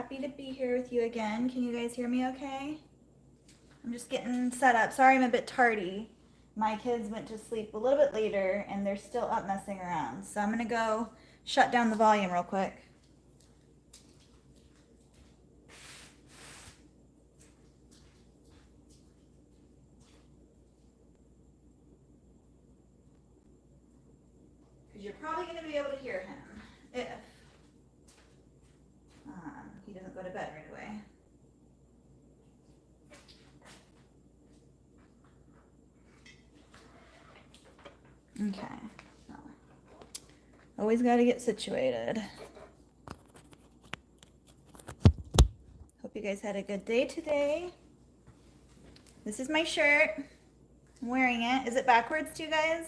Happy to be here with you again. Can you guys hear me okay? I'm just getting set up. Sorry I'm a bit tardy. My kids went to sleep a little bit later and they're still up messing around. So I'm gonna go shut down the volume real quick. Because you're probably gonna be able to hear him if he doesn't go to bed right away. Okay. So, always got to get situated. Hope you guys had a good day today. This is my shirt. I'm wearing it. Is it backwards to you guys?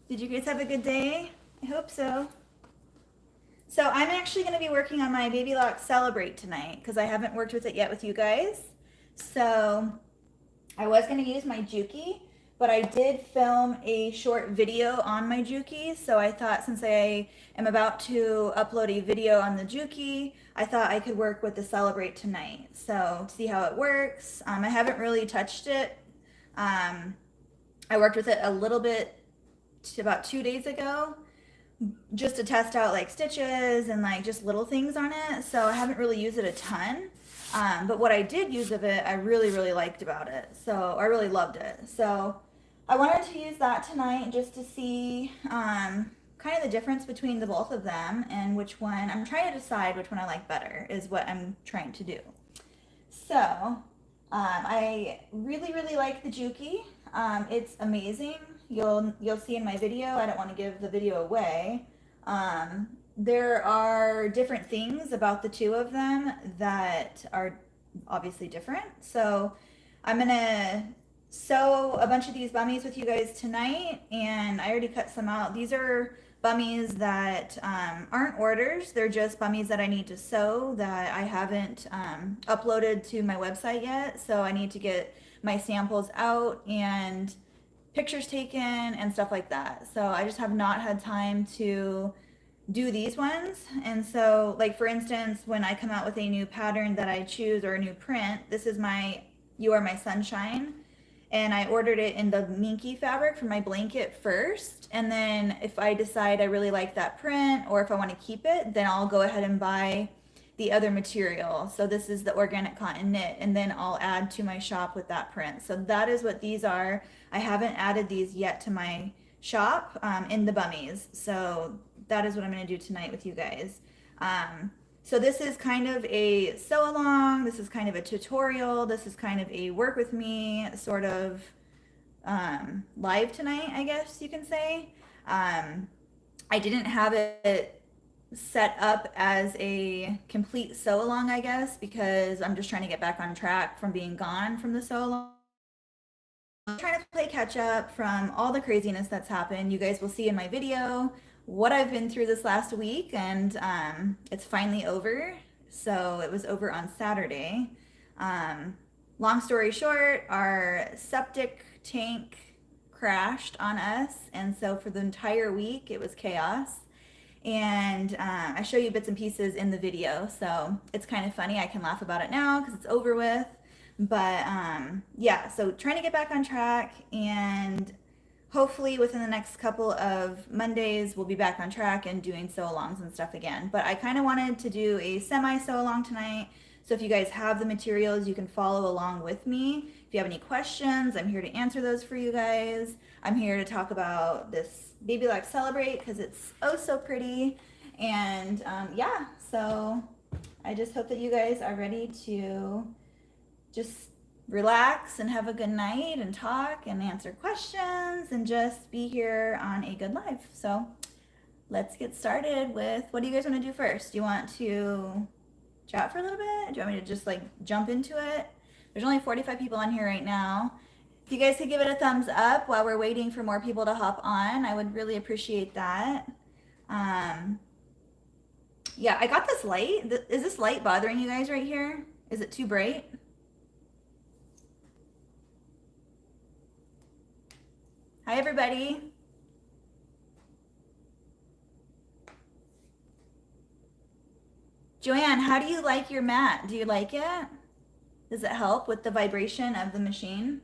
Did you guys have a good day? I hope so. So I'm actually going to be working on my Baby Lock Celebrate tonight because I haven't worked with it yet with you guys. So I was going to use my Juki, but I did film a short video on my Juki. So I thought since I am about to upload a video on the Juki, I thought I could work with the Celebrate tonight. So to see how it works. I haven't really touched it. I worked with it a little bit about 2 days ago just to test out like stitches and like just little things on it. So I haven't really used it a ton. But what I did use of it, I really liked about it. So I really loved it. So I wanted to use that tonight just to see kind of the difference between the both of them and which one, I'm trying to decide which one I like better is what I'm trying to do. So I really like the Juki. It's amazing. You'll see in my video, I don't want to give the video away. There are different things about the two of them that are obviously different. So I'm gonna sew a bunch of these bummies with you guys tonight, and I already cut some out. These are bummies that aren't orders. They're just bummies that I need to sew that I haven't uploaded to my website yet. So I need to get my samples out and pictures taken and stuff like that. So I just have not had time to do these ones. And so like for instance, when I come out with a new pattern that I choose or a new print, this is my You Are My Sunshine. And I ordered it in the minky fabric for my blanket first. And then if I decide I really like that print or if I want to keep it, then I'll go ahead and buy the other material. So this is the organic cotton knit, and then I'll add to my shop with that print. So that is what these are. I haven't added these yet to my shop in the bummies. So that is what I'm going to do tonight with you guys. So this is kind of a sew along. This is kind of a tutorial. This is kind of a work with me sort of live tonight, I guess you can say. I didn't have it set up as a complete sew along, I guess, because I'm just trying to get back on track from being gone from the sew along. I'm trying to play catch up from all the craziness that's happened. You guys will see in my video what I've been through this last week, and it's finally over. So it was over on Saturday. Long story short, our septic tank crashed on us, and so for the entire week it was chaos. And I show you bits and pieces in the video, so it's kind of funny. I can laugh about it now because it's over with. But yeah, so trying to get back on track, and hopefully within the next couple of Mondays we'll be back on track and doing sew-alongs and stuff again. But I kind of wanted to do a semi sew-along tonight, so if you guys have the materials, you can follow along with me. If you have any questions, I'm here to answer those for you guys. I'm here to talk about this Baby Lock Celebrate because it's oh so pretty. And yeah, so I just hope that you guys are ready to just relax and have a good night and talk and answer questions and just be here on a good live. So let's get started with, what do you guys want to do first? Do you want to chat for a little bit? Do you want me to just like jump into it? There's only 45 people on here right now. If you guys could give it a thumbs up while we're waiting for more people to hop on, I would really appreciate that. Yeah, I got this light. Is this light bothering you guys right here? Is it too bright? Hi, everybody. Joanne, how do you like your mat? Do you like it? Does it help with the vibration of the machine?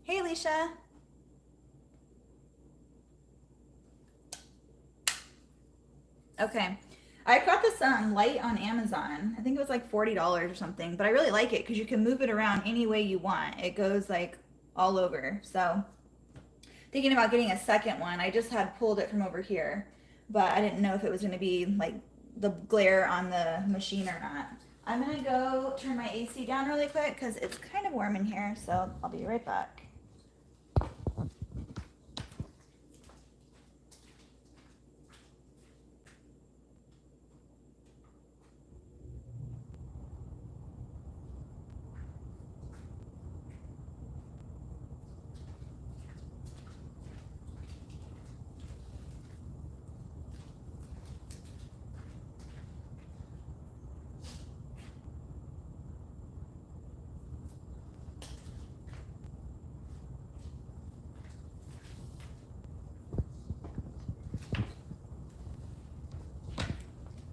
Hey, Alicia. Okay. I got this light on Amazon. I think it was like $40 or something, but I really like it because you can move it around any way you want. It goes like all over. So thinking about getting a second one. I just had pulled it from over here, but I didn't know if it was going to be like the glare on the machine or not. I'm going to go turn my AC down really quick because it's kind of warm in here, so I'll be right back.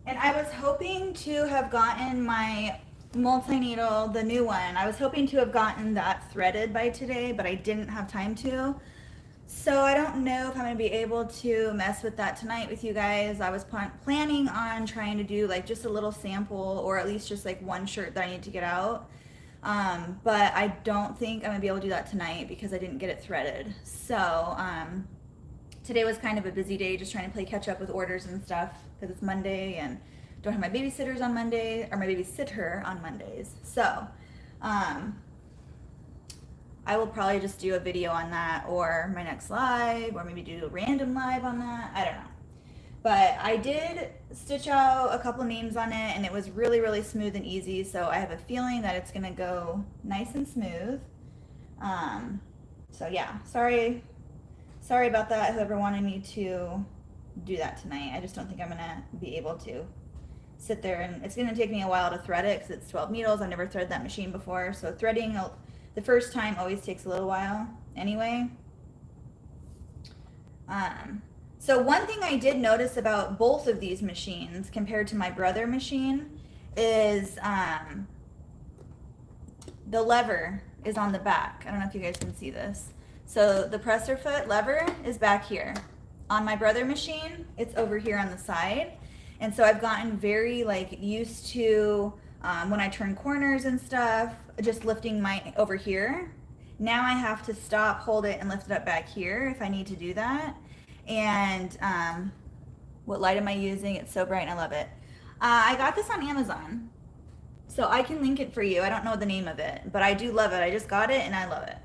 And I was hoping to have gotten my multi-needle, the new one. I was hoping to have gotten that threaded by today, but I didn't have time to. So I don't know if I'm going to be able to mess with that tonight with you guys. I was planning on trying to do like just a little sample, or at least just like one shirt that I need to get out. But I don't think I'm going to be able to do that tonight because I didn't get it threaded. So today was kind of a busy day, just trying to play catch up with orders and stuff because it's Monday and don't have my babysitters on Monday, or my babysitter on Mondays. So I will probably just do a video on that, or my next live, or maybe do a random live on that. I don't know. But I did stitch out a couple names on it, and it was really, really smooth and easy. So I have a feeling that it's gonna go nice and smooth. So yeah, sorry about that, whoever wanted me to do that tonight. I just don't think I'm gonna be able to sit there, and it's gonna take me a while to thread it because it's 12 needles. I've never threaded that machine before, so threading the first time always takes a little while anyway. So one thing I did notice about both of these machines compared to my brother machine is the lever is on the back. I don't know if you guys can see this. So the presser foot lever is back here. On my brother machine, it's over here on the side. And so I've gotten very like used to when I turn corners and stuff, just lifting my over here. Now I have to stop, hold it, and lift it up back here if I need to do that. And what light am I using? It's so bright and I love it. I got this on Amazon, so I can link it for you. I don't know the name of it, but I do love it. I just got it and I love it.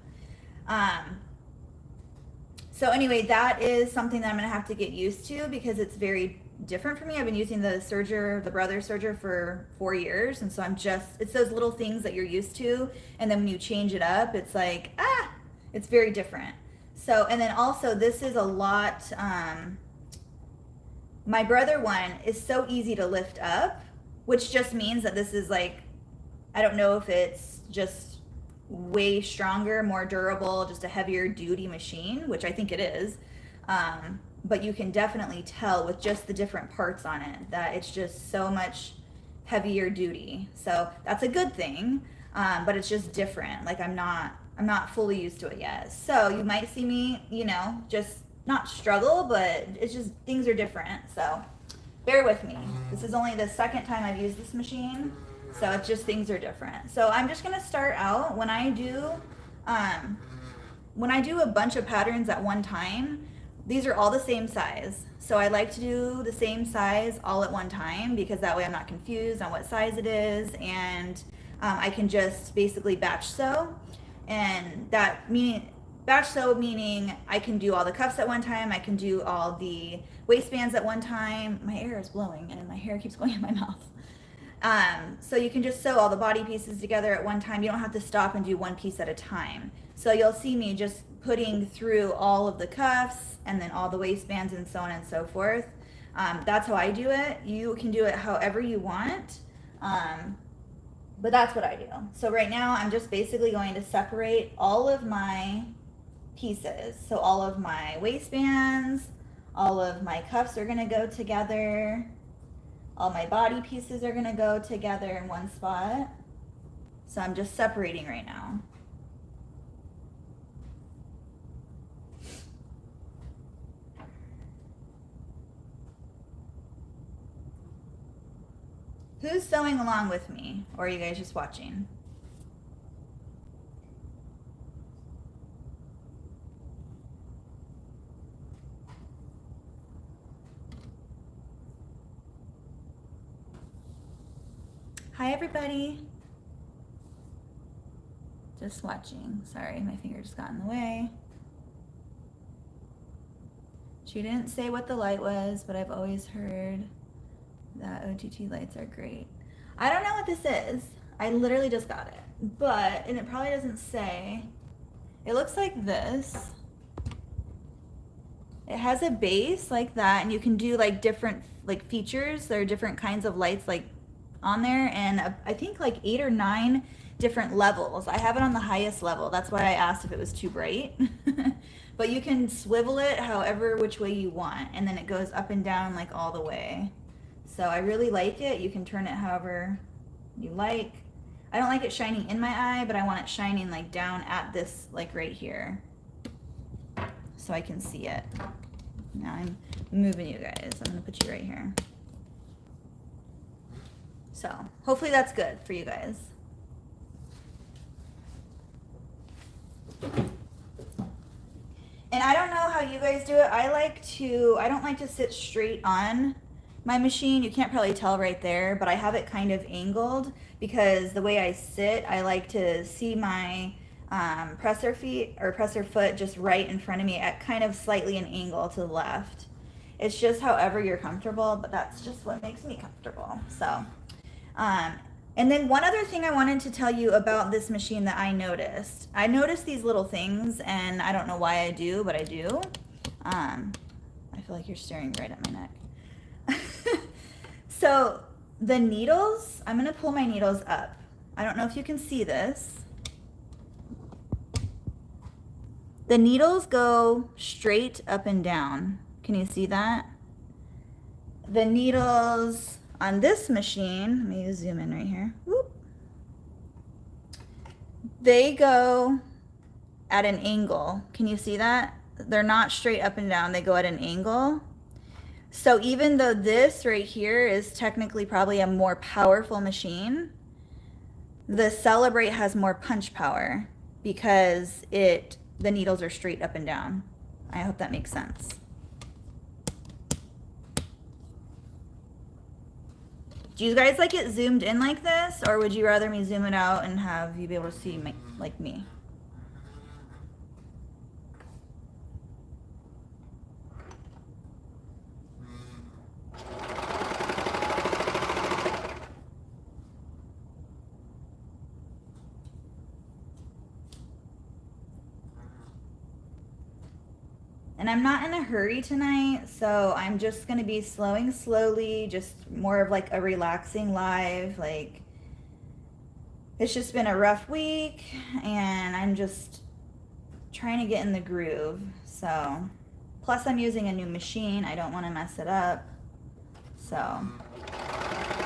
So anyway, that is something that I'm gonna have to get used to because it's very different for me. I've been using the SERGER, the brother SERGER, for 4 years, and so it's those little things that you're used to, and then when you change it up, it's like, it's very different. So, and then also this is a lot, my brother one is so easy to lift up, which just means that this is like, I don't know if it's just way stronger, more durable, just a heavier duty machine, which I think it is. But you can definitely tell with just the different parts on it that it's just so much heavier duty. So that's a good thing, but it's just different. Like I'm not fully used to it yet. So you might see me, just not struggle, but it's just things are different. So bear with me. This is only the second time I've used this machine. So it's just things are different. So I'm just gonna start out when I do a bunch of patterns at one time. These are all the same size. So I like to do the same size all at one time because that way I'm not confused on what size it is, and I can just basically batch sew. And that batch sew meaning I can do all the cuffs at one time, I can do all the waistbands at one time. My air is blowing and my hair keeps going in my mouth. So you can just sew all the body pieces together at one time. You don't have to stop and do one piece at a time. So you'll see me just putting through all of the cuffs and then all the waistbands and so on and so forth. That's how I do it. You can do it however you want. But that's what I do. So right now I'm just basically going to separate all of my pieces. So all of my waistbands, all of my cuffs are gonna go together. All my body pieces are gonna go together in one spot. So I'm just separating right now. Who's sewing along with me? Or are you guys just watching? Hi, everybody. Just watching. Sorry, my finger just got in the way. She didn't say what the light was, but I've always heard that OTT lights are great. I don't know what this is. I literally just got it. But, and it probably doesn't say. It looks like this. It has a base like that, and you can do like different like features. There are different kinds of lights like on there, and I think like 8 or 9 different levels. I have it on the highest level. That's why I asked if it was too bright. But you can swivel it however which way you want, and then it goes up and down like all the way. So I really like it. You can turn it however you like. I don't like it shining in my eye, but I want it shining like down at this, like right here, so I can see it. Now I'm moving you guys. I'm gonna put you right here. So hopefully that's good for you guys. And I don't know how you guys do it. I don't like to sit straight on my machine. You can't probably tell right there, but I have it kind of angled because the way I sit, I like to see my presser foot just right in front of me at kind of slightly an angle to the left. It's just however you're comfortable, but that's just what makes me comfortable. So, and then one other thing I wanted to tell you about this machine that I noticed. I noticed these little things, and I don't know why I do, but I do. I feel like you're staring right at my neck. So the needles, I'm gonna pull my needles up. I don't know if you can see this. The needles go straight up and down. Can you see that? The needles on this machine, let me zoom in right here. Whoop. They go at an angle. Can you see that? They're not straight up and down, they go at an angle. So even though this right here is technically probably a more powerful machine, the Celebrate has more punch power because the needles are straight up and down. I hope that makes sense. Do you guys like it zoomed in like this, or would you rather me zoom it out and have you be able to see like me? And I'm not in a hurry tonight, so I'm just gonna be slowing slowly, just more of like a relaxing live. Like, it's just been a rough week, and I'm just trying to get in the groove. So, plus I'm using a new machine. I don't want to mess it up. So,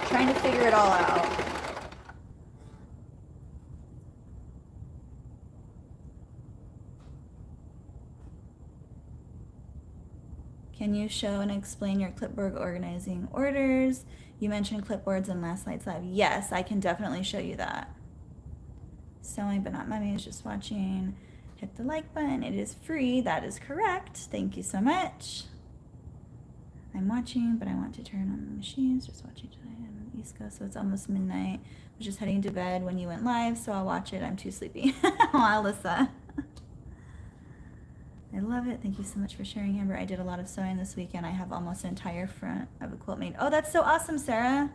trying to figure it all out. Can you show and explain your clipboard organizing orders? You mentioned clipboards in last night's live. Yes, I can definitely show you that. Sewing but not mummy is just watching. Hit the like button. It is free. That is correct. Thank you so much. I'm watching, but I want to turn on the machines. Just watching tonight on the East Coast, so it's almost midnight. I was just heading to bed when you went live, so I'll watch it. I'm too sleepy. Oh, Alyssa. I love it. Thank you so much for sharing, Amber. I did a lot of sewing this weekend. I have almost an entire front of a quilt made. Oh, that's so awesome, Sarah.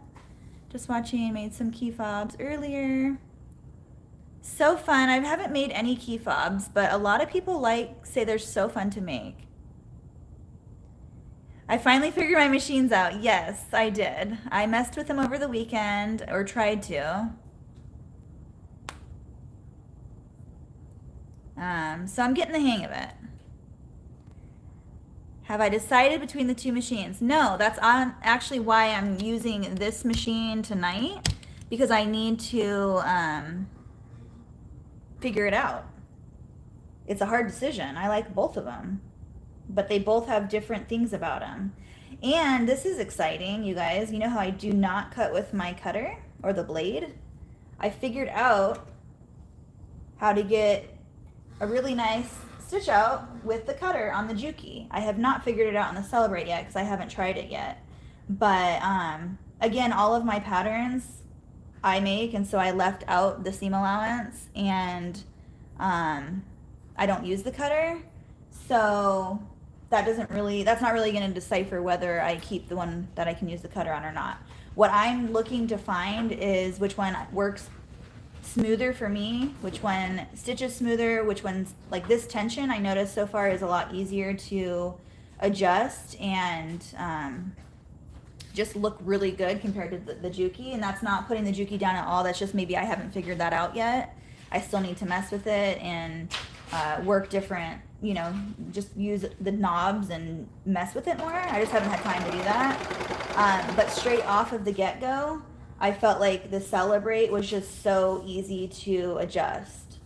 Just watching. Made some key fobs earlier. So fun. I haven't made any key fobs, but a lot of people say they're so fun to make. I finally figured my machines out. Yes, I did. I messed with them over the weekend, or tried to. So I'm getting the hang of it. Have I decided between the two machines? No, that's actually why I'm using this machine tonight, because I need to figure it out. It's a hard decision. I like both of them, but they both have different things about them. And this is exciting, you guys. You know how I do not cut with my cutter or the blade? I figured out how to get a really nice stitch out with the cutter on the Juki. I have not figured it out on the Celebrate yet because I haven't tried it yet. But again, all of my patterns I make, and so I left out the seam allowance, and I don't use the cutter. So that's not really going to decipher whether I keep the one that I can use the cutter on or not. What I'm looking to find is which one works smoother for me, which one stitches smoother, which one's like this tension I noticed so far is a lot easier to adjust and just look really good compared to the Juki. And that's not putting the Juki down at all. That's just maybe I haven't figured that out yet. I still need to mess with it and work different, you know, just use the knobs and mess with it more. I just haven't had time to do that. But straight off of the get-go, I felt like the Celebrate was just so easy to adjust.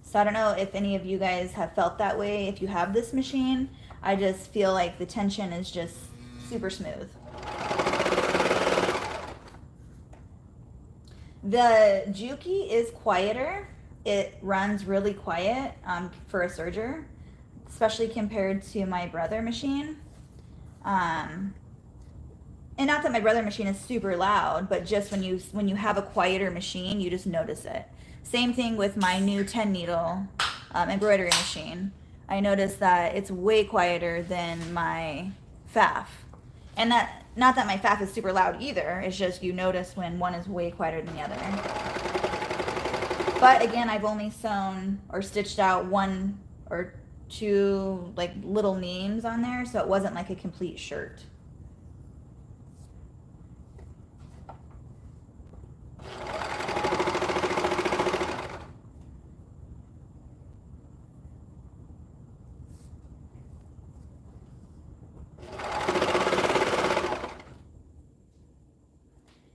So I don't know if any of you guys have felt that way if you have this machine. I just feel like the tension is just super smooth. The Juki is quieter. It runs really quiet for a serger, especially compared to my Brother machine. And not that my Brother machine is super loud, but just when you have a quieter machine, you just notice it. Same thing with my new 10 needle embroidery machine. I noticed that it's way quieter than my FAF. And not that my FAF is super loud either, it's just you notice when one is way quieter than the other. But again, I've only sewn or stitched out one or two like little names on there, so it wasn't like a complete shirt.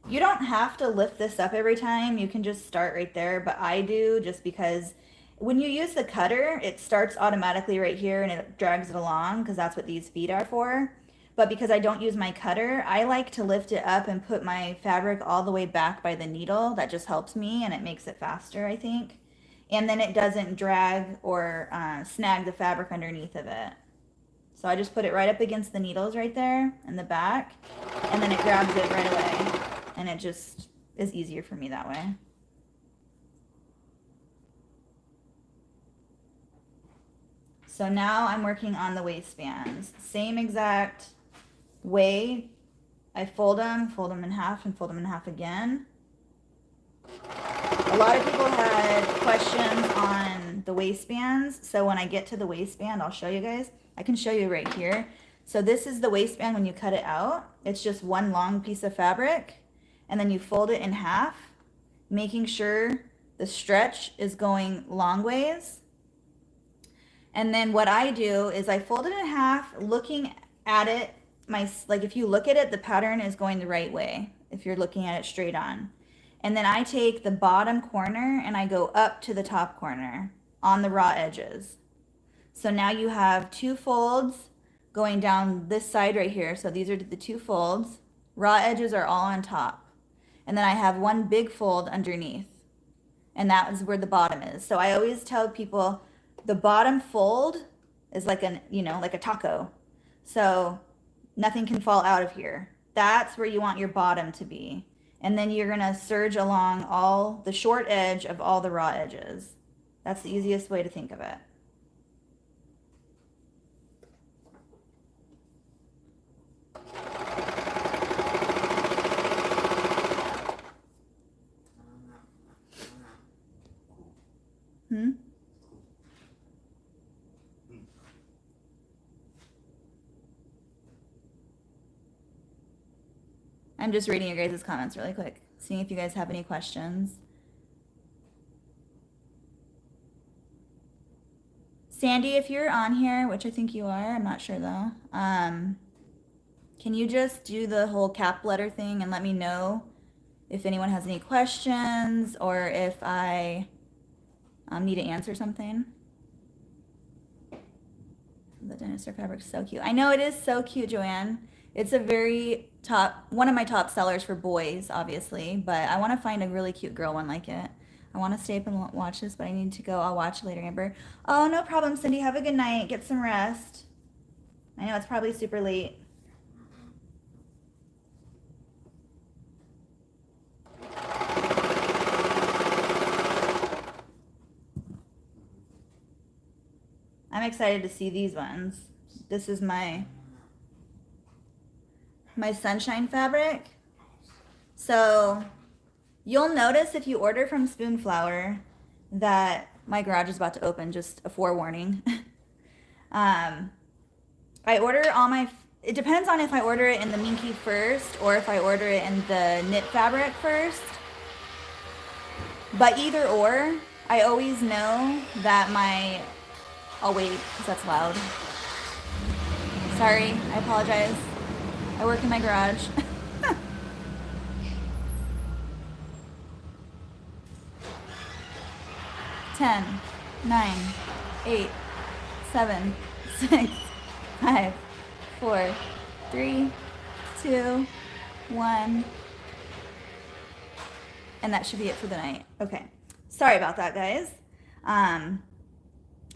You don't have to lift this up every time. You can just start right there, but I do just because when you use the cutter, it starts automatically right here and it drags it along because that's what these feet are for. But because I don't use my cutter, I like to lift it up and put my fabric all the way back by the needle. That just helps me and it makes it faster, I think. And then it doesn't drag or snag the fabric underneath of it. So I just put it right up against the needles right there in the back, and then it grabs it right away. And it just is easier for me that way. So now I'm working on the waistbands. Same exact way. I fold them in half and fold them in half again. A lot of people had questions on the waistbands. So when I get to the waistband, I'll show you guys. I can show you right here. So this is the waistband when you cut it out. It's just one long piece of fabric. And then you fold it in half, making sure the stretch is going long ways. And then what I do is I fold it in half, looking at it, like if you look at it, the pattern is going the right way, if you're looking at it straight on. And then I take the bottom corner and I go up to the top corner on the raw edges. So now you have two folds going down this side right here. So these are the two folds. Raw edges are all on top. And then I have one big fold underneath, and that is where the bottom is. So I always tell people the bottom fold is like like a taco. So nothing can fall out of here. That's where you want your bottom to be. And then you're gonna serge along all the short edge of all the raw edges. That's the easiest way to think of it. I'm just reading your guys' comments really quick, seeing if you guys have any questions. Sandy, if you're on here, which I think you are, I'm not sure though, can you just do the whole cap letter thing and let me know if anyone has any questions or if I need to answer something? The dinosaur fabric's so cute. I know it is so cute, Joanne. It's a very one of my top sellers for boys, obviously, but I want to find a really cute girl one like it. I want to stay up and watch this, but I need to go. I'll watch later, Amber. Oh, no problem, Cindy. Have a good night. Get some rest. I know it's probably super late. I'm excited to see these ones. This is my sunshine fabric. So you'll notice if you order from Spoonflower that my garage is about to open, just a forewarning. I order all my, it depends on if I order it in the minky first or if I order it in the knit fabric first. But either or, I always know that my, I'll wait because that's loud. Sorry, I apologize. I work in my garage. Ten, 9, 8, 7, 6, 5, 4, 3, 2, 1. And that should be it for the night. Okay. Sorry about that, guys.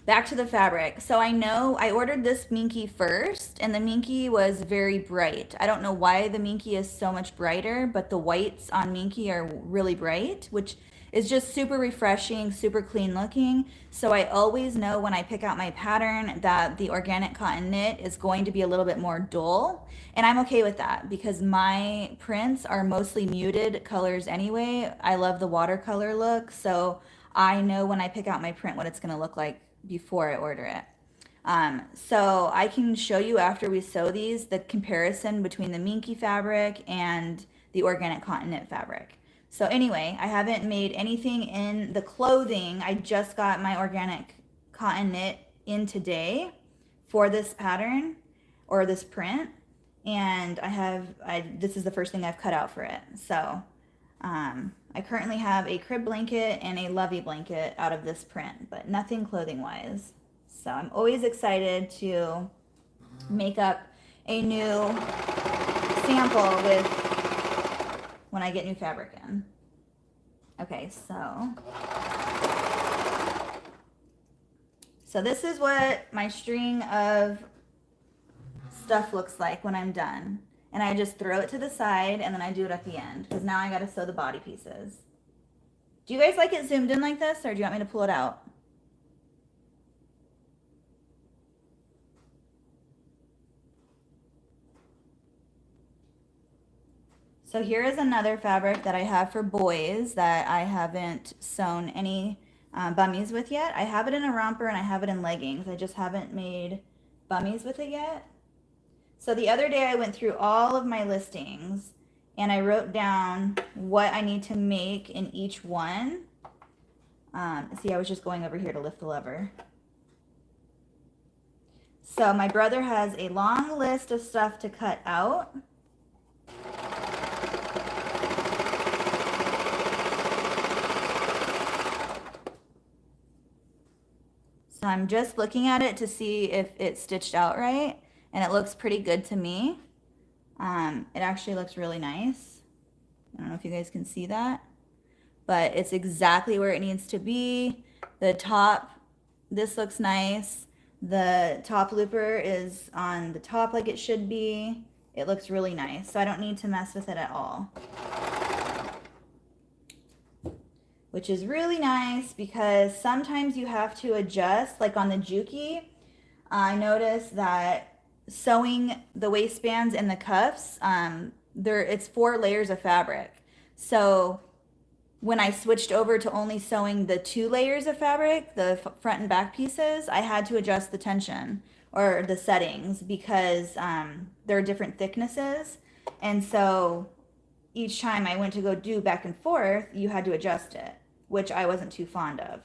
Back to the fabric. So I know I ordered this minky first, and the minky was very bright. I don't know why the minky is so much brighter, but the whites on minky are really bright, which is just super refreshing, super clean looking. So I always know when I pick out my pattern that the organic cotton knit is going to be a little bit more dull. And I'm okay with that because my prints are mostly muted colors anyway. I love the watercolor look. So I know when I pick out my print what it's gonna look like before I order it. So I can show you after we sew these the comparison between the minky fabric and the organic cotton knit fabric. So anyway, I haven't made anything in the clothing. I just got my organic cotton knit in today for this pattern or this print, and this is the first thing I've cut out for it. So I currently have a crib blanket and a lovey blanket out of this print, but nothing clothing wise. So I'm always excited to make up a new sample with when I get new fabric in. Okay, so this is what my string of stuff looks like when I'm done. And I just throw it to the side and then I do it at the end because now I got to sew the body pieces. Do you guys like it zoomed in like this or do you want me to pull it out? So here is another fabric that I have for boys that I haven't sewn any bummies with yet. I have it in a romper and I have it in leggings. I just haven't made bummies with it yet. So the other day I went through all of my listings and I wrote down what I need to make in each one. See, I was just going over here to lift the lever. So my brother has a long list of stuff to cut out. So I'm just looking at it to see if it's stitched out right. And it looks pretty good to me. It actually looks really nice. I don't know if you guys can see that, but it's exactly where it needs to be. The top, this looks nice. The top looper is on the top like it should be. It looks really nice, so I don't need to mess with it at all. Which is really nice because sometimes you have to adjust, like on the Juki, I noticed that sewing the waistbands and the cuffs, it's 4 layers of fabric. So when I switched over to only sewing the 2 layers of fabric, the front and back pieces, I had to adjust the tension or the settings because there are different thicknesses. And so each time I went to go do back and forth, you had to adjust it, which I wasn't too fond of.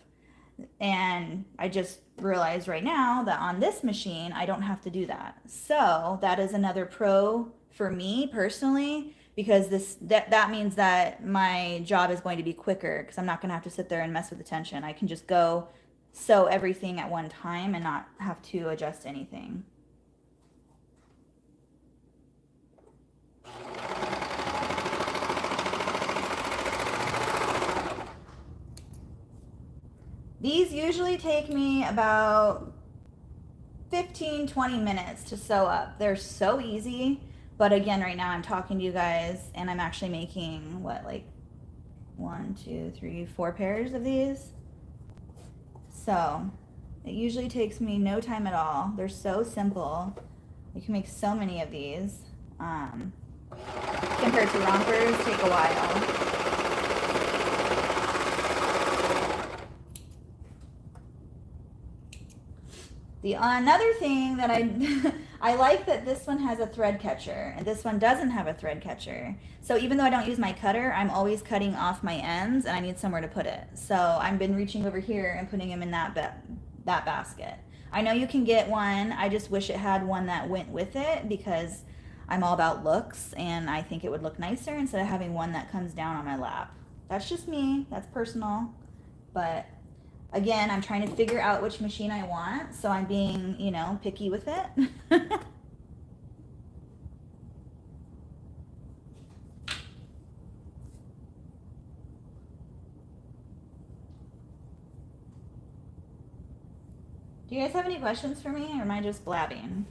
And I just realized right now that on this machine, I don't have to do that. So that is another pro for me personally, because that means that my job is going to be quicker because I'm not going to have to sit there and mess with the tension. I can just go sew everything at one time and not have to adjust anything. These usually take me about 15-20 minutes to sew up. They're so easy, but again, right now I'm talking to you guys and I'm actually making what, like 1, 2, 3, 4 pairs of these. So it usually takes me no time at all. They're so simple. You can make so many of these. Compared to rompers, take a while. Another thing that I like that this one has a thread catcher and this one doesn't have a thread catcher. So even though I don't use my cutter, I'm always cutting off my ends and I need somewhere to put it. So I've been reaching over here and putting them in that basket. I know you can get one. I just wish it had one that went with it because I'm all about looks and I think it would look nicer instead of having one that comes down on my lap. That's just me. That's personal. But again, I'm trying to figure out which machine I want, so I'm being, you know, picky with it. Do you guys have any questions for me, or am I just blabbing?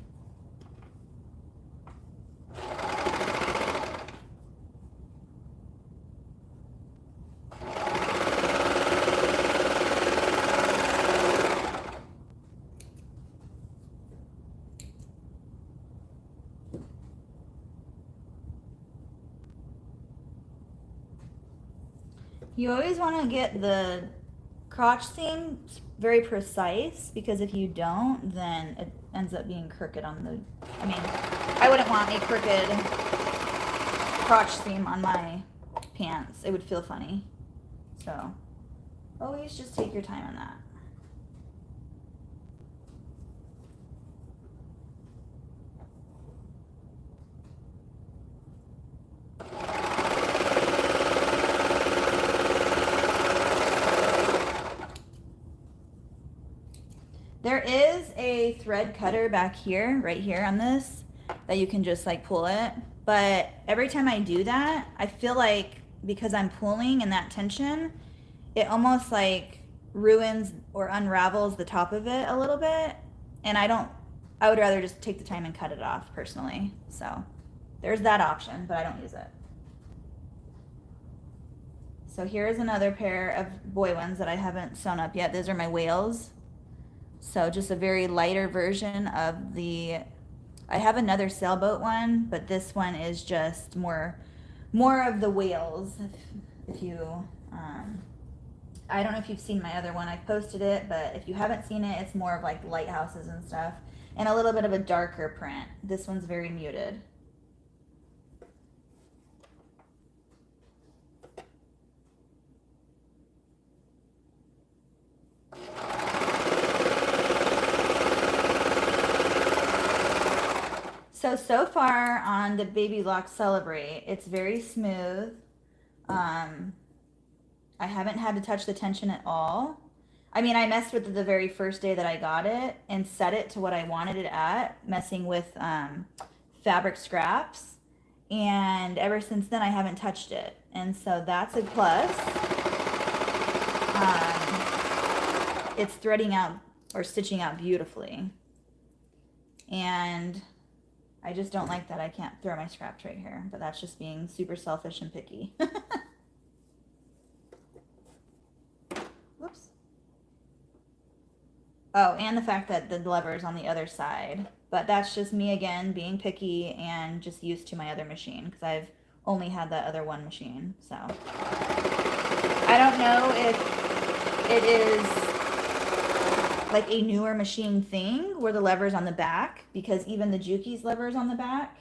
You always want to get the crotch seam very precise because if you don't, then it ends up being crooked on the, I mean, I wouldn't want a crooked crotch seam on my pants. It would feel funny. So always just take your time on that. There is a thread cutter back here, right here on this, that you can just like pull it. But every time I do that, I feel like because I'm pulling and that tension, it almost like ruins or unravels the top of it a little bit. And I would rather just take the time and cut it off personally. So there's that option, but I don't use it. So here's another pair of boy ones that I haven't sewn up yet. These are my whales. So just a very lighter version of the, I have another sailboat one, but this one is just more of the whales. If you, I don't know if you've seen my other one, I've posted it, but if you haven't seen it, it's more of like lighthouses and stuff and a little bit of a darker print. This one's very muted. So far on the Baby Lock Celebrate, it's very smooth. I haven't had to touch the tension at all. I mean, I messed with it the very first day that I got it and set it to what I wanted it at, messing with fabric scraps. And ever since then, I haven't touched it. And so that's a plus. It's threading out or stitching out beautifully. And I just don't like that I can't throw my scraps right here, but that's just being super selfish and picky. Whoops. Oh, and the fact that the lever's on the other side, but that's just me again being picky and just used to my other machine because I've only had that other one machine. So I don't know if it is like a newer machine thing where the lever's on the back, because even the Juki's lever's on the back.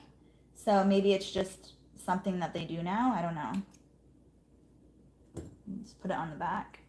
So maybe it's just something that they do now. I don't know. Let's put it on the back.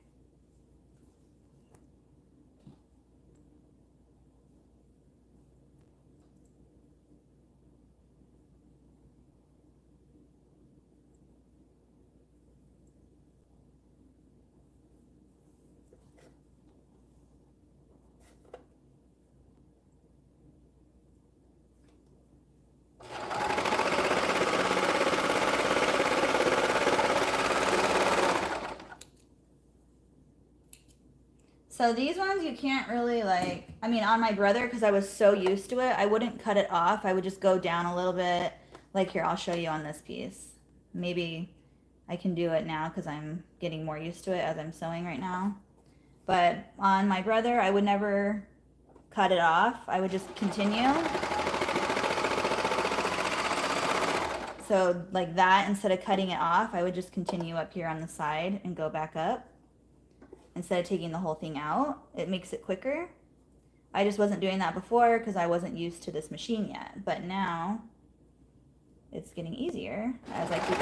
So these ones you can't really like, I mean on my brother, because I was so used to it, I wouldn't cut it off. I would just go down a little bit. Like here, I'll show you on this piece. Maybe I can do it now because I'm getting more used to it as I'm sewing right now. But on my brother, I would never cut it off. I would just continue. So like that, instead of cutting it off, I would just continue up here on the side and go back up. Instead of taking the whole thing out, it makes it quicker. I just wasn't doing that before because I wasn't used to this machine yet. But now it's getting easier as I keep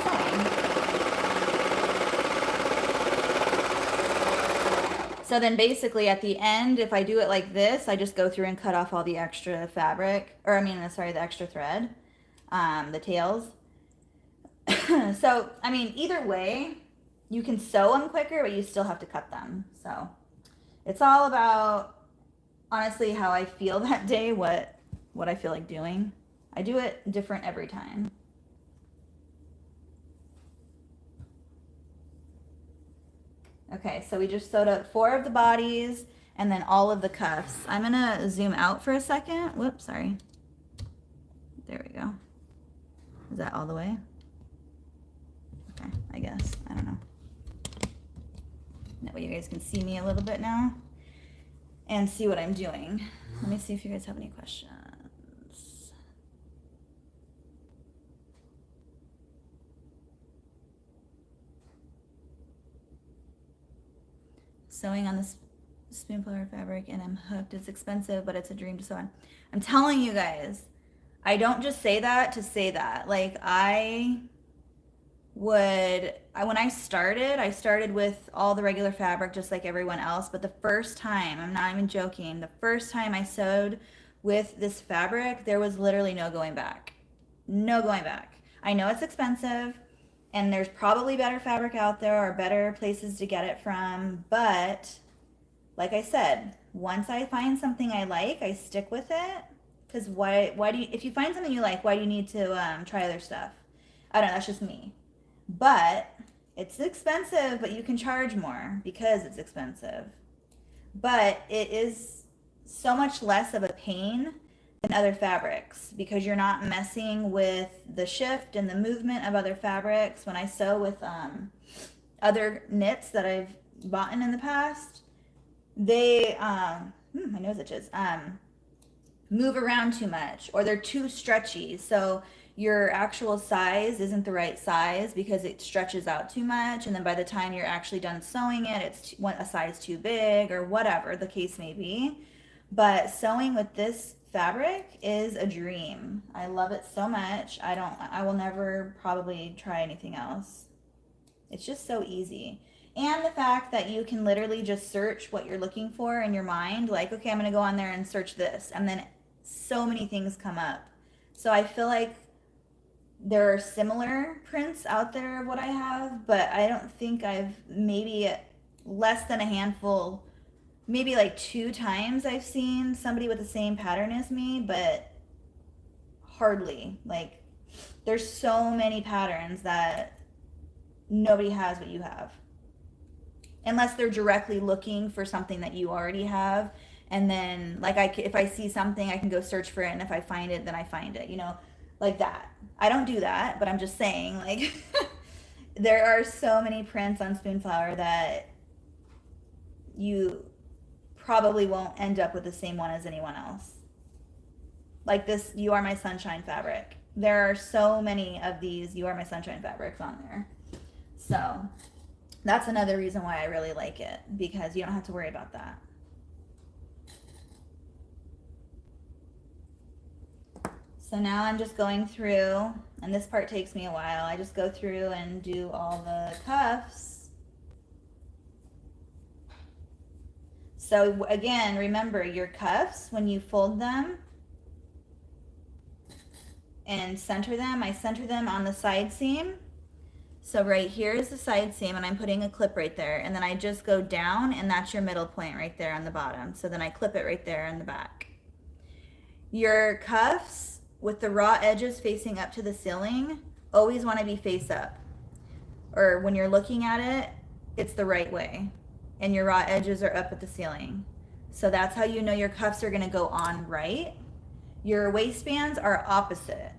sewing. So then basically at the end, if I do it like this, I just go through and cut off all the extra fabric, or I mean, sorry, the extra thread, the tails. So, I mean, either way, you can sew them quicker, but you still have to cut them. So it's all about, honestly, how I feel that day, what I feel like doing. I do it different every time. Okay, so we just sewed up 4 of the bodies and then all of the cuffs. I'm gonna zoom out for a second. Whoops, sorry. There we go. Is that all the way? Okay, I guess. I don't know. That way you guys can see me a little bit now and see what I'm doing. Let me see if you guys have any questions. Sewing on this spoonflower fabric and I'm hooked. It's expensive, but it's a dream to sew on. I'm telling you guys, I don't just say that to say that. Like when I started with all the regular fabric just like everyone else, but the first time, I'm not even joking, the first time I sewed with this fabric, there was literally no going back. No going back. I know it's expensive and there's probably better fabric out there or better places to get it from, but like I said, once I find something I like, I stick with it. Because why do you, if you find something you like, why do you need to try other stuff? I don't know, that's just me. But it's expensive, but you can charge more because it's expensive. But it is so much less of a pain than other fabrics because you're not messing with the shift and the movement of other fabrics. When I sew with other knits that I've bought in the past, they, my nose itches, move around too much or they're too stretchy. So your actual size isn't the right size because it stretches out too much. And then by the time you're actually done sewing it, it's a size too big or whatever the case may be. But sewing with this fabric is a dream. I love it so much. I will never probably try anything else. It's just so easy. And the fact that you can literally just search what you're looking for in your mind. Like, okay, I'm going to go on there and search this. And then so many things come up. So I feel like there are similar prints out there of what I have, but I don't think I've maybe less than a handful, maybe like 2 times I've seen somebody with the same pattern as me, but hardly. Like there's so many patterns that nobody has what you have. Unless they're directly looking for something that you already have. And then like if I see something, I can go search for it. And if I find it, then I find it, you know, like that. I don't do that, but I'm just saying like there are so many prints on Spoonflower that you probably won't end up with the same one as anyone else. Like this You Are My Sunshine fabric. There are so many of these You Are My Sunshine fabrics on there. So that's another reason why I really like it, because you don't have to worry about that. So now I'm just going through, and this part takes me a while. I just go through and do all the cuffs. So again, remember your cuffs, when you fold them and center them, I center them on the side seam. So right here is the side seam, and I'm putting a clip right there, and then I just go down, and that's your middle point right there on the bottom. So then I clip it right there in the back. Your cuffs with the raw edges facing up to the ceiling always want to be face up, or when you're looking at it, it's the right way. and your raw edges are up at the ceiling. So that's how you know your cuffs are gonna go on right. Your waistbands are opposite.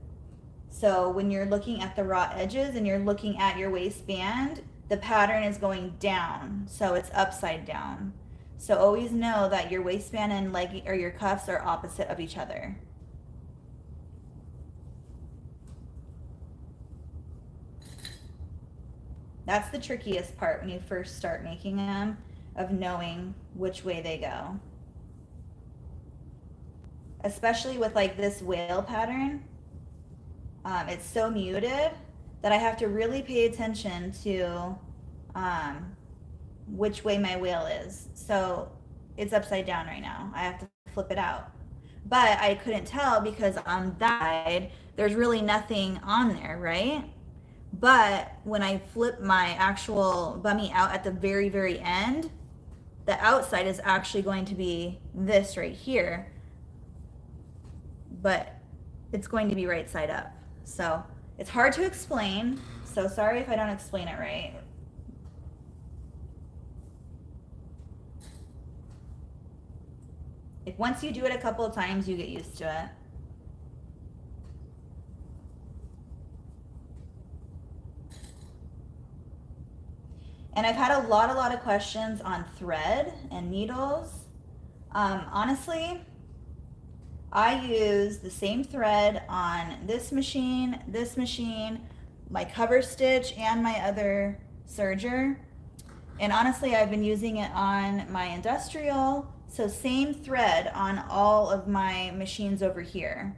So when you're looking at the raw edges and you're looking at your waistband, the pattern is going down, so it's upside down. So always know that your waistband and leg or your cuffs are opposite of each other. That's the trickiest part when you first start making them, of knowing which way they go. Especially with like this whale pattern. It's so muted that I have to really pay attention to which way my whale is. So it's upside down right now. I have to flip it out. But I couldn't tell because on that side, there's really nothing on there, right? But when I flip my actual Bummie out at the very, very end, the outside is actually going to be this right here. But it's going to be right side up. So it's hard to explain. So sorry if I don't explain it right. If once you do it a couple of times, you get used to it. And I've had a lot of questions on thread and needles. Honestly, I use the same thread on this machine, my COVERSTITCH, and my other serger. And honestly, I've been using it on my industrial, so same thread on all of my machines over here.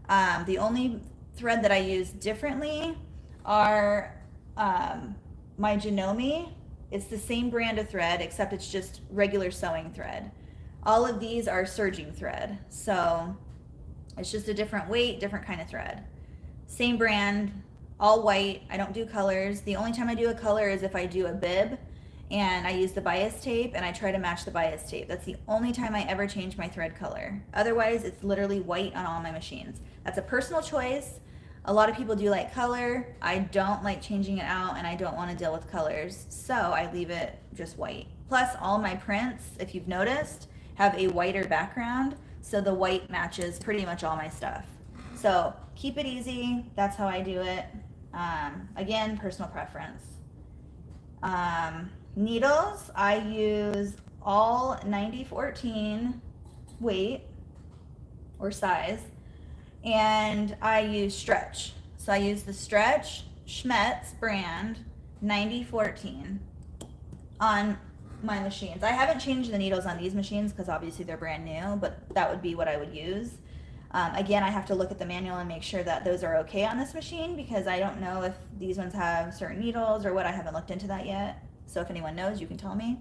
The only thread that I use differently are my JANOME. It's the same brand of thread, except it's just regular sewing thread. All of these are serging thread, so it's just a different weight, different kind of thread. Same brand, all white. I don't do colors. The only time I do a color is if I do a bib and I use the bias tape and I try to match the bias tape. That's the only time I ever change my thread color. Otherwise, it's literally white on all my machines. That's a personal choice. A lot of people do like color. I don't like changing it out and I don't want to deal with colors, so I leave it just white. Plus, all my prints, if you've noticed, have a whiter background, so the white matches pretty much all my stuff. So keep it easy. That's how I do it. Again, personal preference. Needles, I use all 90-14 weight or size, and I use stretch. So I use the Stretch Schmetz brand 90-14 on my machines. I haven't changed the needles on these machines because obviously they're brand new, but that would be what I would use. Again, I have to look at the manual and make sure that those are okay on this machine because I don't know if these ones have certain needles or what. I haven't looked into that yet. So if anyone knows, you can tell me.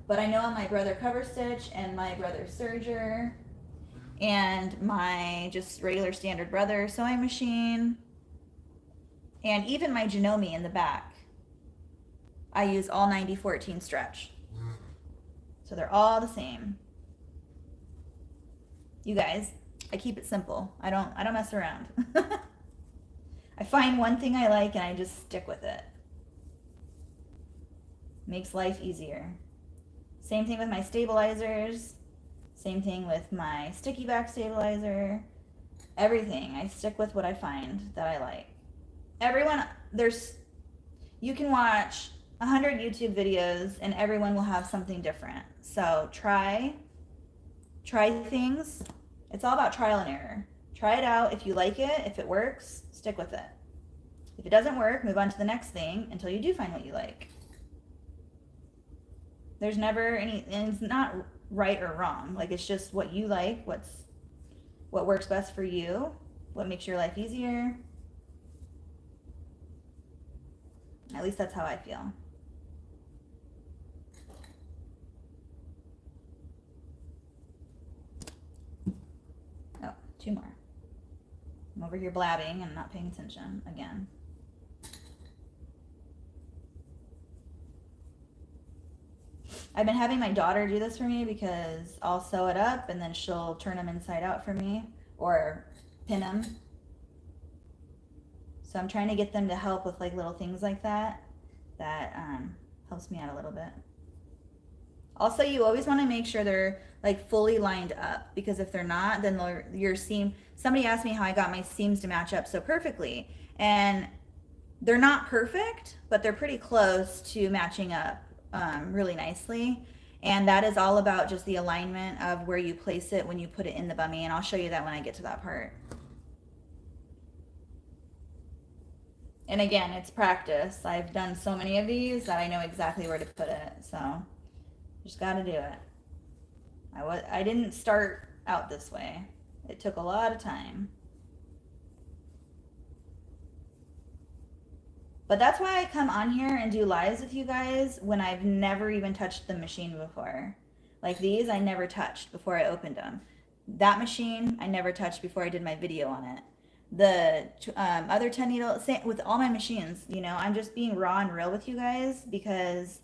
But I know on my brother COVERSTITCH and my brother SERGER and my just regular standard brother sewing machine and even my JANOME in the back, I use all 90-14 stretch. So they're all the same. You guys, I keep it simple. I don't mess around. I find one thing I like and I just stick with it. Makes life easier. Same thing with my stabilizers. Same thing with my sticky back stabilizer. Everything. I stick with what I find that I like. You can watch 100 YouTube videos and everyone will have something different. So try things. It's all about trial and error. Try it out. If you like it, if it works, stick with it. If it doesn't work, move on to the next thing until you do find what you like. There's never any, and it's not right or wrong. Like, it's just what you like, what works best for you, what makes your life easier. At least that's how I feel. Oh, 2 more. I'm over here blabbing and not paying attention again. I've been having my daughter do this for me because I'll sew it up and then she'll turn them inside out for me or pin them. So I'm trying to get them to help with like little things like that. That helps me out a little bit. Also, you always want to make sure they're like fully lined up, because if they're not, then your seam, somebody asked me how I got my seams to match up so perfectly. And they're not perfect, but they're pretty close to matching up really nicely. And that is all about just the alignment of where you place it when you put it in the bummie. And I'll show you that when I get to that part. And again, it's practice. I've done so many of these that I know exactly where to put it. So just got to do it. I didn't start out this way. It took a lot of time. But that's why I come on here and do lives with you guys when I've never even touched the machine before. Like these, I never touched before I opened them. That machine, I never touched before I did my video on it. The other 10 needle, same with all my machines, you know, I'm just being raw and real with you guys, because,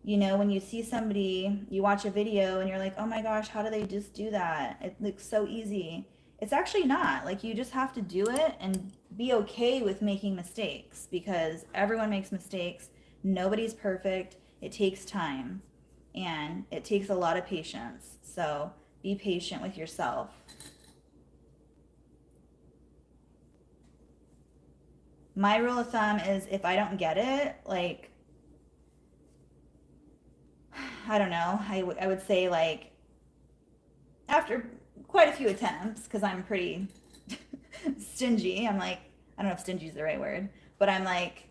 you know, when you see somebody, you watch a video and you're like, oh my gosh, how do they just do that? It looks so easy. It's actually not. Like, you just have to do it and be okay with making mistakes, because everyone makes mistakes. Nobody's perfect. It takes time and it takes a lot of patience. So be patient with yourself. My rule of thumb is if I don't get it, like, I don't know, I would say like after quite a few attempts, because I'm pretty stingy. I'm like, I don't know if stingy is the right word, but I'm like,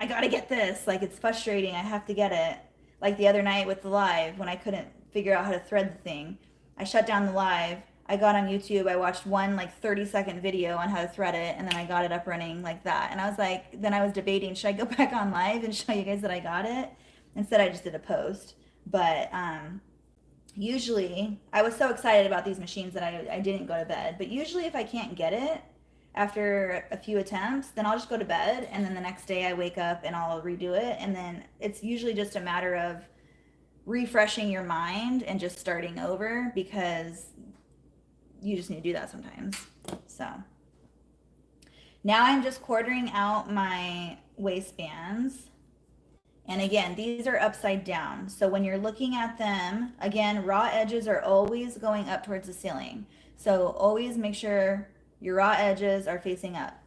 I gotta get this. Like, it's frustrating. I have to get it. Like the other night with the live, when I couldn't figure out how to thread the thing, I shut down the live. I got on YouTube, I watched one like 30-second video on how to thread it, and then I got it up running like that. And I was like, then I was debating, should I go back on live and show you guys that I got it? Instead, I just did a post. But usually, I was so excited about these machines that I didn't go to bed. But usually if I can't get it after a few attempts, then I'll just go to bed, and then the next day I wake up and I'll redo it. And then it's usually just a matter of refreshing your mind and just starting over, because you just need to do that sometimes. So now I'm just quartering out my waistbands. And again, these are upside down. So when you're looking at them, again, raw edges are always going up towards the ceiling. So always make sure your raw edges are facing up.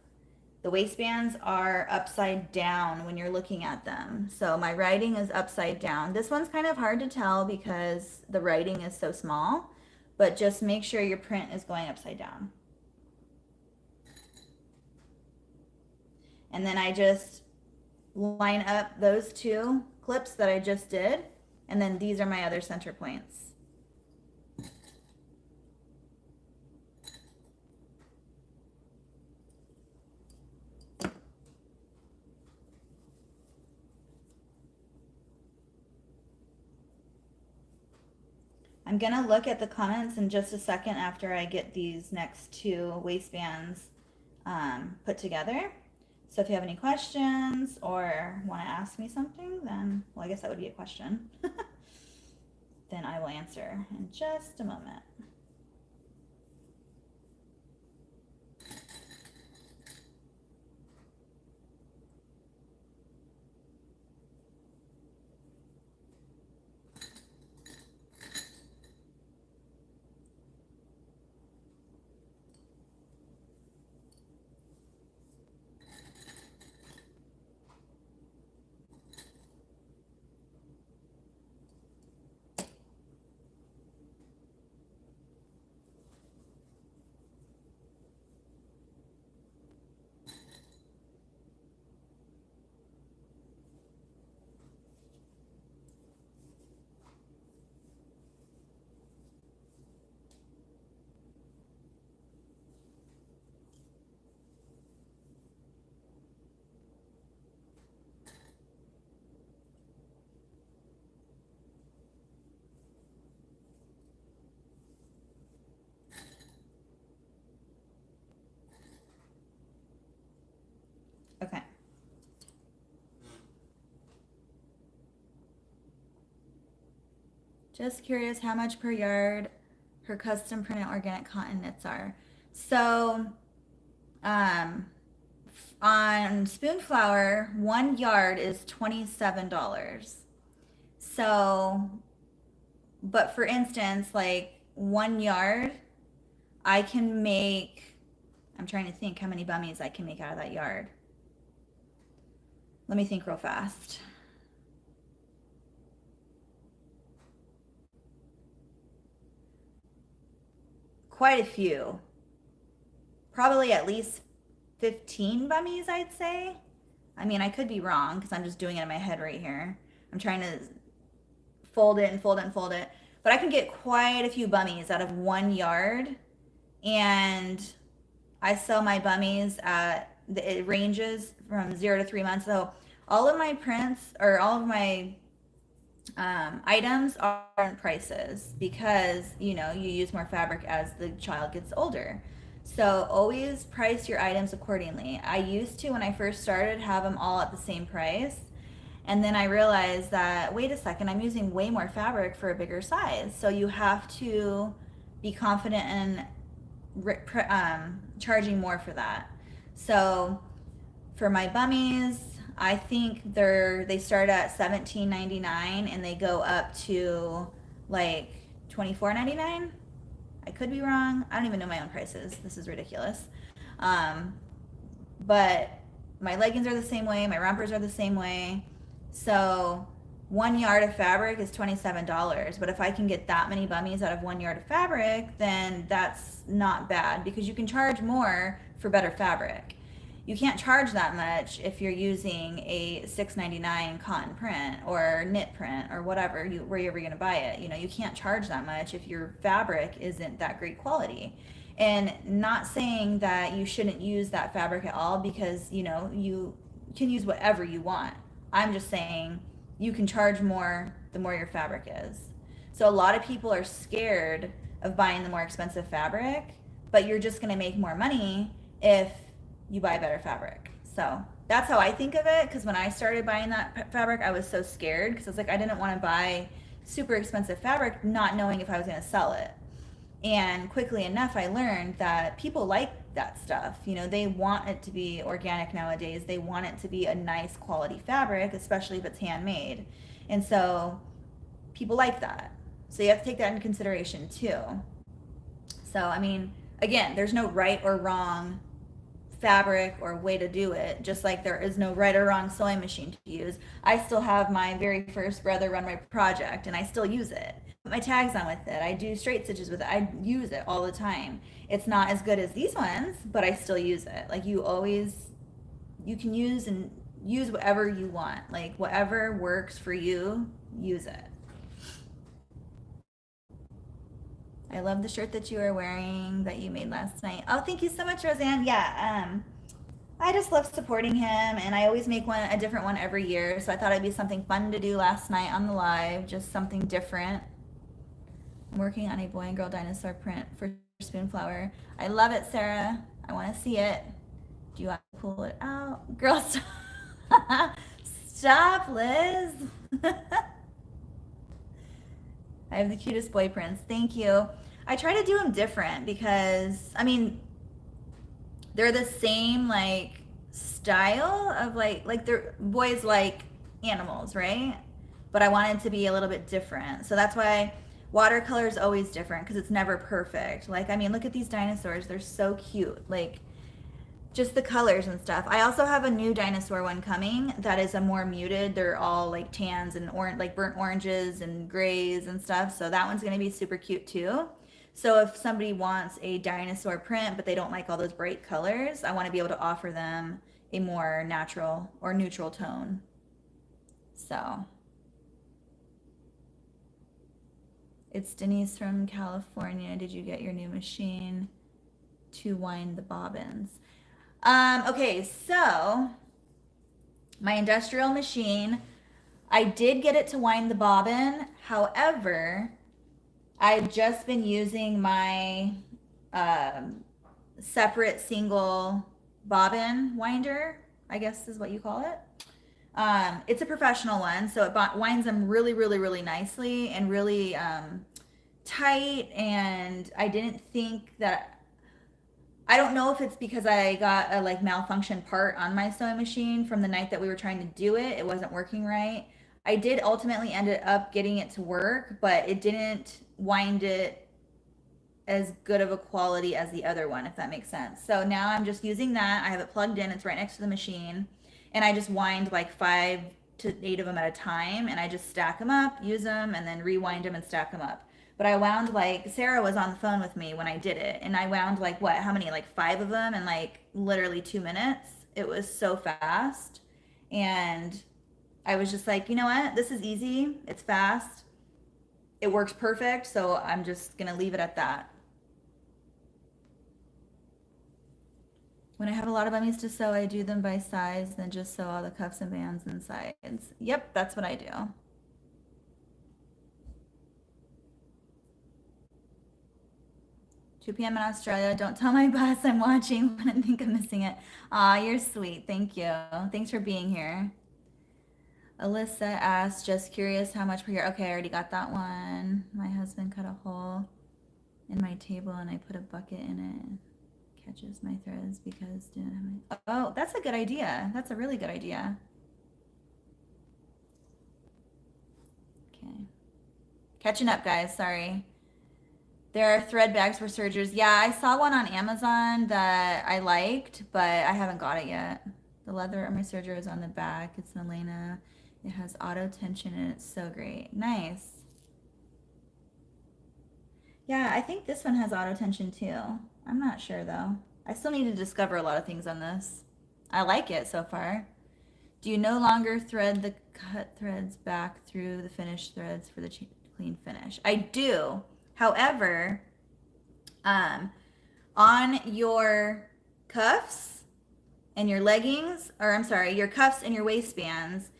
The waistbands are upside down when you're looking at them. So my writing is upside down. This one's kind of hard to tell because the writing is so small, but just make sure your print is going upside down. And then I just line up those two clips that I just did, and then these are my other center points. I'm gonna look at the comments in just a second after I get these next two waistbands put together. So if you have any questions or want to ask me something, then, well, I guess that would be a question. Then I will answer in just a moment. Okay. Just curious how much per yard her custom printed organic cotton knits are. So on Spoonflower, 1 yard is $27. So but for instance, like 1 yard, I can make, I'm trying to think how many bummies I can make out of that yard. Let me think real fast. Quite a few. Probably at least 15 bummies, I'd say. I mean, I could be wrong because I'm just doing it in my head right here. I'm trying to fold it and fold it and fold it. But I can get quite a few bummies out of 1 yard. And I sell my bummies at, it ranges from 0 to 3 months. So all of my prints or all of my items are different prices because, you know, you use more fabric as the child gets older. So always price your items accordingly. I used to, when I first started, have them all at the same price. And then I realized that, wait a second, I'm using way more fabric for a bigger size. So you have to be confident in charging more for that. So for my bummies, I think they start at $17.99 and they go up to like $24.99. I could be wrong. I don't even know my own prices. This is ridiculous. But my leggings are the same way. My rompers are the same way. So 1 yard of fabric is $27. But if I can get that many bummies out of 1 yard of fabric, then that's not bad because you can charge more for better fabric. You can't charge that much if you're using a $6.99 cotton print or knit print or whatever, wherever you're going to buy it. You know, you can't charge that much if your fabric isn't that great quality. And not saying that you shouldn't use that fabric at all because, you know, you can use whatever you want. I'm just saying you can charge more the more your fabric is. So a lot of people are scared of buying the more expensive fabric, but you're just going to make more money if you buy better fabric. So that's how I think of it, because when I started buying that fabric, I was so scared because I was like, I didn't want to buy super expensive fabric not knowing if I was going to sell it. And quickly enough, I learned that people like that stuff. You know, they want it to be organic nowadays. They want it to be a nice quality fabric, especially if it's handmade. And so people like that. So you have to take that into consideration too. So, I mean, again, there's no right or wrong fabric or way to do it, just like there is no right or wrong sewing machine to use. I still have my very first Brother Runway project and I still use it. Put my tags on with it. I do straight stitches with it. I use it all the time. It's not as good as these ones, but I still use it. Like you can use whatever you want. Like whatever works for you, use it. I love the shirt that you are wearing that you made last night. Oh, thank you so much, Roseanne. Yeah, I just love supporting him, and I always make a different one every year. So I thought it'd be something fun to do last night on the live, just something different. I'm working on a boy and girl dinosaur print for Spoonflower. I love it, Sarah. I want to see it. Do you want to pull it out? Girl, stop, stop Liz. I have the cutest boy prints. Thank you. I try to do them different because, I mean, they're the same like style of like they're boys like animals, right? But I wanted to be a little bit different. So that's why watercolor is always different because it's never perfect. Like, I mean, look at these dinosaurs. They're so cute. Like, just the colors and stuff. I also have a new dinosaur one coming that is a more muted. They're all like tans and orange, like burnt oranges and grays and stuff. So that one's going to be super cute too. So if somebody wants a dinosaur print, but they don't like all those bright colors, I want to be able to offer them a more natural or neutral tone. So it's Denise from California. Did you get your new machine to wind the bobbins? Okay, so my industrial machine, I did get it to wind the bobbin. However, I've just been using my separate single bobbin winder, I guess is what you call it. It's a professional one, so it winds them really, really, really nicely and really tight. And I didn't think that, I don't know if it's because I got a like malfunction part on my sewing machine from the night that we were trying to do it. It wasn't working right. I did ultimately end up getting it to work, but it didn't wind it as good of a quality as the other one, if that makes sense. So now I'm just using that. I have it plugged in. It's right next to the machine. And I just wind like 5 to 8 of them at a time. And I just stack them up, use them, and then rewind them and stack them up. But I wound like, Sarah was on the phone with me when I did it. And I wound like what, how many? Like 5 of them in like literally 2 minutes. It was so fast. And I was just like, you know what? This is easy. It's fast. It works perfect. So I'm just going to leave it at that. When I have a lot of bummies to sew, I do them by size, then just sew all the cuffs and bands and sides. Yep, that's what I do. $2 p.m. in Australia. Don't tell my boss I'm watching when I think I'm missing it. Aw, you're sweet. Thank you. Thanks for being here. Alyssa asked, just curious how much per year. Okay, I already got that one. My husband cut a hole in my table and I put a bucket in it. Catches my threads because didn't have my... Oh, that's a good idea. That's a really good idea. Okay. Catching up, guys. Sorry. There are thread bags for sergers. Yeah, I saw one on Amazon that I liked, but I haven't got it yet. The leather on my serger is on the back. It's an Elena. It has auto tension and it's so great. Nice. Yeah, I think this one has auto tension too. I'm not sure though. I still need to discover a lot of things on this. I like it so far. Do you no longer thread the cut threads back through the finished threads for the clean finish? I do. However, on your cuffs and your leggings, or I'm sorry, your cuffs and your waistbands,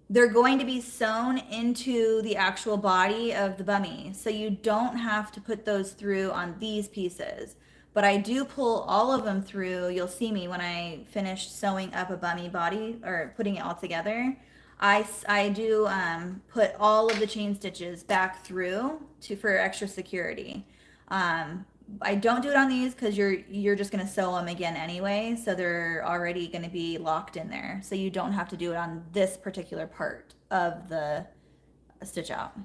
they're going to be sewn into the actual body of the bummie. So you don't have to put those through on these pieces. But I do pull all of them through. You'll see me when I finish sewing up a bummie body or putting it all together. I do put all of the chain stitches back through for extra security. I don't do it on these because you're just going to sew them again anyway, so they're already going to be locked in there. So you don't have to do it on this particular part of the stitch out.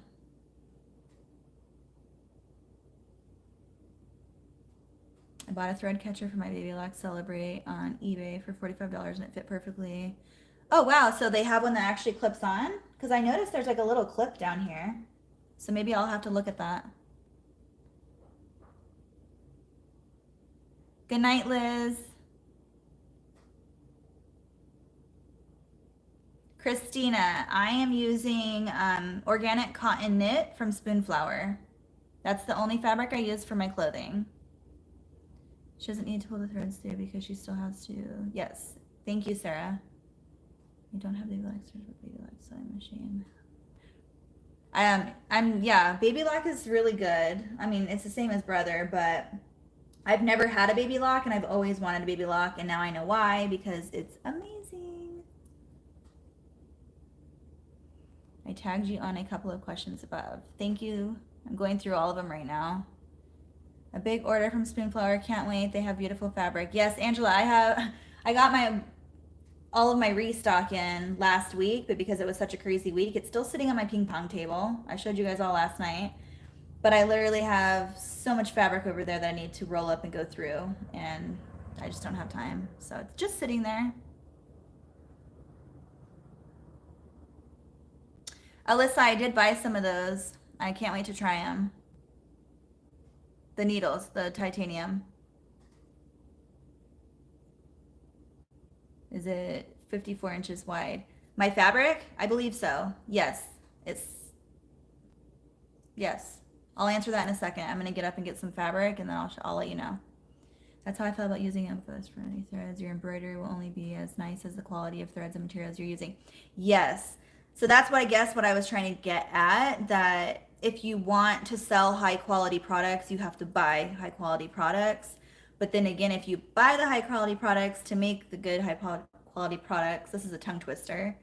I bought a thread catcher for my Baby Lock Celebrate on eBay for $45 and it fit perfectly. Oh wow, so they have one that actually clips on? Because I noticed there's like a little clip down here. So maybe I'll have to look at that. Good night, Liz. Christina, I am using organic cotton knit from Spoonflower. That's the only fabric I use for my clothing. She doesn't need to pull the threads through because she still has to. Yes. Thank you, Sarah. I don't have Baby Lock with Baby Lock sewing machine. Yeah, Baby Lock is really good. I mean, it's the same as Brother, but I've never had a Baby Lock and I've always wanted a Baby Lock, and now I know why, because it's amazing. I tagged you on a couple of questions above. Thank you. I'm going through all of them right now. A big order from Spoonflower. Can't wait. They have beautiful fabric. Yes, Angela, I got all of my restock in last week, but because it was such a crazy week, it's still sitting on my ping pong table. I showed you guys all last night, but I literally have so much fabric over there that I need to roll up and go through, and I just don't have time. So it's just sitting there. Alyssa, I did buy some of those. I can't wait to try them. The needles, the titanium. Is it 54 inches wide? My fabric? I believe so. Yes. Yes. I'll answer that in a second. I'm going to get up and get some fabric and then I'll let you know. That's how I feel about using Infos for any threads. Your embroidery will only be as nice as the quality of threads and materials you're using. Yes. So that's what I guess what I was trying to get at, that if you want to sell high quality products, you have to buy high quality products. But then again, if you buy the high quality products to make the good high quality products, this is a tongue twister,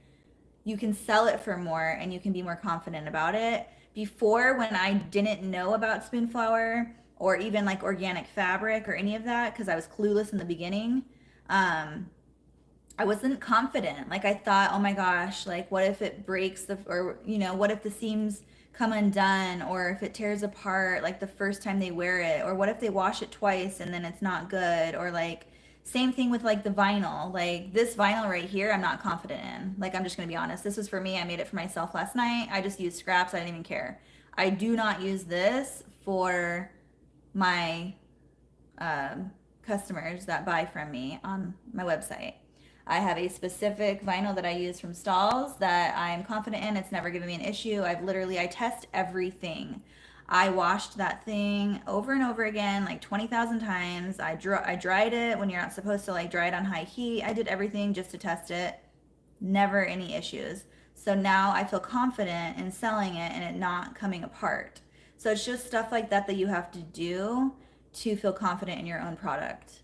you can sell it for more and you can be more confident about it. Before, when I didn't know about Spoonflower or even like organic fabric or any of that, because I was clueless in the beginning, I wasn't confident. Like I thought, oh my gosh, like what if it breaks or what if the seams come undone or if it tears apart like the first time they wear it, or what if they wash it twice and then it's not good, or like same thing with like the vinyl. Like this vinyl right here, I'm not confident in. Like I'm just gonna be honest. This was for me. I made it for myself last night. I just used scraps. I didn't even care. I do not use this for my customers that buy from me on my website. I have a specific vinyl that I use from Stalls that I'm confident in. It's never given me an issue. I test everything. I washed that thing over and over again, like 20,000 times. I dried it when you're not supposed to like dry it on high heat. I did everything just to test it. Never any issues. So now I feel confident in selling it and it not coming apart. So it's just stuff like that that you have to do to feel confident in your own product.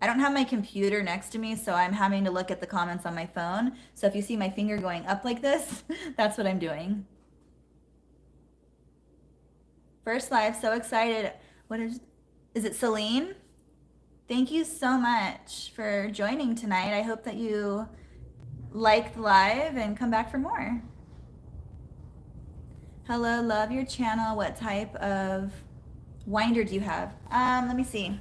I don't have my computer next to me, so I'm having to look at the comments on my phone. So if you see my finger going up like this, that's what I'm doing. First live, so excited. Is it Celine? Thank you so much for joining tonight. I hope that you like the live and come back for more. Hello, love your channel. What type of winder do you have? Let me see.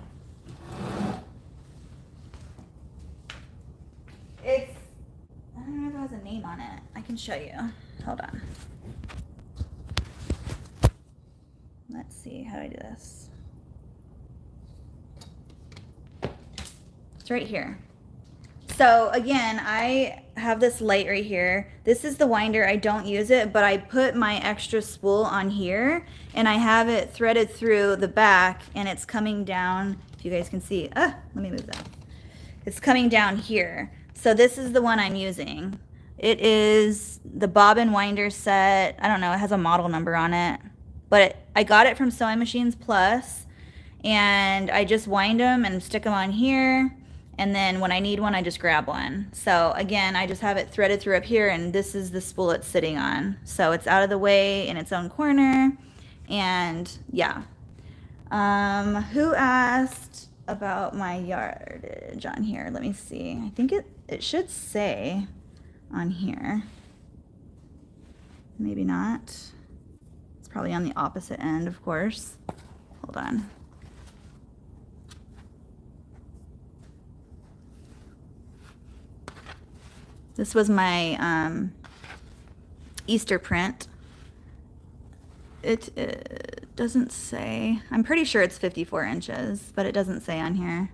I don't know if it has a name on it. I can show you. Hold on. Let's see, how do I do this? It's right here. So again, I have this light right here. This is the winder. I don't use it, but I put my extra spool on here and I have it threaded through the back and it's coming down. If you guys can see, let me move that. It's coming down here. So this is the one I'm using. It is the bobbin winder set. I don't know, it has a model number on it, but I got it from Sewing Machines Plus, and I just wind them and stick them on here. And then when I need one, I just grab one. So again, I just have it threaded through up here, and this is the spool it's sitting on. So it's out of the way in its own corner. And yeah. Who asked about my yardage on here? Let me see. I think it should say on here. Maybe not. It's probably on the opposite end, of course. Hold on. This was my Easter print. It doesn't say. I'm pretty sure it's 54 inches, but it doesn't say on here.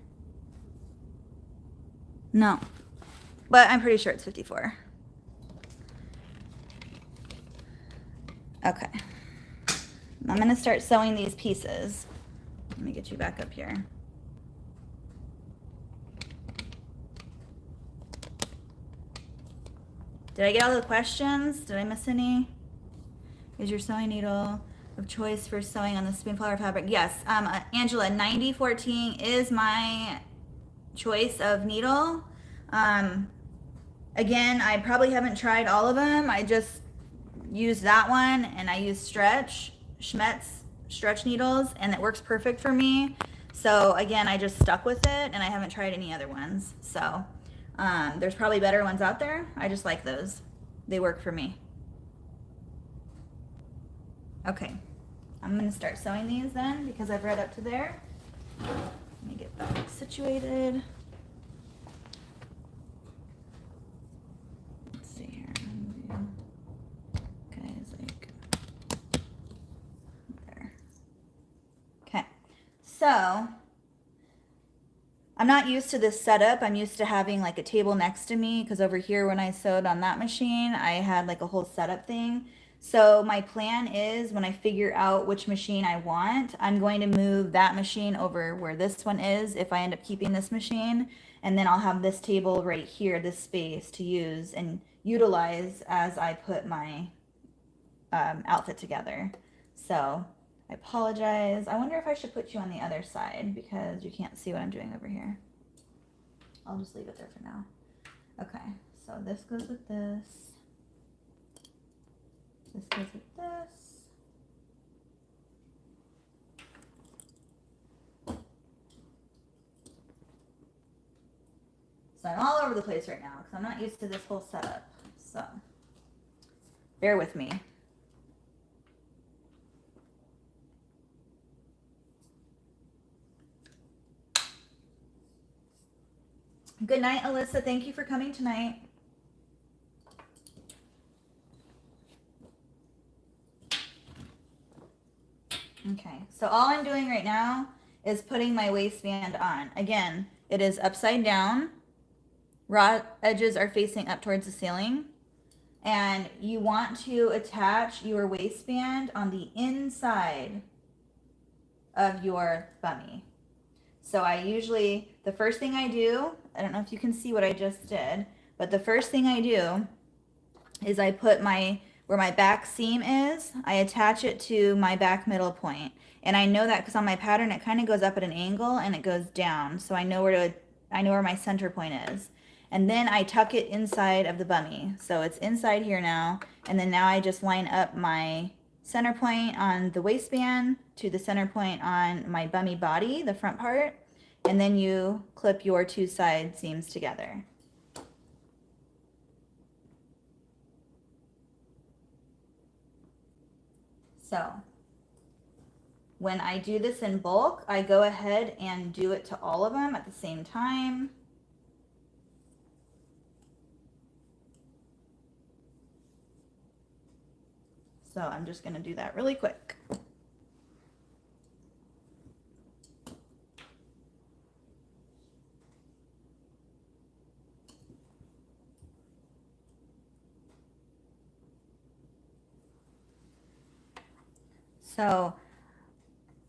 No, but I'm pretty sure it's 54. Okay. I'm gonna start sewing these pieces. Let me get you back up here. Did I get all the questions? Did I miss any? Is your sewing needle of choice for sewing on the spoonflower fabric? Yes, Angela, 9014 is my choice of needle. Again, I probably haven't tried all of them. I just use that one, and I use Schmetz stretch needles, and it works perfect for me. So again, I just stuck with it, and I haven't tried any other ones. So there's probably better ones out there. I just like those. They work for me. Okay, I'm gonna start sewing these then, because I've read up to there. Let me get back situated. Let's see here. Okay, it's like there. Okay, so I'm not used to this setup. I'm used to having like a table next to me, because over here when I sewed on that machine, I had like a whole setup thing. So my plan is, when I figure out which machine I want, I'm going to move that machine over where this one is, if I end up keeping this machine, and then I'll have this table right here, this space to use and utilize as I put my outfit together. So I apologize. I wonder if I should put you on the other side, because you can't see what I'm doing over here. I'll just leave it there for now. Okay, so this goes with this. This goes with this. over the place right now because I'm not used to this whole setup. So bear with me. Good night, Alyssa. Thank you for coming tonight. Okay, so all I'm doing right now is putting my waistband on. Again, it is upside down. Raw edges are facing up towards the ceiling. And you want to attach your waistband on the inside of your bummie. So I usually, the first thing I do, I don't know if you can see what I just did, but the first thing I do is I put where my back seam is, I attach it to my back middle point. And I know that because on my pattern, it kind of goes up at an angle and it goes down. So I know where my center point is. And then I tuck it inside of the bummie. So it's inside here now. And then now I just line up my center point on the waistband to the center point on my bummie body, the front part. And then you clip your two side seams together. So when I do this in bulk, I go ahead and do it to all of them at the same time. So I'm just going to do that really quick. So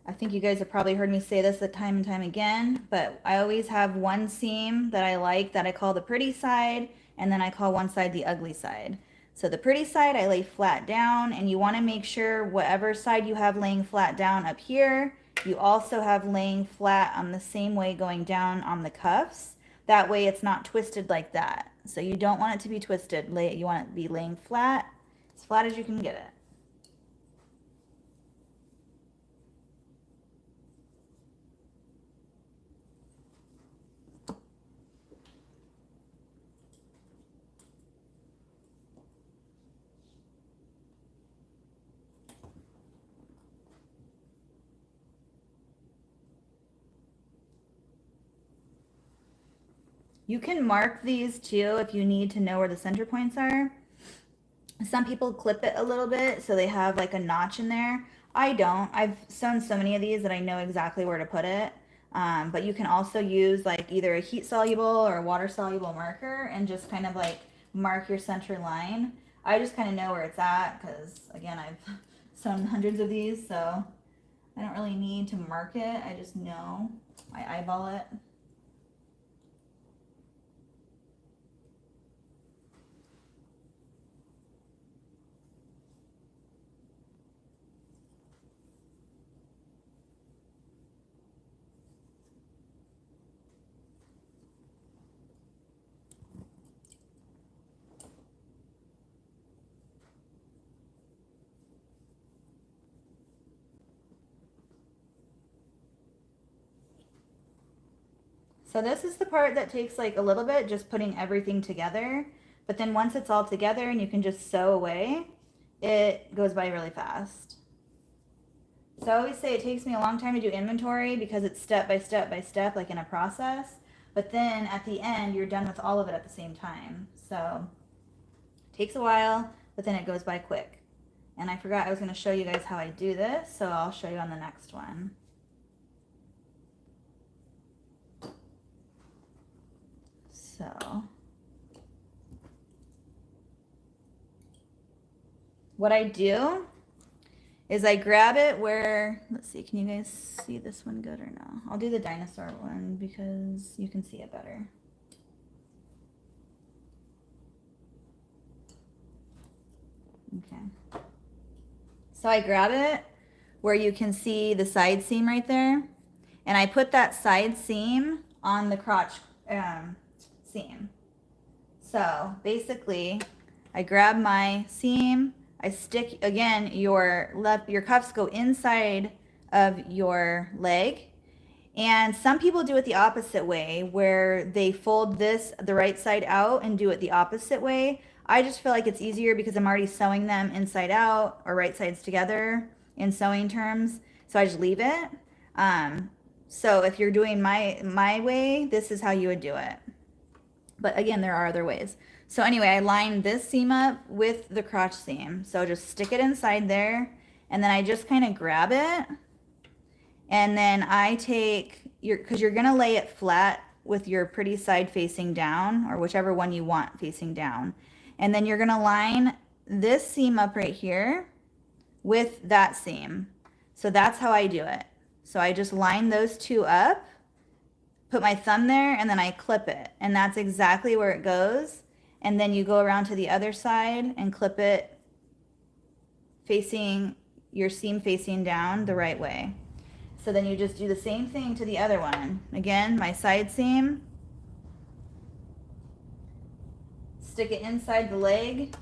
I think you guys have probably heard me say this time and time again, but I always have one seam that I like that I call the pretty side, and then I call one side the ugly side. So the pretty side I lay flat down, and you want to make sure whatever side you have laying flat down up here, you also have laying flat on the same way going down on the cuffs. That way it's not twisted like that. So you don't want it to be twisted. You want it to be laying flat, as flat as you can get it. You can mark these too if you need to know where the center points are. Some people clip it a little bit so they have like a notch in there. I don't. I've sewn so many of these that I know exactly where to put it. But you can also use like either a heat soluble or a water soluble marker and just kind of like mark your center line. I just kind of know where it's at because again, I've sewn hundreds of these, so I don't really need to mark it. I just know. I eyeball it. So this is the part that takes like a little bit, just putting everything together. But then once it's all together and you can just sew away, it goes by really fast. So I always say it takes me a long time to do inventory because it's step by step by step, like in a process. But then at the end, you're done with all of it at the same time. So it takes a while, but then it goes by quick. And I forgot I was going to show you guys how I do this, so I'll show you on the next one. So what I do is I grab it where, let's see, can you guys see this one good or no? I'll do the dinosaur one because you can see it better. Okay. So I grab it where you can see the side seam right there, and I put that side seam on the crotch seam. So basically I grab my seam, I stick, again, your cuffs go inside of your leg, And some people do it the opposite way, where they fold this the right side out and do it the opposite way. I just feel like it's easier because I'm already sewing them inside out or right sides together in sewing terms. So I just leave it. So if you're doing my way, this is how you would do it. But again, there are other ways. So anyway, I line this seam up with the crotch seam. So just stick it inside there, and then I just kind of grab it. And then I take because you're going to lay it flat with your pretty side facing down, or whichever one you want facing down. And then you're going to line this seam up right here with that seam. So that's how I do it. So I just line those two up, put my thumb there, and then I clip it. And that's exactly where it goes. And then you go around to the other side and clip it facing your seam facing down the right way. So then you just do the same thing to the other one. Again, my side seam, stick it inside the leg,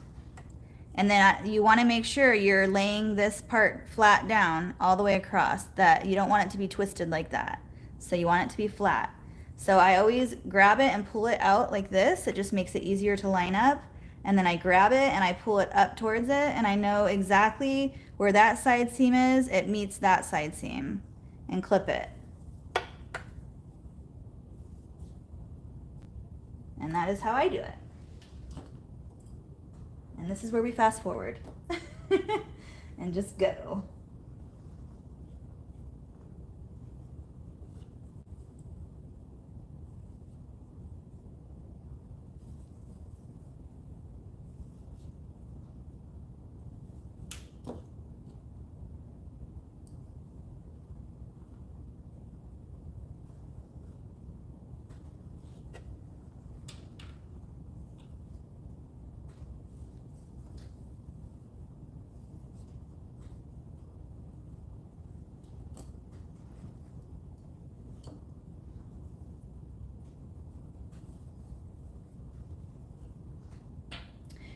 and then you want to make sure you're laying this part flat down all the way across, that you don't want it to be twisted like that. So you want it to be flat. So I always grab it and pull it out like this. It just makes it easier to line up. And then I grab it and I pull it up towards it, and I know exactly where that side seam is. It meets that side seam, and clip it. And that is how I do it. And this is where we fast forward and just go.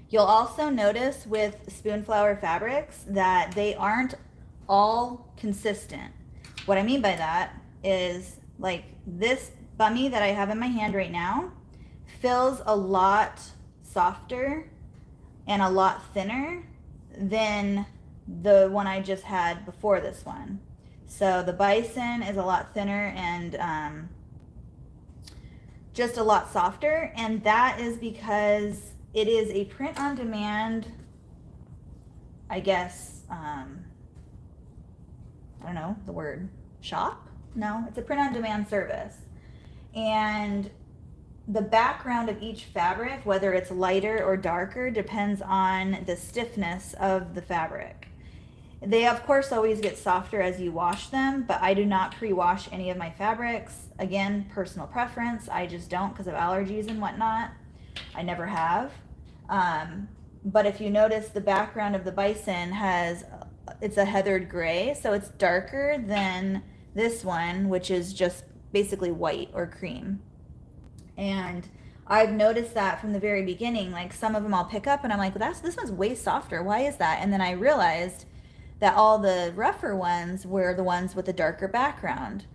You'll also notice with spoonflower fabrics that they aren't all consistent. What I mean by that is, like, this Bummie that I have in my hand right now feels a lot softer and a lot thinner than the one I just had before this one. So the Bison is a lot thinner and just a lot softer, and that is because it is a print on demand, I guess, I don't know the word, shop? No, it's a print on demand service. And the background of each fabric, whether it's lighter or darker, depends on the stiffness of the fabric. They, of course, always get softer as you wash them, but I do not pre-wash any of my fabrics. Again, personal preference. I just don't because of allergies and whatnot. I never have. But if you notice, the background of the Bison it's a heathered gray, so it's darker than this one, which is just basically white or cream. And I've noticed that from the very beginning. Like, some of them I'll pick up and I'm like, well, this one's way softer. Why is that? And then I realized that all the rougher ones were the ones with the darker background.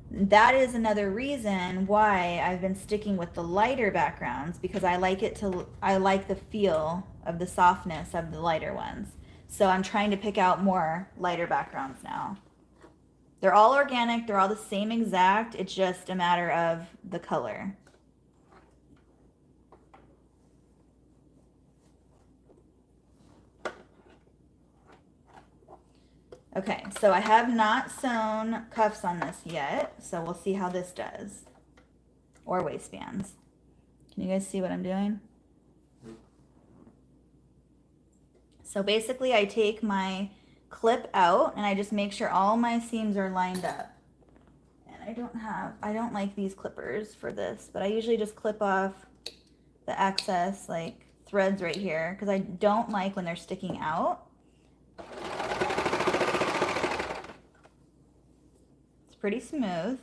That is another reason why I've been sticking with the lighter backgrounds, because I like the feel of the softness of the lighter ones. So I'm trying to pick out more lighter backgrounds now. They're all organic, they're all the same exact, it's just a matter of the color. Okay, so I have not sewn cuffs on this yet, so we'll see how this does. Or waistbands. Can you guys see what I'm doing? So basically I take my clip out and I just make sure all my seams are lined up. And I don't like these clippers for this, but I usually just clip off the excess like threads right here because I don't like when they're sticking out. Pretty smooth.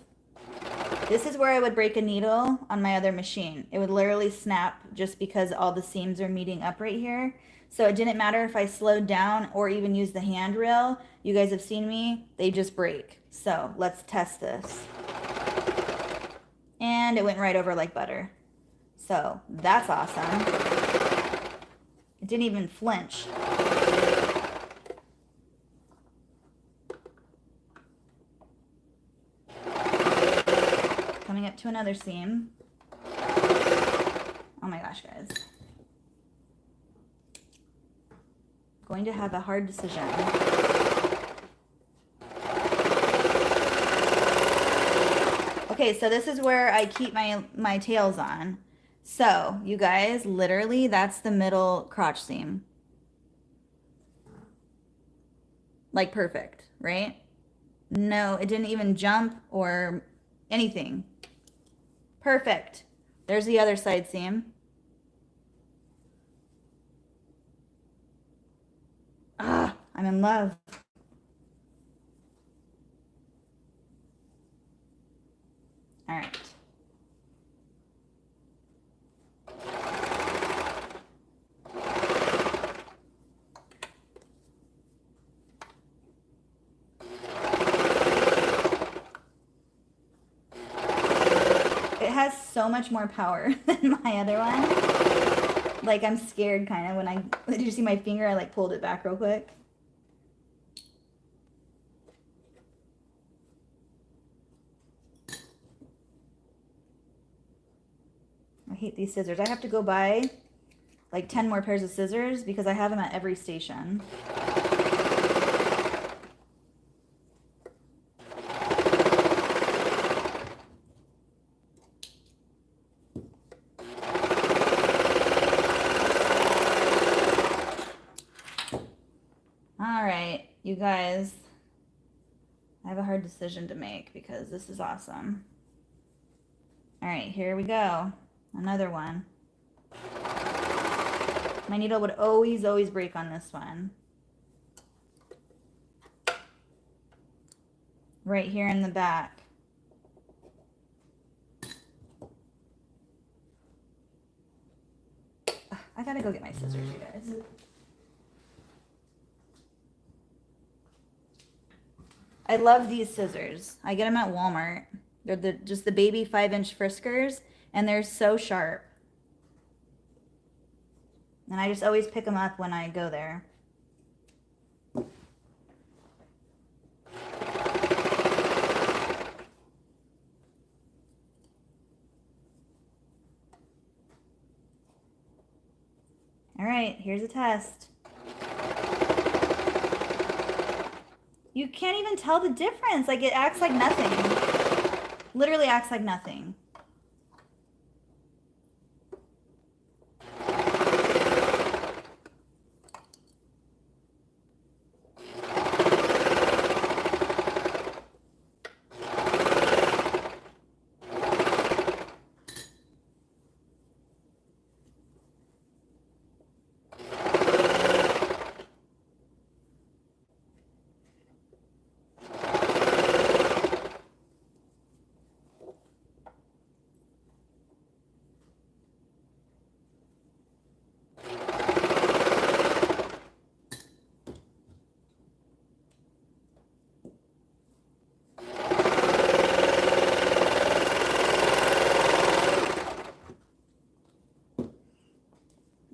This is where I would break a needle on my other machine. It would literally snap just because all the seams are meeting up right here. So it didn't matter if I slowed down or even used the handrail. You guys have seen me, they just break. So let's test this. And it went right over like butter. So that's awesome. It didn't even flinch. Coming up to another seam. Oh my gosh, guys. Going to have a hard decision. Okay, so this is where I keep my tails on. So, you guys, literally, that's the middle crotch seam. Like perfect, right? No, it didn't even jump or anything. Perfect. There's the other side seam. Ah, I'm in love. All right. It has so much more power than my other one. Like, I'm scared kind of when did you see my finger? I like pulled it back real quick. I hate these scissors. I have to go buy like 10 more pairs of scissors because I have them at every station. All right, you guys, I have a hard decision to make because this is awesome. All right, here we go. Another one. My needle would always break on this one. Right here in the back. I gotta go get my scissors, you guys. I love these scissors. I get them at Walmart. They're just the baby 5-inch Friskers, and they're so sharp. And I just always pick them up when I go there. All right, here's a test. You can't even tell the difference. Like, it acts like nothing. Literally acts like nothing.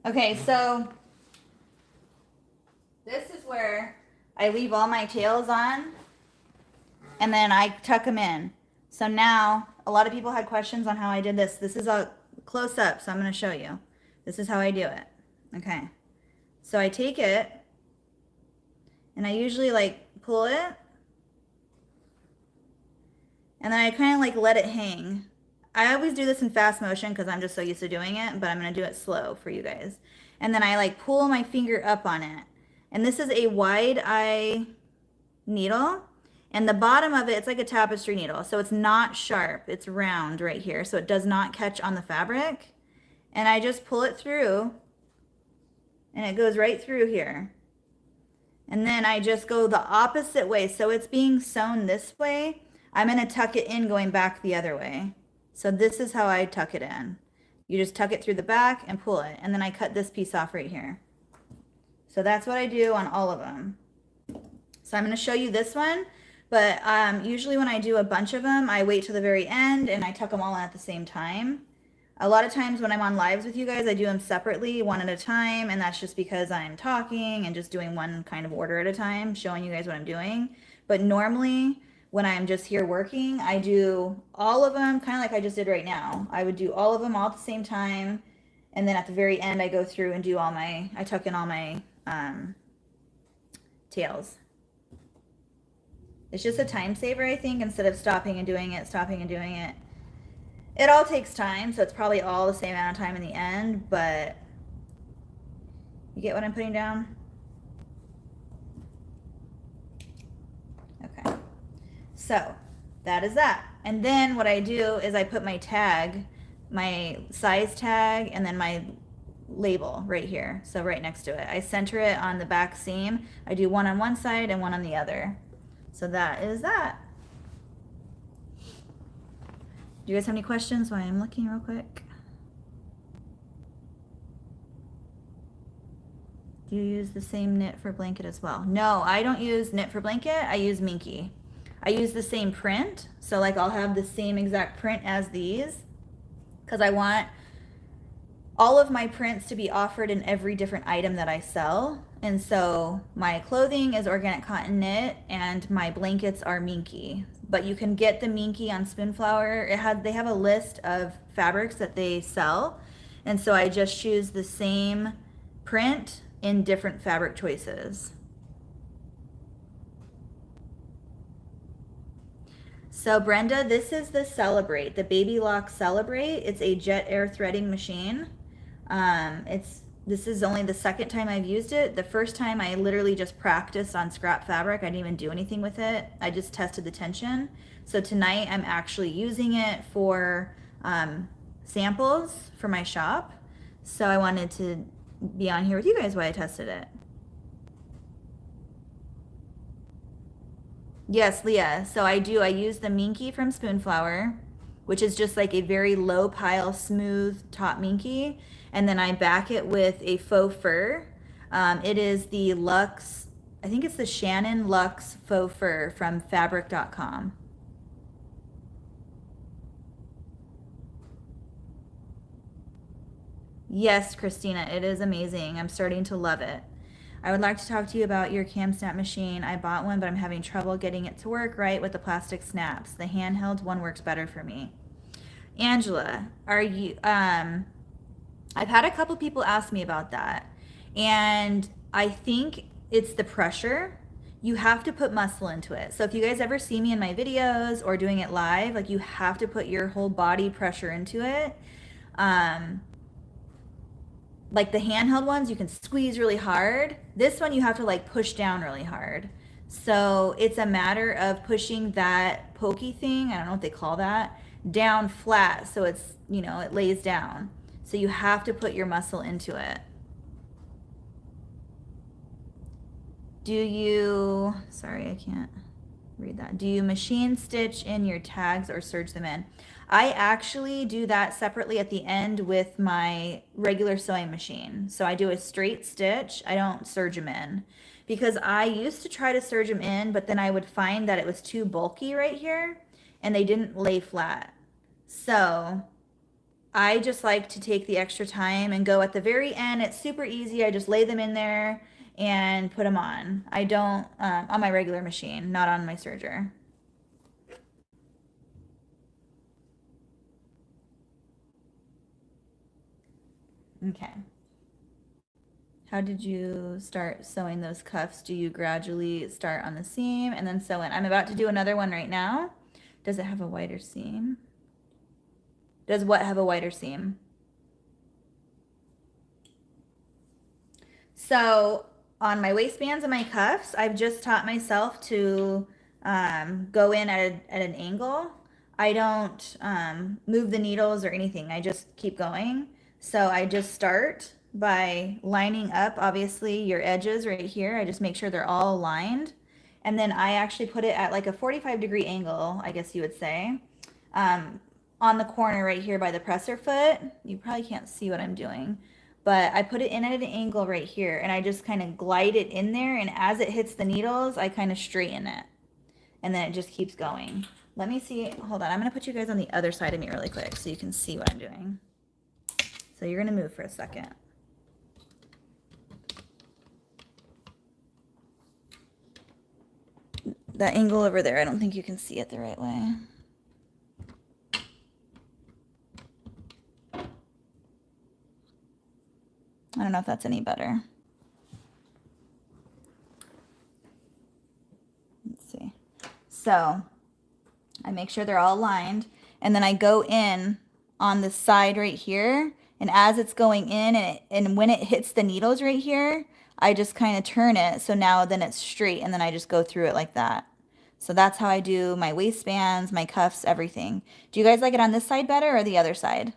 Okay, so this is where I leave all my tails on and then I tuck them in. So now a lot of people had questions on how I did this. This is a close up, so I'm going to show you. This is how I do it. Okay, so I take it and I usually like pull it and then I kind of like let it hang. I always do this in fast motion because I'm just so used to doing it, but I'm going to do it slow for you guys. And then I like pull my finger up on it. And this is a wide eye needle. And the bottom of it, it's like a tapestry needle. So it's not sharp. It's round right here. So it does not catch on the fabric. And I just pull it through. And it goes right through here. And then I just go the opposite way. So it's being sewn this way. I'm going to tuck it in going back the other way. So this is how I tuck it in. You just tuck it through the back and pull it. And then I cut this piece off right here. So that's what I do on all of them. So I'm going to show you this one. But usually when I do a bunch of them, I wait till the very end and I tuck them all in at the same time. A lot of times when I'm on lives with you guys, I do them separately, one at a time, and that's just because I'm talking and just doing one kind of order at a time, showing you guys what I'm doing. But normally, when I'm just here working, I do all of them, kind of like I just did right now. I would do all of them all at the same time, and then at the very end, I go through and do I tuck in all my tails. It's just a time saver, I think, instead of stopping and doing it, stopping and doing it. It all takes time, so it's probably all the same amount of time in the end, but you get what I'm putting down? Okay. So that is that. And then what I do is I put my tag, my size tag, and then my label right here. So right next to it. I center it on the back seam. I do one on one side and one on the other. So that is that. Do you guys have any questions while I'm looking real quick? Do you use the same knit for blanket as well? No, I don't use knit for blanket. I use Minky. I use the same print. So like I'll have the same exact print as these because I want all of my prints to be offered in every different item that I sell. And so my clothing is organic cotton knit and my blankets are Minky. But you can get the Minky on Spoonflower. They have a list of fabrics that they sell. And so I just choose the same print in different fabric choices. So Brenda, this is the Celebrate, the Baby Lock Celebrate. It's a jet air threading machine. This is only the second time I've used it. The first time I literally just practiced on scrap fabric. I didn't even do anything with it. I just tested the tension. So tonight I'm actually using it for samples for my shop. So I wanted to be on here with you guys while I tested it. Yes, Leah. So I use the Minky from Spoonflower, which is just like a very low pile, smooth top Minky. And then I back it with a faux fur. It is the Luxe, I think it's the Shannon Luxe faux fur from fabric.com. Yes, Christina, it is amazing. I'm starting to love it. I would like to talk to you about your cam snap machine. I bought one, but I'm having trouble getting it to work right with the plastic snaps. The handheld one works better for me. Angela, are you, I've had a couple people ask me about that, and I think it's the pressure. You have to put muscle into it. So if you guys ever see me in my videos or doing it live, like you have to put your whole body pressure into it. Like the handheld ones, you can squeeze really hard. This one you have to like push down really hard. So it's a matter of pushing that pokey thing, I don't know what they call that, down flat so it's, you know, it lays down. So you have to put your muscle into it. Do you, sorry, I can't read that. Do you machine stitch in your tags or serge them in? I actually do that separately at the end with my regular sewing machine. So I do a straight stitch. I don't serge them in because I used to try to serge them in, but then I would find that it was too bulky right here and they didn't lay flat. So I just like to take the extra time and go at the very end. It's super easy. I just lay them in there and put them on. I don't, on my regular machine, not on my serger. Okay. How did you start sewing those cuffs? Do you gradually start on the seam and then sew in? I'm about to do another one right now. Does it have a wider seam? Does what have a wider seam? So on my waistbands and my cuffs, I've just taught myself to go in at an angle. I don't move the needles or anything. I just keep going. So I just start by lining up, obviously, your edges right here. I just make sure they're all aligned. And then I actually put it at like a 45-degree angle, I guess you would say, on the corner right here by the presser foot. You probably can't see what I'm doing, but I put it in at an angle right here and I just kind of glide it in there. And as it hits the needles, I kind of straighten it. and then it just keeps going. Let me see. Hold on. I'm going to put you guys on the other side of me really quick so you can see what I'm doing. So you're going to move for a second. That angle over there, I don't think you can see it the right way. I don't know if that's any better. Let's see. So I make sure they're all aligned, and then I go in on the side right here, and as it's going in and when it hits the needles right here, I just kind of turn it so now then it's straight, and then I just go through it like that. So that's how I do my waistbands, my cuffs, everything. Do you guys like it on this side better or the other side?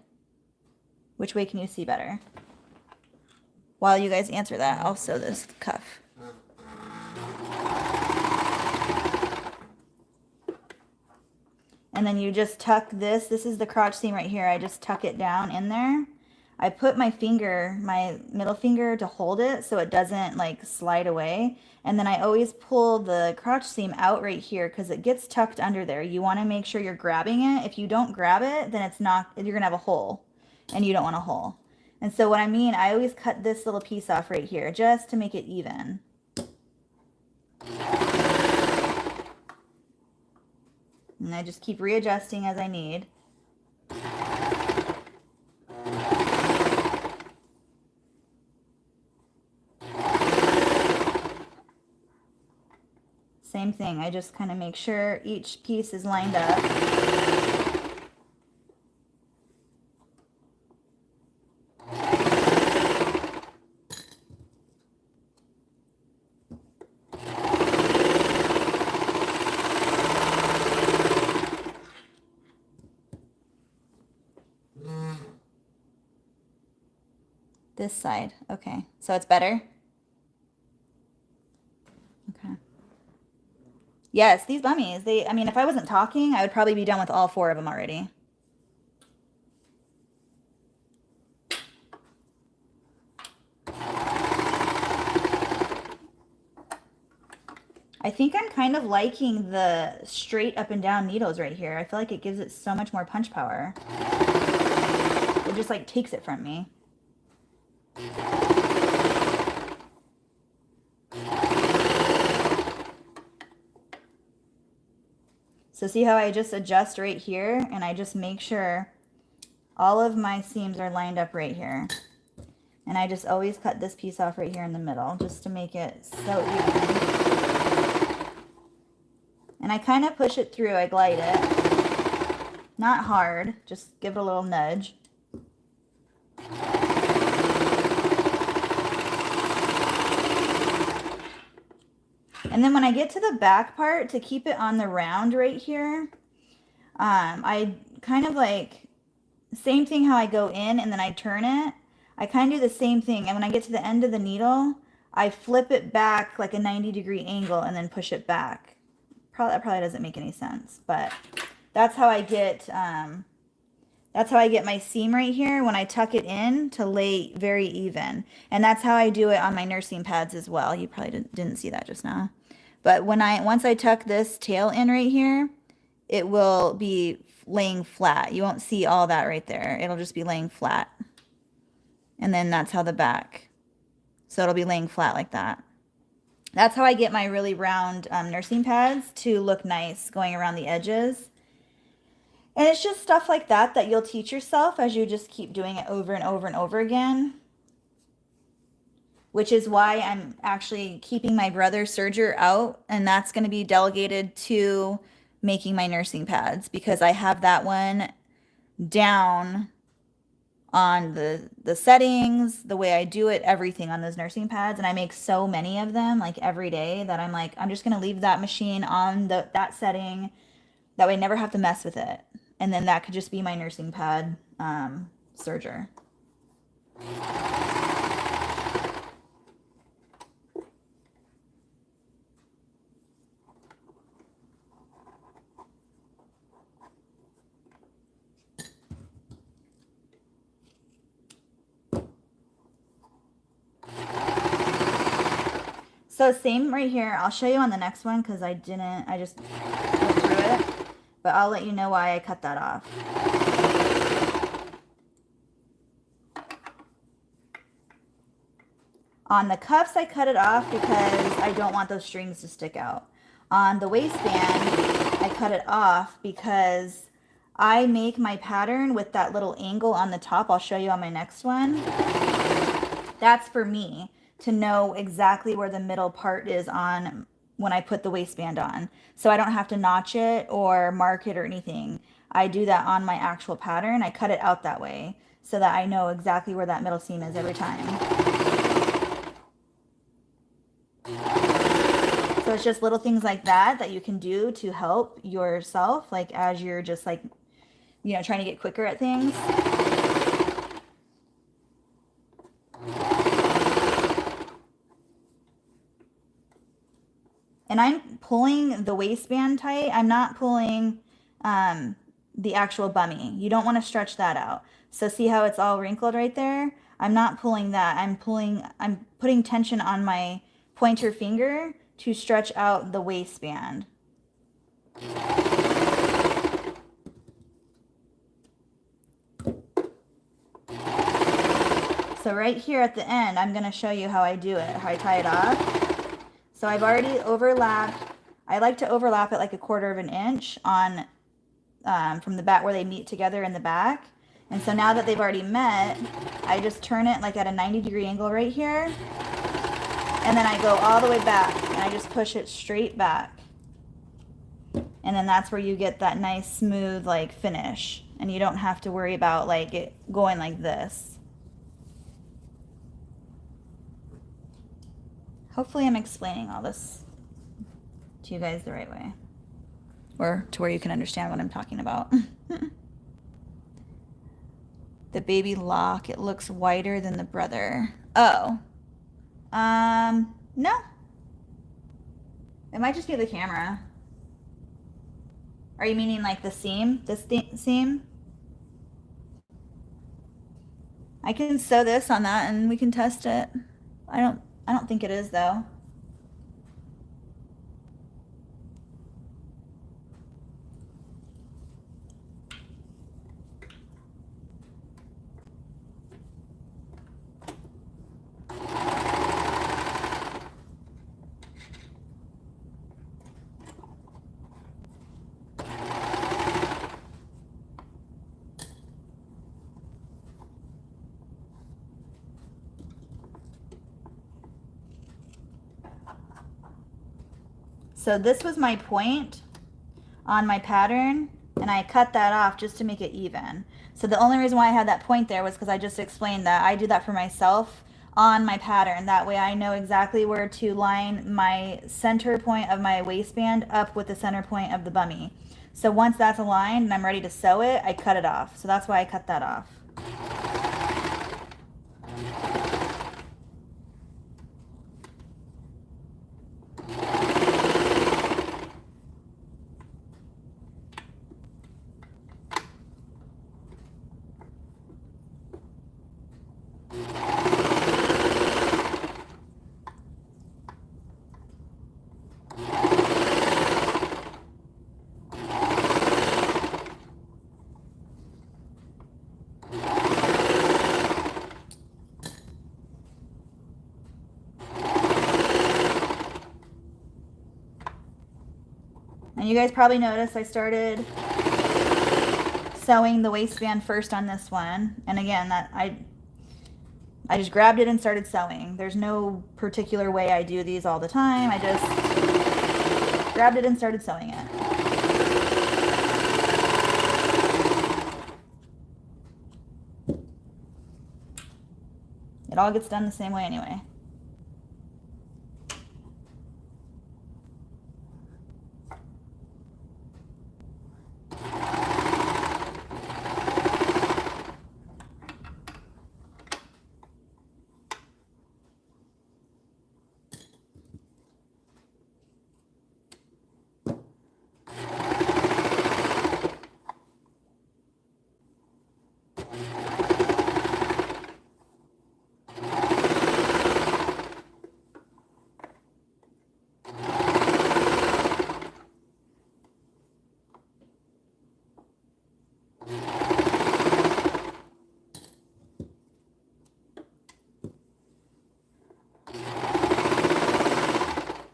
Which way can you see better? While you guys answer that, I'll sew this cuff. And then you just tuck this. This is the crotch seam right here. I just tuck it down in there. I put my finger, my middle finger, to hold it so it doesn't like slide away. And then I always pull the crotch seam out right here because it gets tucked under there. You want to make sure you're grabbing it. If you don't grab it, then it's not, you're going to have a hole, and you don't want a hole. And so what I mean, I always cut this little piece off right here just to make it even. And I just keep readjusting as I need. Same thing, I just kind of make sure each piece is lined up. This side, okay, so it's better? Okay. Yes, these bummies, I mean, if I wasn't talking, I would probably be done with all 4 of them already. I think I'm kind of liking the straight up and down needles right here. I feel like it gives it so much more punch power. It just like takes it from me. So see how I just adjust right here, and I just make sure all of my seams are lined up right here. And I just always cut this piece off right here in the middle just to make it so even. And I kind of push it through, I glide it. Not hard, just give it a little nudge. And then when I get to the back part, to keep it on the round right here, I kind of like, same thing how I go in and then I turn it. I kind of do the same thing. And when I get to the end of the needle, I flip it back like a 90-degree angle and then push it back. That probably doesn't make any sense, but that's how I get, my seam right here when I tuck it in to lay very even. And that's how I do it on my nursing pads as well. You probably didn't see that just now. But once I tuck this tail in right here, it will be laying flat. You won't see all that right there. It'll just be laying flat. And then that's how the back. So it'll be laying flat like that. That's how I get my really round nursing pads to look nice going around the edges. And it's just stuff like that that you'll teach yourself as you just keep doing it over and over and over again. Which is why I'm actually keeping my brother SERGER out, and that's going to be delegated to making my nursing pads because I have that one down on the settings, the way I do it, everything on those nursing pads, and I make so many of them like every day that I'm like, I'm just going to leave that machine on that setting, that way I never have to mess with it. And then that could just be my nursing pad SERGER. So same right here. I'll show you on the next one because I just went through it. But I'll let you know why I cut that off. On the cuffs, I cut it off because I don't want those strings to stick out. On the waistband, I cut it off because I make my pattern with that little angle on the top. I'll show you on my next one. That's for me to know exactly where the middle part is on when I put the waistband on. So I don't have to notch it or mark it or anything. I do that on my actual pattern. I cut it out that way so that I know exactly where that middle seam is every time. So it's just little things like that that you can do to help yourself, like as you're just like, you know, trying to get quicker at things. And I'm pulling the waistband tight. I'm not pulling the actual bummie. You don't want to stretch that out. So see how it's all wrinkled right there? I'm not pulling that. I'm putting tension on my pointer finger to stretch out the waistband. So right here at the end, I'm going to show you how I do it, how I tie it off. So I've already overlapped. I like to overlap it like 1/4 of an inch on from the back where they meet together in the back. And so now that they've already met, I just turn it like at a 90-degree angle right here. And then I go all the way back and I just push it straight back. And then that's where you get that nice smooth like finish. And you don't have to worry about like it going like this. Hopefully I'm explaining all this to you guys the right way. Or to where you can understand what I'm talking about. The baby lock, it looks whiter than the brother. Oh. No. It might just be the camera. Are you meaning like the seam? This seam? I can sew this on that and we can test it. I don't think it is though. So this was my point on my pattern, and I cut that off just to make it even. So the only reason why I had that point there was because I just explained that I do that for myself on my pattern. That way I know exactly where to line my center point of my waistband up with the center point of the bummie. So once that's aligned and I'm ready to sew it, I cut it off. So that's why I cut that off. And you guys probably noticed I started sewing the waistband first on this one. And again, that I just grabbed it and started sewing. There's no particular way I do these all the time. I just grabbed it and started sewing it. It all gets done the same way anyway.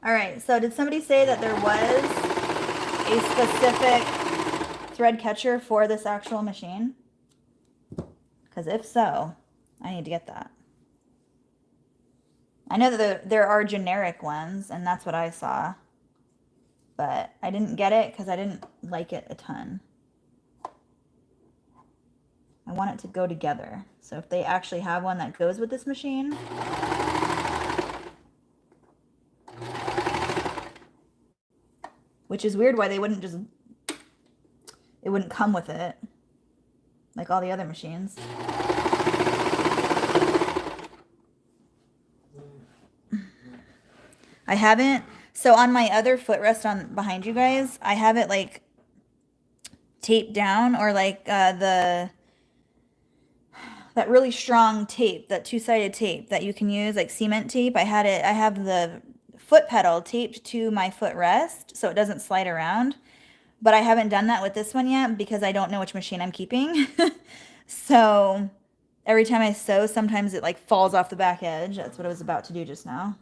All right, so did somebody say that there was a specific thread catcher for this actual machine? Because if so, I need to get that. I know that there are generic ones, and that's what I saw. But I didn't get it because I didn't like it a ton. I want it to go together. So if they actually have one that goes with this machine. Which is weird why they wouldn't just, it wouldn't come with it. Like all the other machines. I haven't, so on my other footrest on behind you guys, I have it like taped down, or like that really strong tape, that two-sided tape that you can use, like cement tape. I have the foot pedal taped to my footrest so it doesn't slide around. But I haven't done that with this one yet because I don't know which machine I'm keeping. So every time I sew, sometimes it like falls off the back edge. That's what I was about to do just now.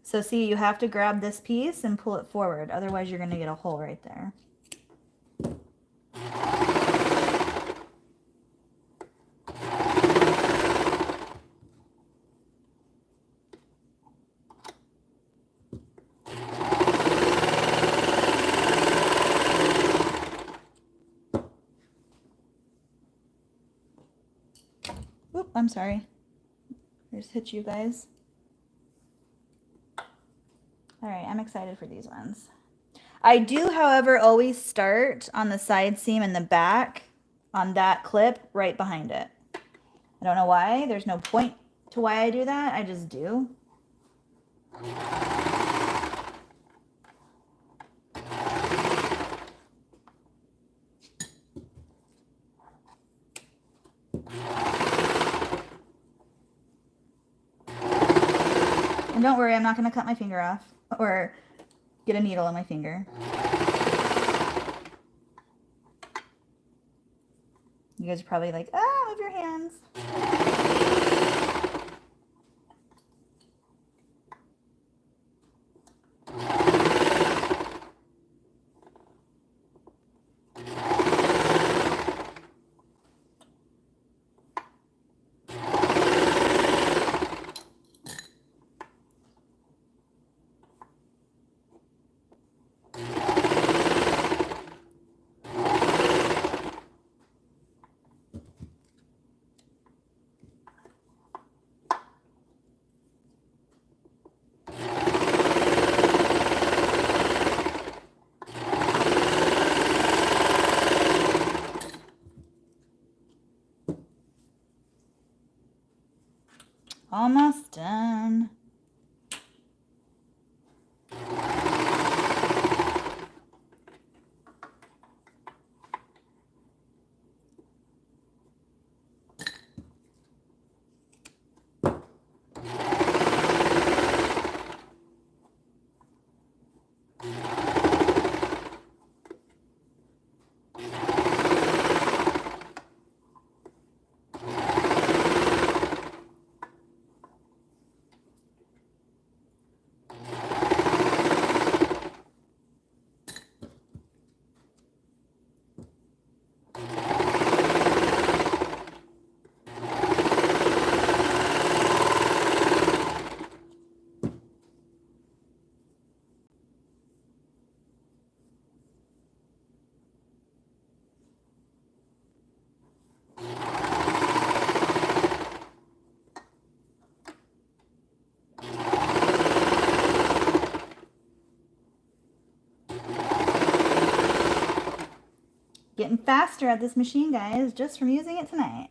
So see, you have to grab this piece and pull it forward. Otherwise, you're going to get a hole right there. Oop, I'm sorry. I just hit you guys. All right, I'm excited for these ones. I do, however, always start on the side seam in the back on that clip right behind it. I don't know why. There's no point to why I do that. I just do. And don't worry, I'm not going to cut my finger off or get a needle in my finger. You guys are probably like, ah, move your hands. Almost done. Getting faster at this machine, guys, just from using it tonight.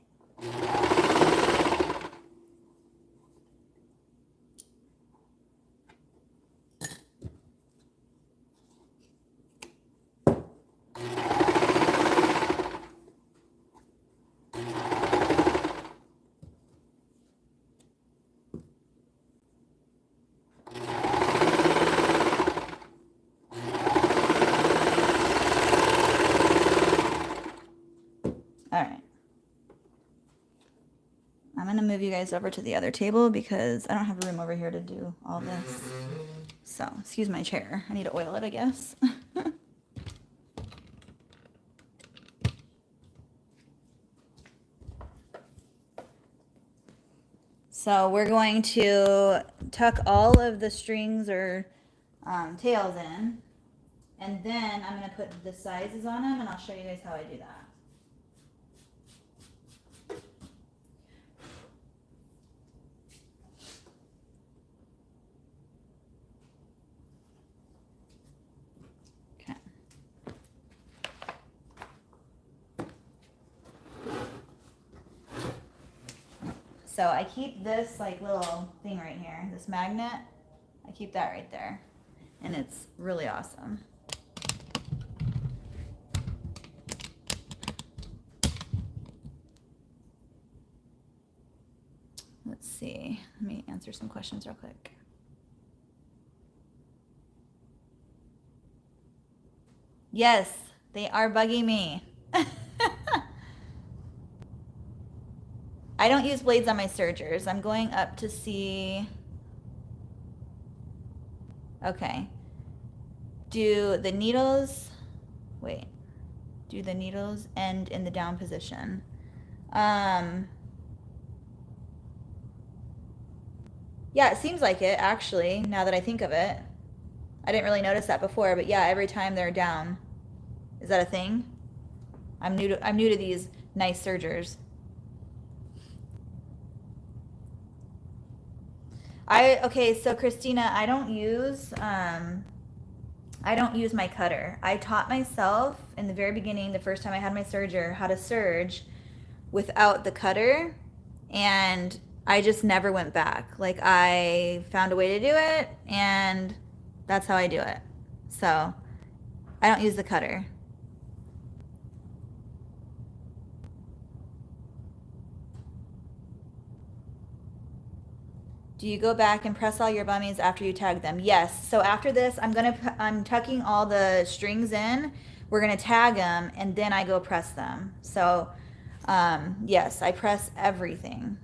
move you guys over to the other table because I don't have room over here to do all this. So, excuse my chair. I need to oil it, I guess. So we're going to tuck all of the strings or tails in, and then I'm going to put the sizes on them, and I'll show you guys how I do that. So I keep this like little thing right here, this magnet, I keep that right there, and it's really awesome. Let's see, let me answer some questions real quick. Yes, they are bugging me. I don't use blades on my sergers. I'm going up to see. Okay. Do the needles end in the down position? Yeah, it seems like it, actually, now that I think of it. I didn't really notice that before, but yeah, every time they're down. Is that a thing? I'm new to these nice sergers. Okay, so Christina, I don't use my cutter. I taught myself in the very beginning, the first time I had my serger, how to serge without the cutter, and I just never went back. Like, I found a way to do it, and that's how I do it. So I don't use the cutter. Do you go back and press all your bummies after you tag them? Yes. So after this, I'm tucking all the strings in. We're gonna tag them, and then I go press them. So yes, I press everything.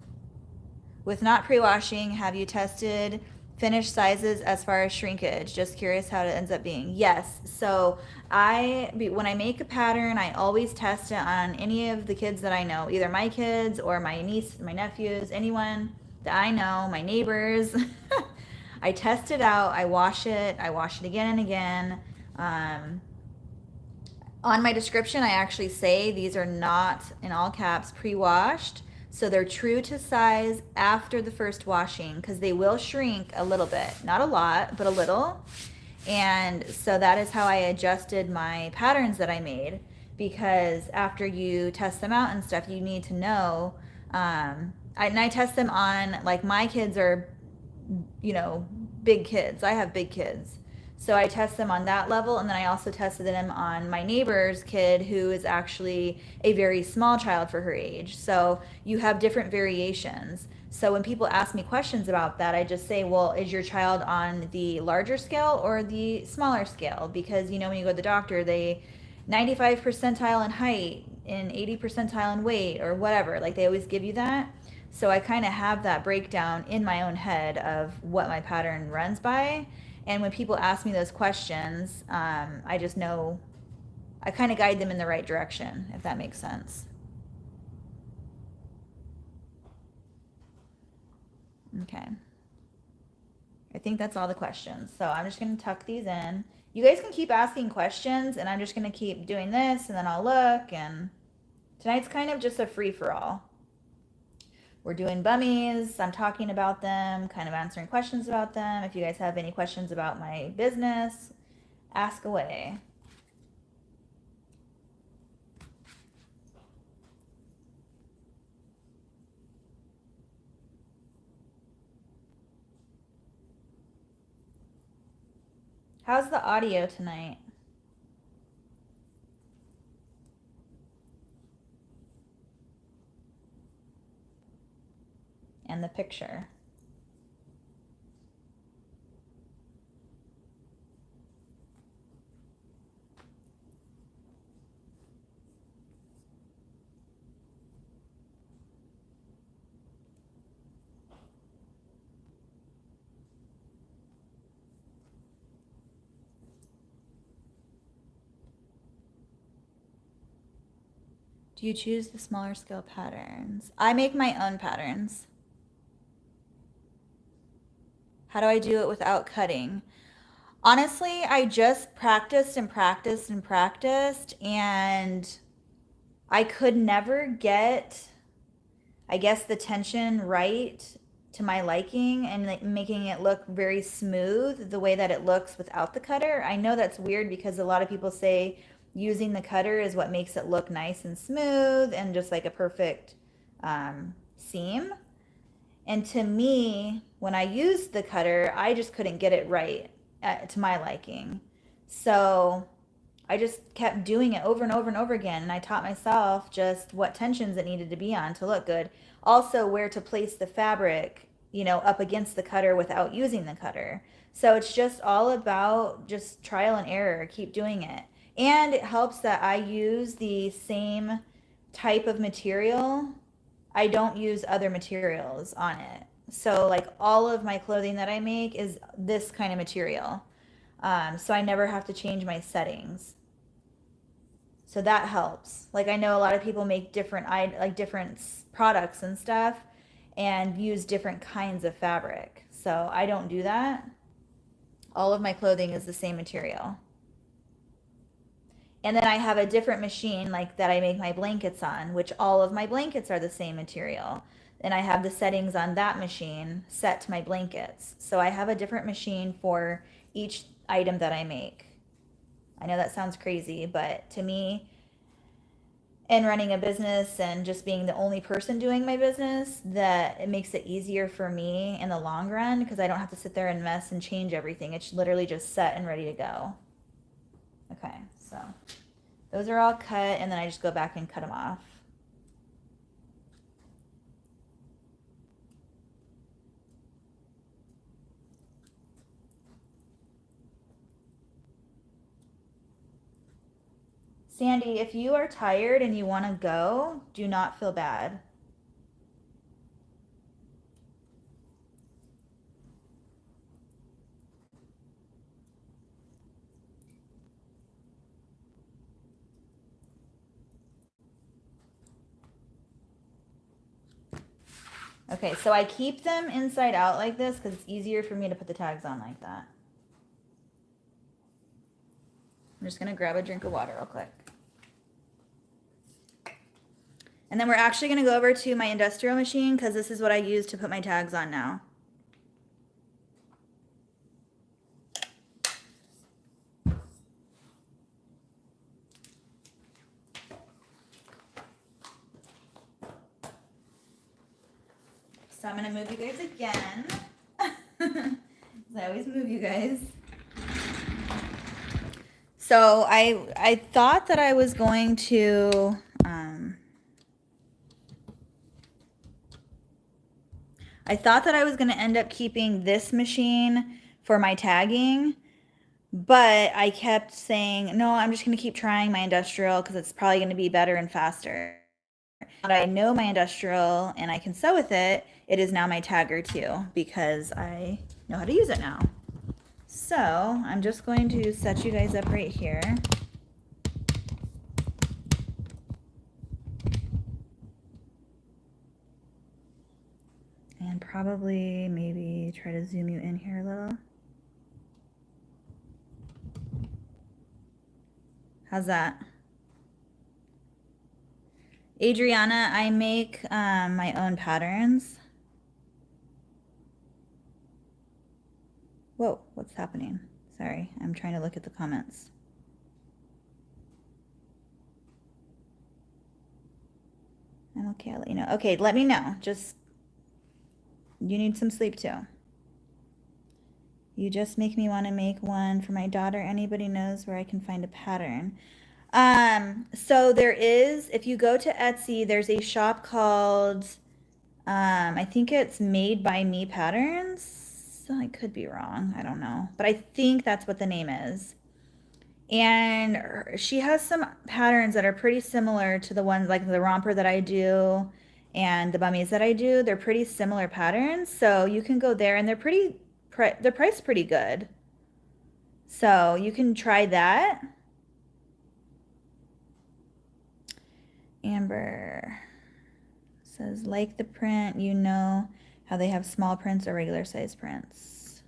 With not pre-washing, have you tested finished sizes as far as shrinkage? Just curious how it ends up being. Yes. So when I make a pattern, I always test it on any of the kids that I know, either my kids or my niece, my nephews, anyone that I know, my neighbors. I test it out, I wash it again and again. On my description, I actually say these are not, in all caps, pre-washed. So they're true to size after the first washing, because they will shrink a little bit. Not a lot, but a little. And so that is how I adjusted my patterns that I made, because after you test them out and stuff, you need to know, and I test them on, like, my kids are, big kids. I have big kids. So I test them on that level, and then I also tested them on my neighbor's kid, who is actually a very small child for her age. So you have different variations. So when people ask me questions about that, I just say, well, is your child on the larger scale or the smaller scale? Because, when you go to the doctor, they 95 percentile in height and 80 percentile in weight or whatever. Like, they always give you that. So I kind of have that breakdown in my own head of what my pattern runs by. And when people ask me those questions, I just know, I kind of guide them in the right direction, if that makes sense. Okay. I think that's all the questions. So I'm just going to tuck these in. You guys can keep asking questions, and I'm just going to keep doing this, and then I'll look. And tonight's kind of just a free-for-all. We're doing bummies. I'm talking about them, kind of answering questions about them. If you guys have any questions about my business, ask away. How's the audio tonight? And the picture. Do you choose the smaller scale patterns? I make my own patterns. How do I do it without cutting? Honestly, I just practiced and practiced and practiced, and I could never get, I guess, the tension right to my liking and like making it look very smooth the way that it looks without the cutter. I know that's weird because a lot of people say using the cutter is what makes it look nice and smooth and just like a perfect seam. And to me, when I used the cutter, I just couldn't get it right to my liking. So I just kept doing it over and over and over again. And I taught myself just what tensions it needed to be on to look good. Also, where to place the fabric, you know, up against the cutter without using the cutter. So it's just all about just trial and error. Keep doing it. And it helps that I use the same type of material. I don't use other materials on it. So like all of my clothing that I make is this kind of material. So I never have to change my settings. So that helps. Like I know a lot of people make different products and stuff and use different kinds of fabric. So I don't do that. All of my clothing is the same material. And then I have a different machine like that I make my blankets on, which all of my blankets are the same material. And I have the settings on that machine set to my blankets. So I have a different machine for each item that I make. I know that sounds crazy, but to me, in running a business and just being the only person doing my business, that it makes it easier for me in the long run because I don't have to sit there and mess and change everything. It's literally just set and ready to go. Okay, so those are all cut, and then I just go back and cut them off. Sandy, if you are tired and you want to go, do not feel bad. Okay, so I keep them inside out like this because it's easier for me to put the tags on like that. I'm just gonna grab a drink of water real quick. And then we're actually gonna go over to my industrial machine because this is what I use to put my tags on now. So I'm gonna move you guys again. I always move you guys. So I thought that I was going to end up keeping this machine for my tagging, but I kept saying, no, I'm just going to keep trying my industrial because it's probably going to be better and faster. But I know my industrial and I can sew with it. It is now my tagger too because I know how to use it now. So I'm just going to set you guys up right here. And probably maybe try to zoom you in here a little. How's that? Adriana, I make my own patterns. Whoa, what's happening? Sorry, I'm trying to look at the comments. I'm okay, I'll let you know. Okay, let me know. Just, you need some sleep too. You just make me want to make one for my daughter. Anybody knows where I can find a pattern? So there is, if you go to Etsy, there's a shop called, I think it's Made by Me Patterns. I could be wrong. I don't know. But I think that's what the name is. And she has some patterns that are pretty similar to the ones like the romper that I do and the bummies that I do. They're pretty similar patterns. So you can go there and they're priced pretty good. So you can try that. Amber says, like the print, you know how they have small prints or regular size prints.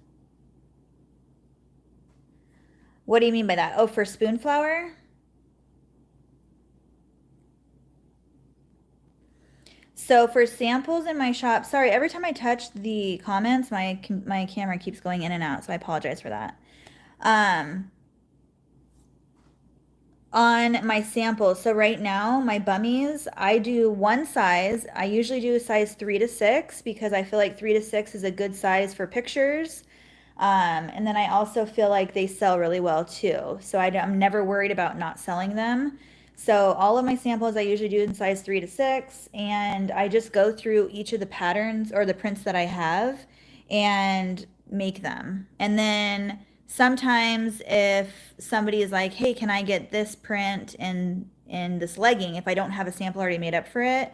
What do you mean by that? Oh, for Spoonflower? So for samples in my shop, sorry, every time I touch the comments, my camera keeps going in and out, so I apologize for that. On my samples, so right now, my Bummies, I do one size. I usually do a size 3 to 6 because I feel like 3 to 6 is a good size for pictures. And then I also feel like they sell really well too. So I'm never worried about not selling them. So all of my samples I usually do in size 3 to 6, and I just go through each of the patterns or the prints that I have and make them. And then sometimes if somebody is like, hey, can I get this print in this legging, if I don't have a sample already made up for it,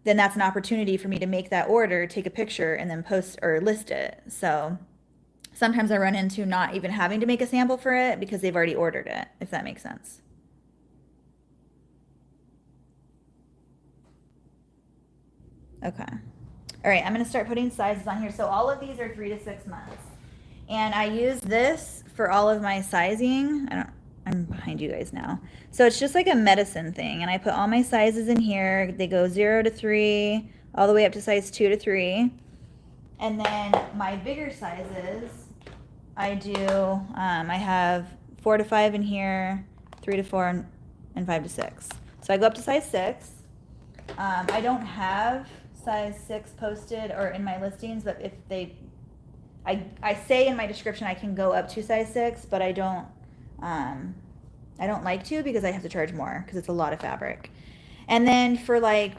then that's an opportunity for me to make that order, take a picture, and then post or list it. So sometimes I run into not even having to make a sample for it because they've already ordered it, if that makes sense. Okay. All right, I'm going to start putting sizes on here. So all of these are 3 to 6 months. And I use this for all of my sizing. I'm behind you guys now. So it's just like a medicine thing. And I put all my sizes in here. They go 0 to 3, all the way up to size 2 to 3. And then my bigger sizes, I do, I have 4 to 5 in here, 3 to 4, and 5 to 6. So I go up to size 6. I don't have size 6 posted or in my listings, but if they, I say in my description I can go up to size 6, but I don't like to because I have to charge more because it's a lot of fabric. And then for like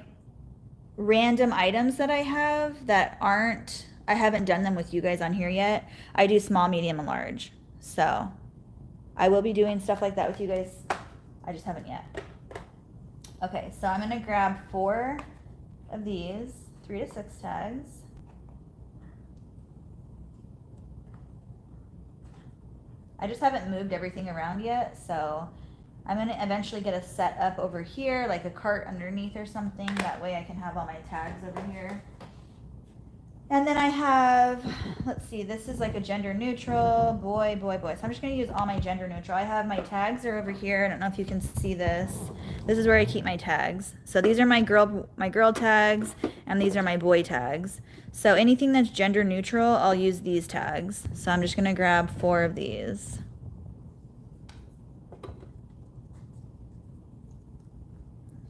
random items that I have that aren't, I haven't done them with you guys on here yet, I do small, medium, and large. So I will be doing stuff like that with you guys. I just haven't yet. Okay, so I'm gonna grab 4 of these 3 to 6 tags. I just haven't moved everything around yet, so I'm gonna eventually get a set up over here, like a cart underneath or something. That way I can have all my tags over here. And then I have, let's see, this is like a gender neutral, boy, boy, boy. So I'm just gonna use all my gender neutral. I have my tags are over here. I don't know if you can see this. This is where I keep my tags. So these are my girl tags, and these are my boy tags. So anything that's gender neutral, I'll use these tags. So I'm just gonna grab 4 of these.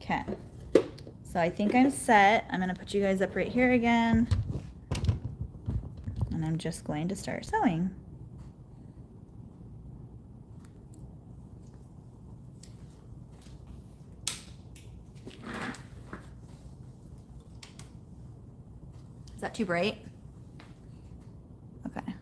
Okay, so I think I'm set. I'm gonna put you guys up right here again. And I'm just going to start sewing. Is that too bright? Okay.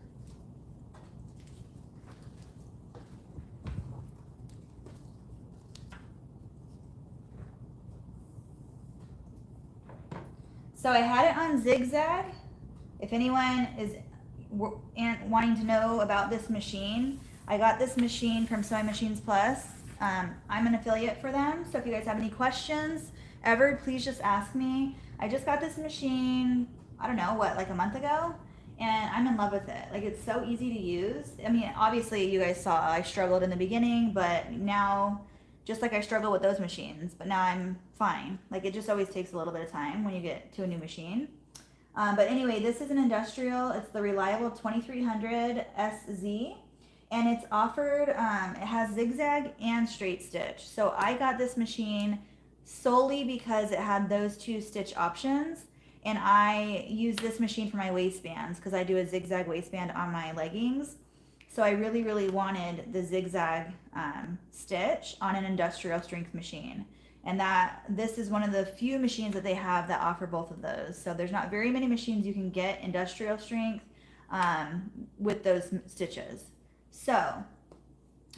So I had it on zigzag. If anyone is wanting to know about this machine, I got this machine from Sewing Machines Plus. I'm an affiliate for them, so if you guys have any questions ever, please just ask me. I just got this machine, I don't know, what, like a month ago? And I'm in love with it. Like, it's so easy to use. I mean, obviously you guys saw I struggled in the beginning, but now, just like I struggle with those machines, but now I'm fine. Like, it just always takes a little bit of time when you get to a new machine. But anyway, this is an industrial. It's the Reliable 2300 SZ, and it's offered, it has zigzag and straight stitch. So I got this machine solely because it had those 2 stitch options, and I use this machine for my waistbands because I do a zigzag waistband on my leggings. So I really, really wanted the zigzag stitch on an industrial strength machine. And this is one of the few machines that they have that offer both of those. So there's not very many machines you can get industrial strength with those stitches. So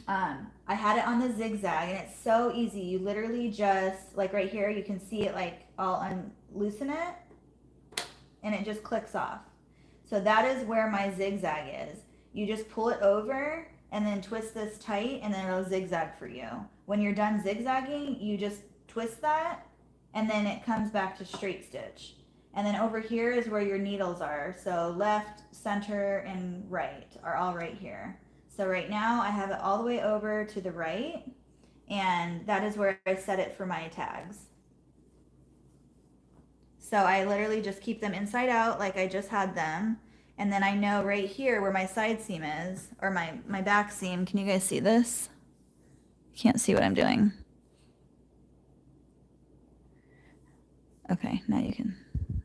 I had it on the zigzag, and it's so easy. You literally just, like right here, you can see it, like I'll loosen it and it just clicks off. So that is where my zigzag is. You just pull it over and then twist this tight, and then it'll zigzag for you. When you're done zigzagging, you just twist that and then it comes back to straight stitch. And then over here is where your needles are. So left, center, and right are all right here. So right now I have it all the way over to the right, and that is where I set it for my tags. So I literally just keep them inside out like I just had them. And then I know right here where my side seam is, or my back seam. Can you guys see this? Can't see what I'm doing. Okay, now you can.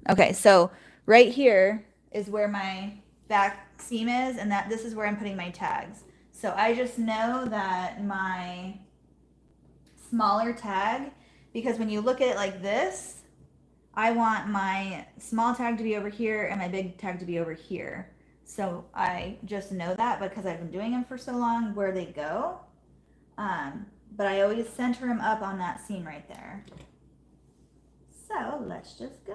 Okay, so right here is where my back seam is, and that this is where I'm putting my tags. So I just know that my smaller tag, because when you look at it like this, I want my small tag to be over here and my big tag to be over here. So I just know that because I've been doing them for so long where they go. But I always center them up on that seam right there. So let's just go.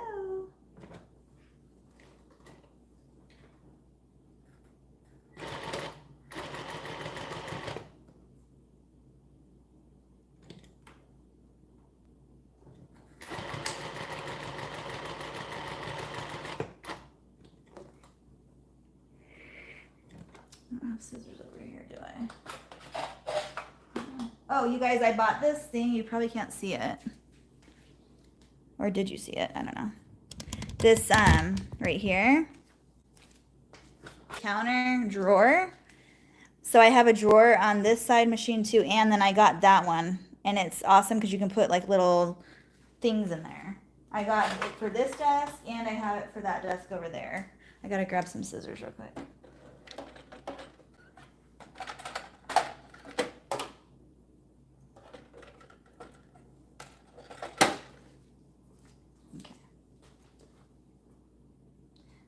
I don't have scissors over here, do I? Oh, you guys, I bought this thing. You probably can't see it. Or did you see it? I don't know. This right here, counter drawer. So I have a drawer on this side machine too, and then I got that one, and it's awesome because you can put like little things in there. I got it for this desk, and I have it for that desk over there. I gotta grab some scissors real quick.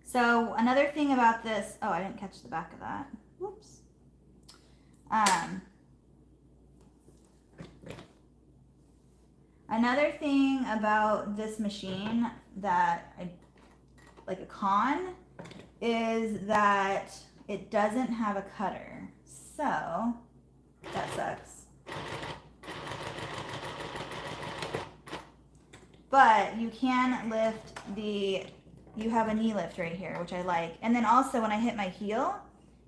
So another thing about this, oh, I didn't catch the back of that. Whoops. Another thing about this machine that like a con is that it doesn't have a cutter. So that sucks. But you can lift you have a knee lift right here, which I like. And then also when I hit my heel,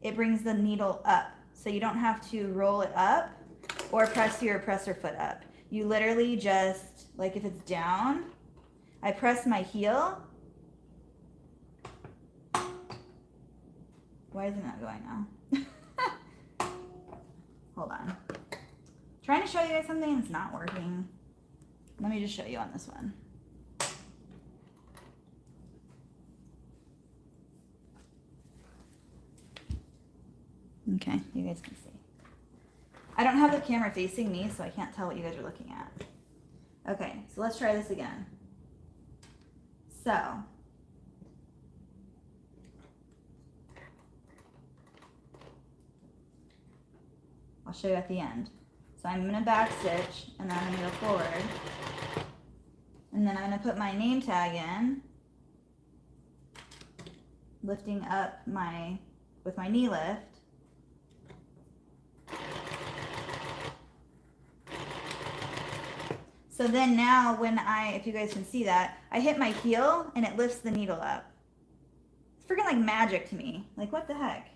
it brings the needle up. So you don't have to roll it up or press your presser foot up. You literally just, like if it's down, I press my heel. Why isn't that going now? Hold on. Trying to show you guys something, it's not working. Let me just show you on this one. Okay, you guys can see. I don't have the camera facing me, so I can't tell what you guys are looking at. Okay, so let's try this again. So, I'll show you at the end. So I'm gonna back stitch, and then I'm gonna go forward. And then I'm gonna put my name tag in, lifting up with my knee lift. So then now when if you guys can see that, I hit my heel and it lifts the needle up. It's freaking like magic to me. Like what the heck?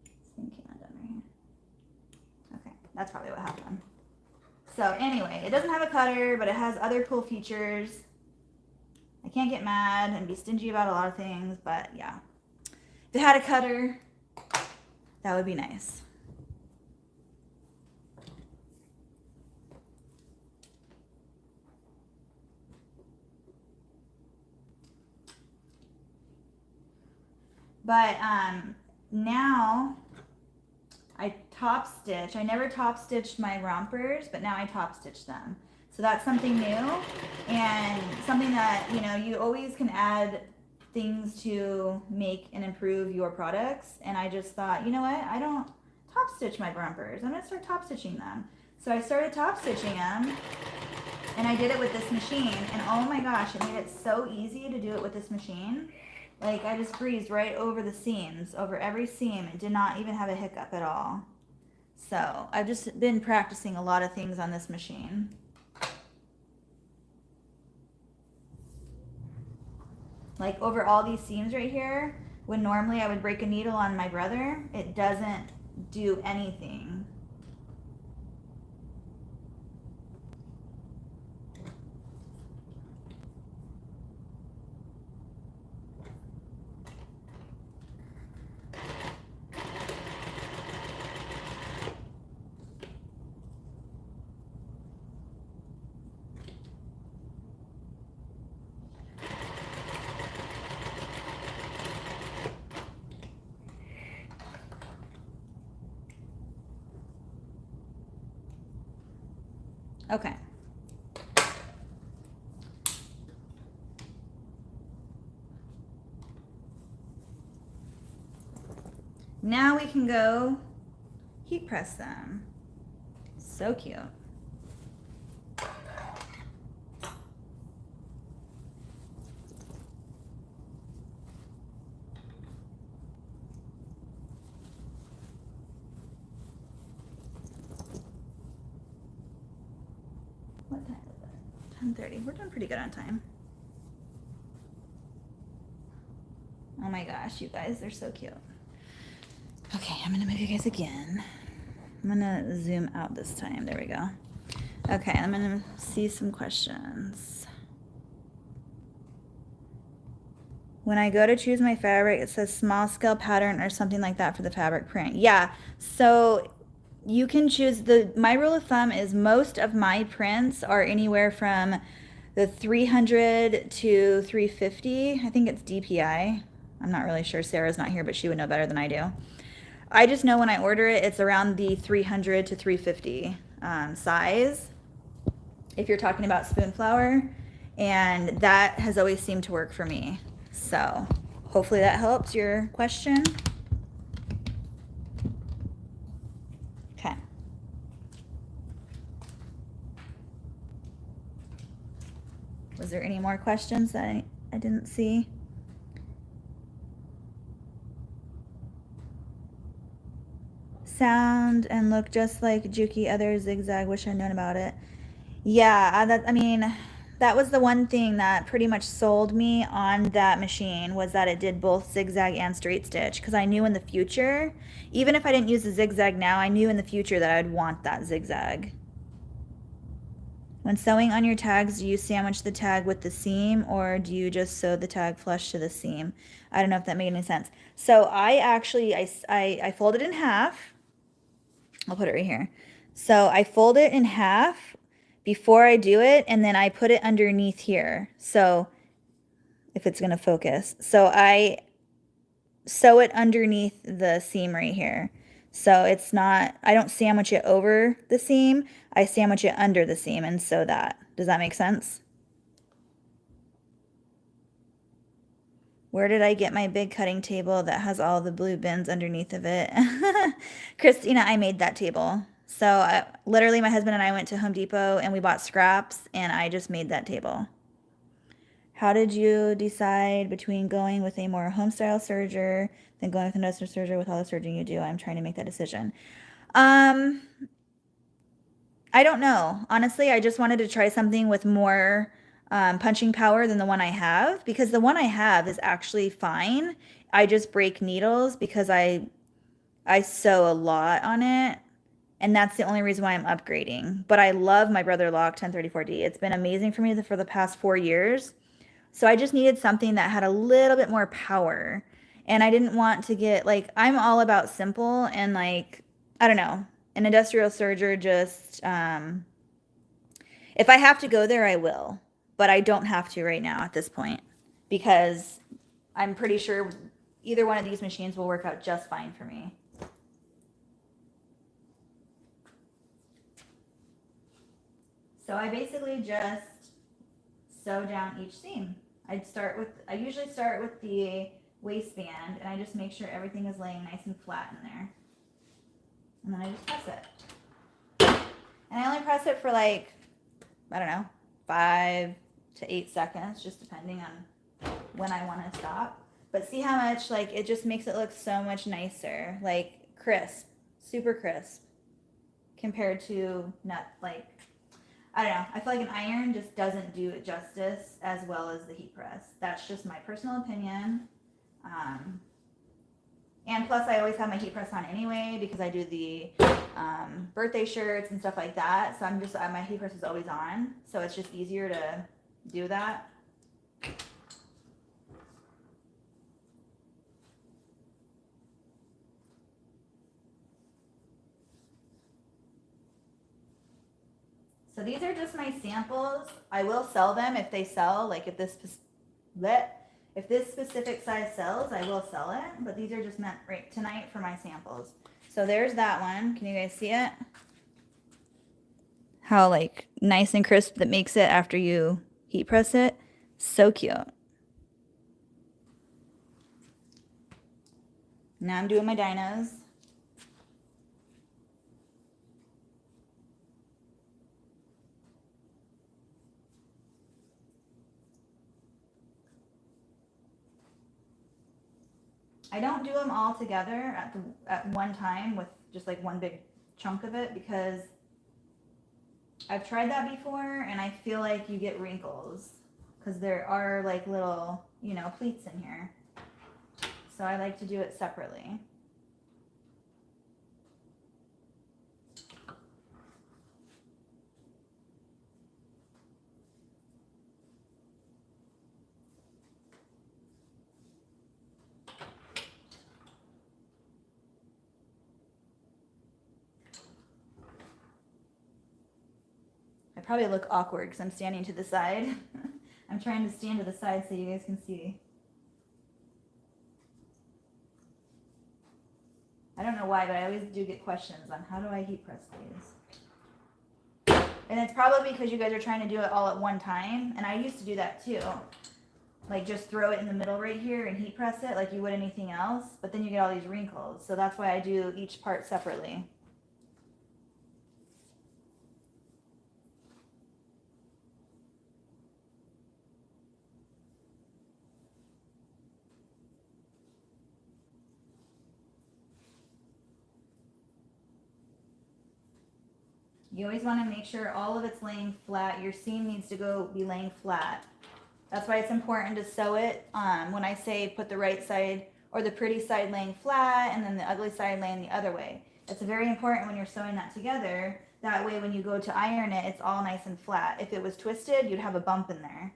This thing came undone right here. Okay, that's probably what happened. So anyway, it doesn't have a cutter, but it has other cool features. I can't get mad and be stingy about a lot of things, but yeah. If it had a cutter, that would be nice. But now I top stitch. I never top stitched my rompers, but now I top stitch them. So that's something new and something that, you know, you always can add things to make and improve your products. And I just thought, you know what? I don't top stitch my rompers. I'm gonna start top stitching them. So I started top stitching them, and I did it with this machine, and oh my gosh, it made it so easy to do it with this machine. Like I just breezed right over the seams, over every seam. It did not even have a hiccup at all. So I've just been practicing a lot of things on this machine. Like over all these seams right here, when normally I would break a needle on my brother, it doesn't do anything. Okay. Now we can go heat press them. So cute. What time is it? 10:30. We're doing pretty good on time. Oh my gosh, you guys, they're so cute. Okay, I'm gonna move you guys again. I'm gonna zoom out this time. There we go. Okay, I'm gonna see some questions. When I go to choose my fabric, it says small scale pattern or something like that for the fabric print. Yeah, so you can choose my rule of thumb is most of my prints are anywhere from the 300 to 350. I think it's DPI. I'm not really sure. Sarah's not here, but she would know better than I do. I just know when I order it, it's around the 300 to 350 size, if you're talking about spoon flower, and that has always seemed to work for me. So hopefully that helps your question. Okay. Was there any more questions that I didn't see? Sound and look just like Juki other zigzag. Wish I'd known about it. Yeah, I mean, that was the one thing that pretty much sold me on that machine, was that it did both zigzag and straight stitch, because I knew in the future, even if I didn't use the zigzag now, I knew in the future that I'd want that zigzag. When sewing on your tags, do you sandwich the tag with the seam, or do you just sew the tag flush to the seam? I don't know if that made any sense. So I actually, I fold it in half. I'll put it right here. So I fold it in half before I do it, and then I put it underneath here. So if it's gonna focus. So I sew it underneath the seam right here. So it's not, I don't sandwich it over the seam, I sandwich it under the seam and sew that. Does that make sense? Where did I get my big cutting table that has all the blue bins underneath of it? Christina, I made that table. So literally my husband and I went to Home Depot and we bought scraps, and I just made that table. How did you decide between going with a more home style serger than going with a no-sew serger with all the serging you do? I'm trying to make that decision. I don't know. Honestly, I just wanted to try something with more punching power than the one I have, because the one I have is actually fine. I just break needles because I sew a lot on it, and that's the only reason why I'm upgrading. But I love my Brother Lock 1034D. It's been amazing for me for the past 4 years. So I just needed something that had a little bit more power, and I didn't want to get, like, I'm all about simple, and like, I don't know, an industrial serger just, if I have to go there, I will. But I don't have to right now at this point, because I'm pretty sure either one of these machines will work out just fine for me. So I basically just sew down each seam. I usually start with the waistband, and I just make sure everything is laying nice and flat in there. And then I just press it. And I only press it for, like, I don't know, 5 to 8 seconds, just depending on when I want to stop. But see how much, like, it just makes it look so much nicer, like crisp, super crisp, compared to not, like, I don't know. I feel like an iron just doesn't do it justice as well as the heat press. That's just my personal opinion. And plus I always have my heat press on anyway because I do the birthday shirts and stuff like that. So my heat press is always on. So it's just easier to do that. So these are just my samples. I will sell them if they sell, like if this specific size sells, I will sell it. But these are just meant right tonight for my samples. So there's that one. Can you guys see it? How like nice and crisp that makes it after you heat press it. So cute. Now I'm doing my dinos. I don't do them all together at one time with just like one big chunk of it because I've tried that before and I feel like you get wrinkles because there are like little, you know, pleats in here. So I like to do it separately. I probably look awkward because I'm standing to the side. I'm trying to stand to the side so you guys can see. I don't know why, but I always do get questions on how do I heat press these. And it's probably because you guys are trying to do it all at one time. And I used to do that too. Like just throw it in the middle right here and heat press it like you would anything else. But then you get all these wrinkles. So that's why I do each part separately. You always want to make sure all of it's laying flat. Your seam needs to be laying flat. That's why it's important to sew it. When I say put the right side or the pretty side laying flat and then the ugly side laying the other way. It's very important when you're sewing that together. That way when you go to iron it, it's all nice and flat. If it was twisted, you'd have a bump in there.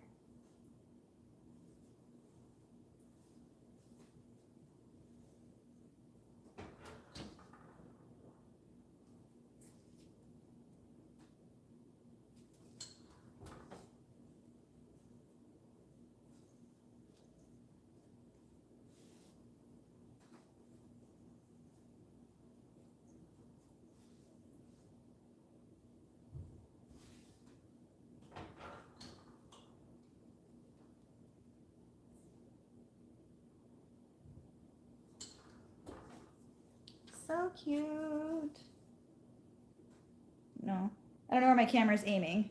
So cute. No, I don't know where my camera's aiming.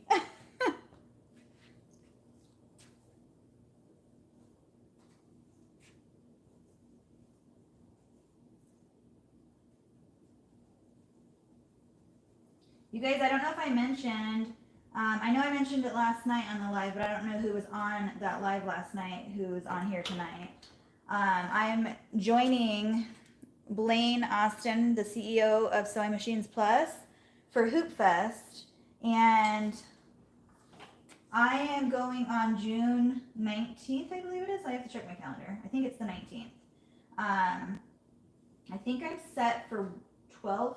You guys, I don't know if I mentioned, I know I mentioned it last night on the live, but I don't know who was on that live last night, who was on here tonight. I'm joining Blaine Austin, the CEO of Sewing Machines Plus, for Hoop Fest, and I am going on June 19th, I believe it is. I have to check my calendar. I think it's the 19th. I think I'm set for 12,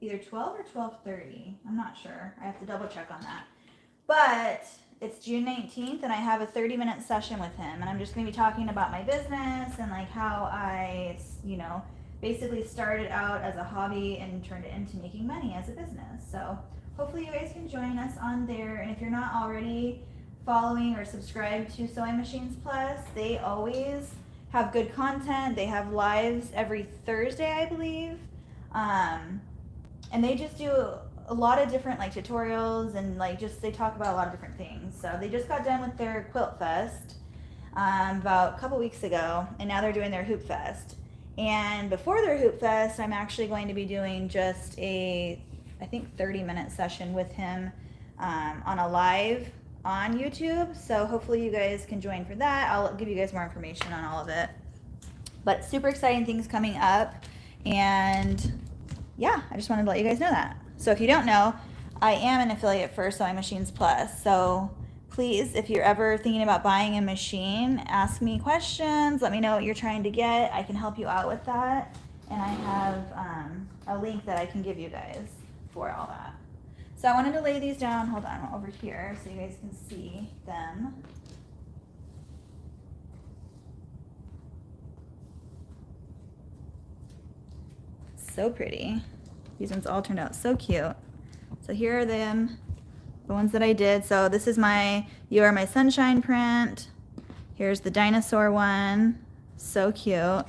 either 12 or 12:30. I'm not sure. I have to double check on that. But it's June 19th and I have a 30-minute session with him, and I'm just going to be talking about my business and like how I, you know, basically started out as a hobby and turned it into making money as a business. So hopefully you guys can join us on there. And if you're not already following or subscribed to Sewing Machines Plus, they always have good content. They have lives every Thursday, I believe. And they just do a lot of different like tutorials and like just they talk about a lot of different things. So they just got done with their Quilt Fest about a couple weeks ago, and now they're doing their Hoop Fest. And before their Hoop Fest, I'm actually going to be doing just a, I think, 30-minute session with him on a live on YouTube. So hopefully you guys can join for that. I'll give you guys more information on all of it. But super exciting things coming up. And yeah, I just wanted to let you guys know that. So if you don't know, I am an affiliate for Sewing Machines Plus. So please, if you're ever thinking about buying a machine, ask me questions. Let me know what you're trying to get. I can help you out with that. And I have a link that I can give you guys for all that. So I wanted to lay these down, hold on, over here so you guys can see them. So pretty. These ones all turned out so cute. So here are them, the ones that I did. So this is my You Are My Sunshine print. Here's the dinosaur one, so cute.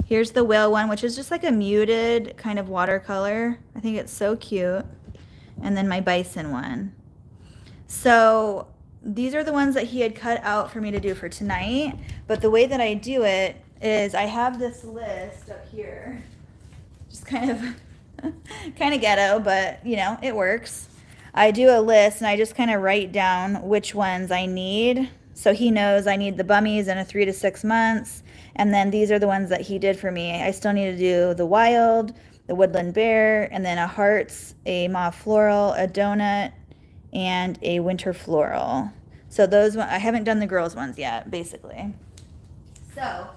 Here's the whale one, which is just like a muted kind of watercolor. I think it's so cute. And then my bison one. So these are the ones that he had cut out for me to do for tonight. But the way that I do it is I have this list up here. Just kind of ghetto, but you know, it works. I do a list and I just kind of write down which ones I need. So he knows I need the Bummies in a 3 to 6 months. And then these are the ones that he did for me. I still need to do the wild, the woodland bear, and then a hearts, a mauve floral, a donut, and a winter floral. So those, I haven't done the girls ones yet, basically. So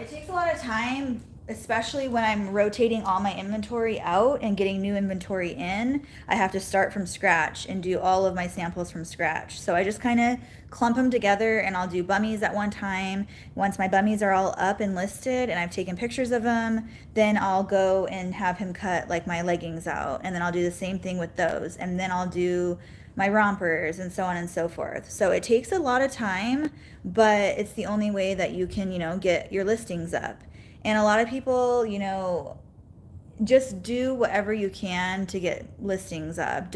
it takes a lot of time, especially when I'm rotating all my inventory out and getting new inventory in. I have to start from scratch and do all of my samples from scratch. So I just kind of clump them together and I'll do Bummies at one time. Once my Bummies are all up and listed and I've taken pictures of them, then I'll go and have him cut like my leggings out. And then I'll do the same thing with those. And then I'll do my rompers and so on and so forth. So it takes a lot of time, but it's the only way that you can, you know, get your listings up. And a lot of people, you know, just do whatever you can to get listings up.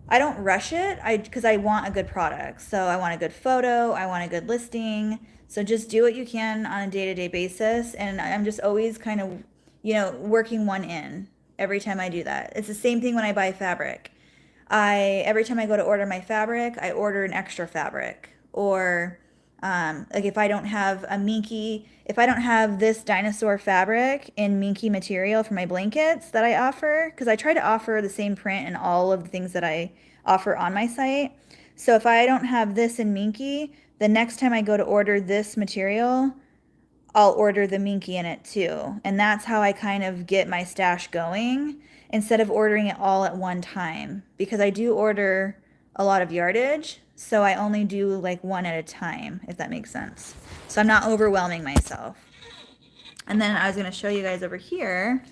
I don't rush it because I want a good product. So I want a good photo, I want a good listing. So just do what you can on a day-to-day basis. And I'm just always kind of, you know, working one in every time I do that. It's the same thing when I buy fabric. Every time I go to order my fabric, I order an extra fabric. Or like if I don't have if I don't have this dinosaur fabric in minky material for my blankets that I offer, because I try to offer the same print in all of the things that I offer on my site. So if I don't have this in minky, the next time I go to order this material, I'll order the minky in it too. And that's how I kind of get my stash going instead of ordering it all at one time, because I do order a lot of yardage. So I only do like one at a time, if that makes sense. So I'm not overwhelming myself. And then I was going to show you guys over here.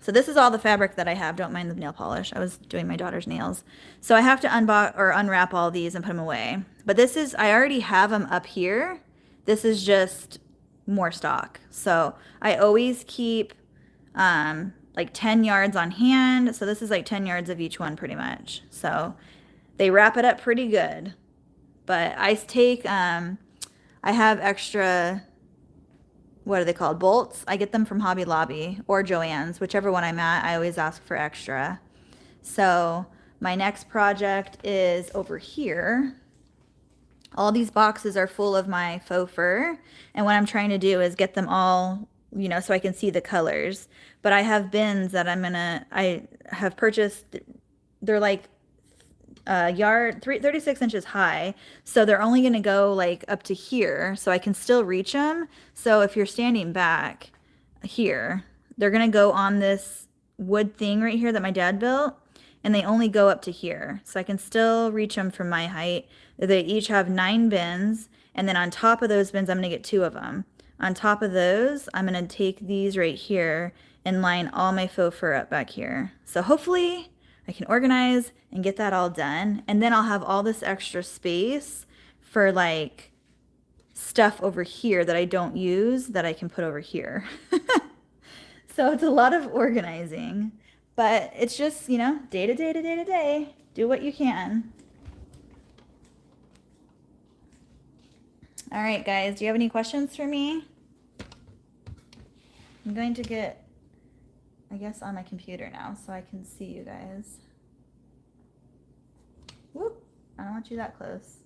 So this is all the fabric that I have. Don't mind the nail polish. I was doing my daughter's nails. So I have to unbox or unwrap all these and put them away. But this is, I already have them up here. This is just more stock. So I always keep like 10 yards on hand. So this is like 10 yards of each one pretty much. So they wrap it up pretty good, but I take, I have extra, what are they called? Bolts. I get them from Hobby Lobby or Joann's, whichever one I'm at. I always ask for extra. So my next project is over here. All these boxes are full of my faux fur. And what I'm trying to do is get them all, you know, so I can see the colors. But I have bins that I have purchased. They're like, yard 36 inches high, so they're only going to go like up to here, so I can still reach them. So if you're standing back here, they're going to go on this wood thing right here that my dad built, and they only go up to here, so I can still reach them from my height. They each have 9 bins, and then on top of those bins I'm going to get 2 of them. On top of those, I'm going to take these right here and line all my faux fur up back here. So hopefully I can organize and get that all done. And then I'll have all this extra space for like stuff over here that I don't use that I can put over here. So it's a lot of organizing, but it's just, you know, day to day to day to day. Do what you can. All right, guys, do you have any questions for me? I'm going to get, I guess, on my computer now so I can see you guys. I don't want you that close.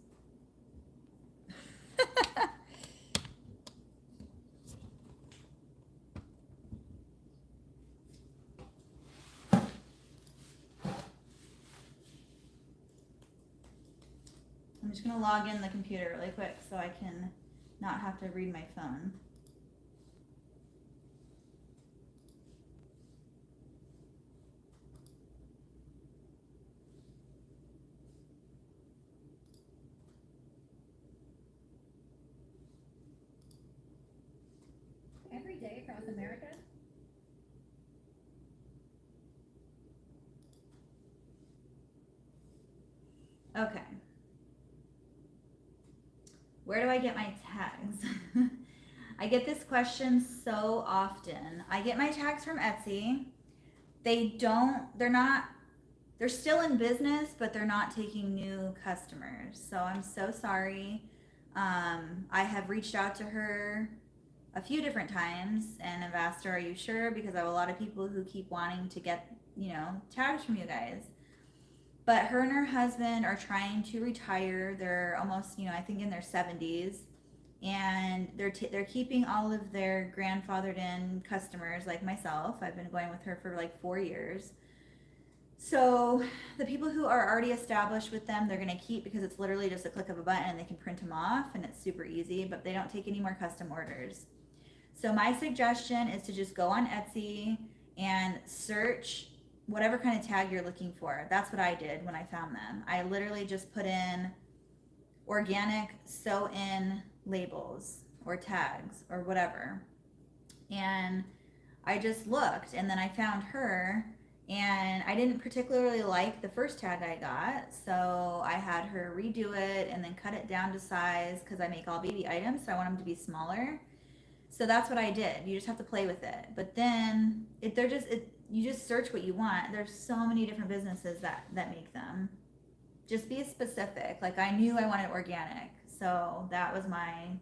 I'm just gonna log in the computer really quick so I can not have to read my phone. Every day across America? Okay. Where do I get my tags? I get this question so often. I get my tags from Etsy. They're still in business, but they're not taking new customers. So I'm so sorry. I have reached out to her a few different times and have asked her, are you sure? Because I have a lot of people who keep wanting to get, tags from you guys. But her and her husband are trying to retire. They're almost, I think in their 70s. And they're keeping all of their grandfathered in customers like myself. I've been going with her for like 4 years. So the people who are already established with them, they're going to keep because it's literally just a click of a button and they can print them off and it's super easy, but they don't take any more custom orders. So my suggestion is to just go on Etsy and search whatever kind of tag you're looking for. That's what I did when I found them. I literally just put in organic sew-in labels or tags or whatever. And I just looked and then I found her and I didn't particularly like the first tag I got. So I had her redo it and then cut it down to size because I make all baby items. So I want them to be smaller. So that's what I did. You just have to play with it. But then you just search what you want. There's so many different businesses that make them. Just be specific. Like I knew I wanted organic. So that was my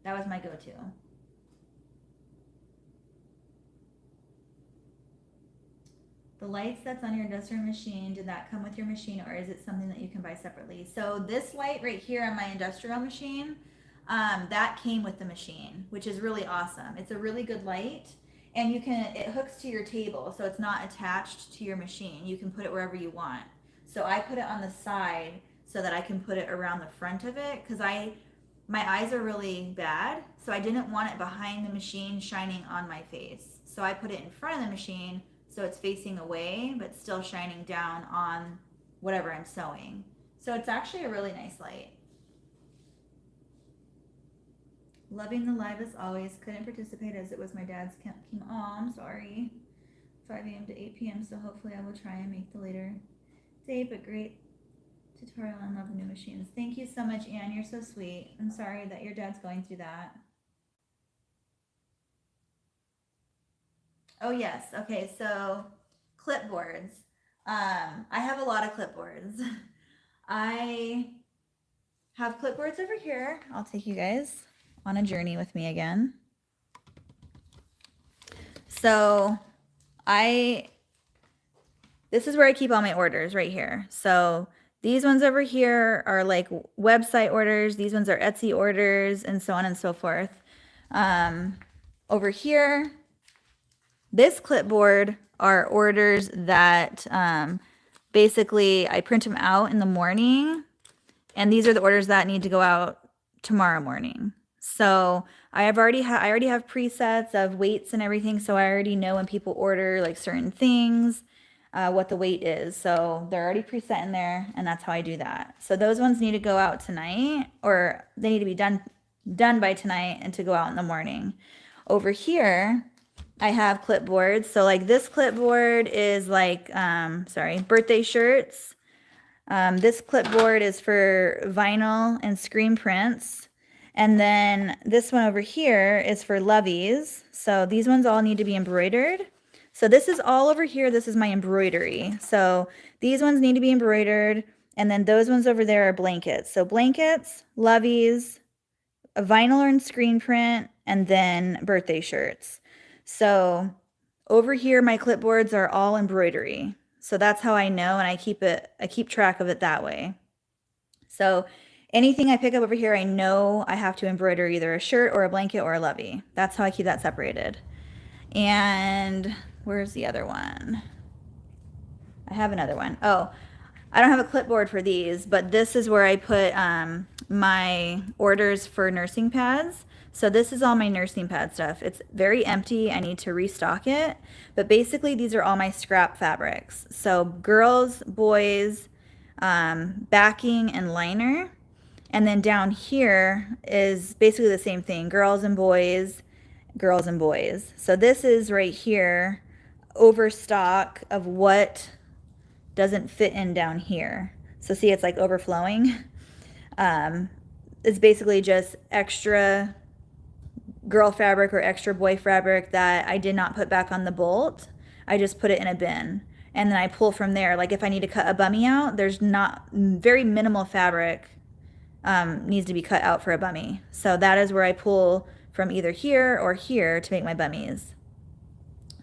go-to. The lights that's on your industrial machine, did that come with your machine or is it something that you can buy separately? So this light right here on my industrial machine, that came with the machine, which is really awesome. It's a really good light and it hooks to your table. So it's not attached to your machine. You can put it wherever you want. So I put it on the side so that I can put it around the front of it because my eyes are really bad. So I didn't want it behind the machine shining on my face. So I put it in front of the machine so it's facing away, but still shining down on whatever I'm sewing. So it's actually a really nice light. Loving the live as always. Couldn't participate as it was my dad's chemo. Oh, I'm sorry. 5 a.m. to 8 p.m. So hopefully I will try and make the later day, but great tutorial on love the new machines. Thank you so much, Anne. You're so sweet. I'm sorry that your dad's going through that. Oh yes. Okay. So clipboards. I have a lot of clipboards. I have clipboards over here. I'll take you guys on a journey with me again. So this is where I keep all my orders right here. So these ones over here are like website orders. These ones are Etsy orders and so on and so forth. Over here, this clipboard are orders that basically I print them out in the morning. And these are the orders that need to go out tomorrow morning. So I already have presets of weights and everything. So I already know when people order like certain things, what the weight is. So they're already preset in there and that's how I do that. So those ones need to go out tonight or they need to be done by tonight and to go out in the morning. Over here, I have clipboards. So like this clipboard is like, birthday shirts. This clipboard is for vinyl and screen prints. And then this one over here is for loveys. So these ones all need to be embroidered. So this is all over here. This is my embroidery. So these ones need to be embroidered. And then those ones over there are blankets. So blankets, loveys, a vinyl and screen print, and then birthday shirts. So over here, my clipboards are all embroidery. So that's how I know, and I keep track of it that way. So anything I pick up over here, I know I have to embroider either a shirt or a blanket or a lovey. That's how I keep that separated. And where's the other one? I have another one. Oh, I don't have a clipboard for these, but this is where I put my orders for nursing pads. So this is all my nursing pad stuff. It's very empty. I need to restock it. But basically, these are all my scrap fabrics. So girls, boys, backing, and liner. And then down here is basically the same thing. Girls and boys, girls and boys. So this is right here, overstock of what doesn't fit in down here. So see, it's like overflowing. It's basically just extra girl fabric or extra boy fabric that I did not put back on the bolt. I just put it in a bin. And then I pull from there. Like if I need to cut a bummie out, there's not very minimal fabric needs to be cut out for a bummie. So that is where I pull from either here or here to make my bummies.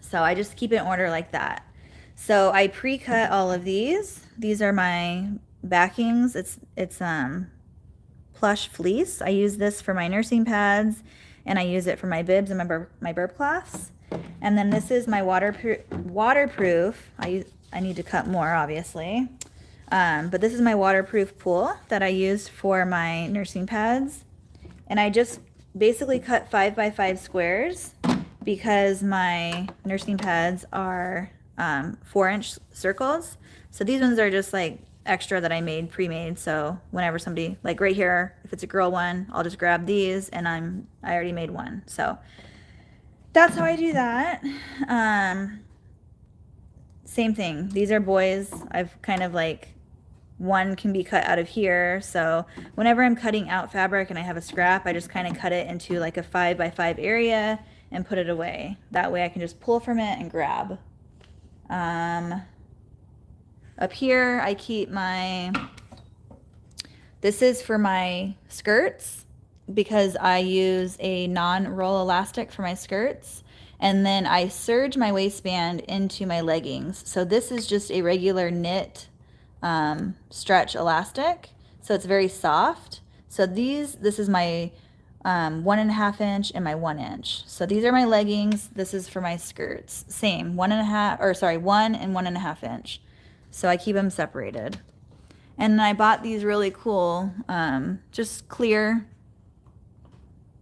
So I just keep it in order like that. So I pre-cut all of these. These are my backings. It's plush fleece. I use this for my nursing pads, and I use it for my bibs and my burp cloths. And then this is my waterproof. I need to cut more, obviously. But this is my waterproof pool that I use for my nursing pads. And I just basically cut 5x5 squares because my nursing pads are 4-inch circles. So these ones are just like extra that I made pre-made. So whenever somebody, like right here, if it's a girl one, I'll just grab these and I already made one. So that's how I do that. Same thing. These are boys. I've kind of like, one can be cut out of here. So whenever I'm cutting out fabric and I have a scrap, I just kind of cut it into like a 5x5 area and put it away. That way I can just pull from it and grab. Up here I keep this is for my skirts because I use a non-roll elastic for my skirts. And then I serge my waistband into my leggings. So this is just a regular knit stretch elastic. So it's very soft. So this is my 1.5 inch and my 1 inch. So these are my leggings. This is for my skirts. Same, 1 and 1.5 inch. So I keep them separated. And I bought these really cool, just clear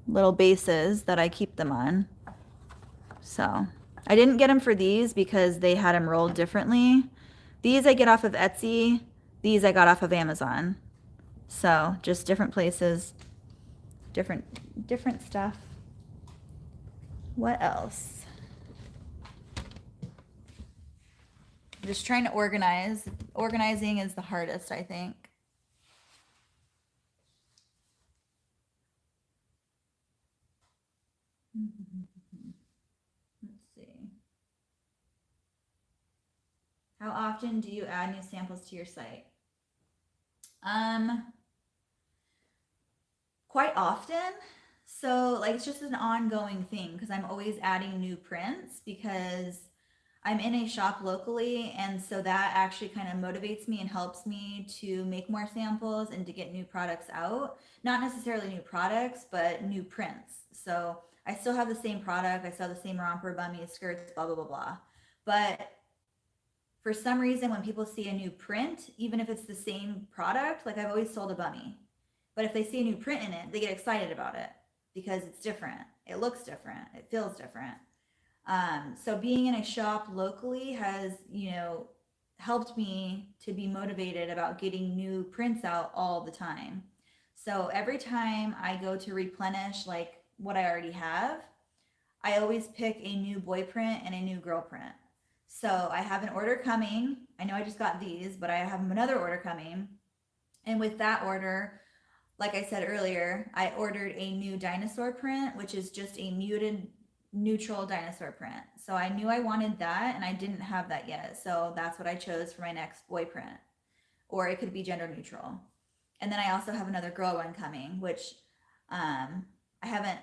little bases that I keep them on. So I didn't get them for these because they had them rolled differently. These I get off of Etsy. These I got off of Amazon. So just different places, different stuff. What else? I'm just trying to organize. Organizing is the hardest, I think. Let's see. How often do you add new samples to your site? Quite often. So like it's just an ongoing thing because I'm always adding new prints because I'm in a shop locally, and so that actually kind of motivates me and helps me to make more samples and to get new products out. Not necessarily new products, but new prints. So I still have the same product. I still have the same romper, bummies, skirts, blah, blah, blah, blah. But for some reason, when people see a new print, even if it's the same product, like I've always sold a bummie, but if they see a new print in it, they get excited about it because it's different. It looks different. It feels different. So being in a shop locally has, helped me to be motivated about getting new prints out all the time. So every time I go to replenish like what I already have, I always pick a new boy print and a new girl print. So I have an order coming. I know I just got these, but I have another order coming. And with that order, like I said earlier, I ordered a new dinosaur print, which is just a muted neutral dinosaur print. So I knew I wanted that and I didn't have that yet. So that's what I chose for my next boy print, or it could be gender neutral. And then I also have another girl one coming, which I haven't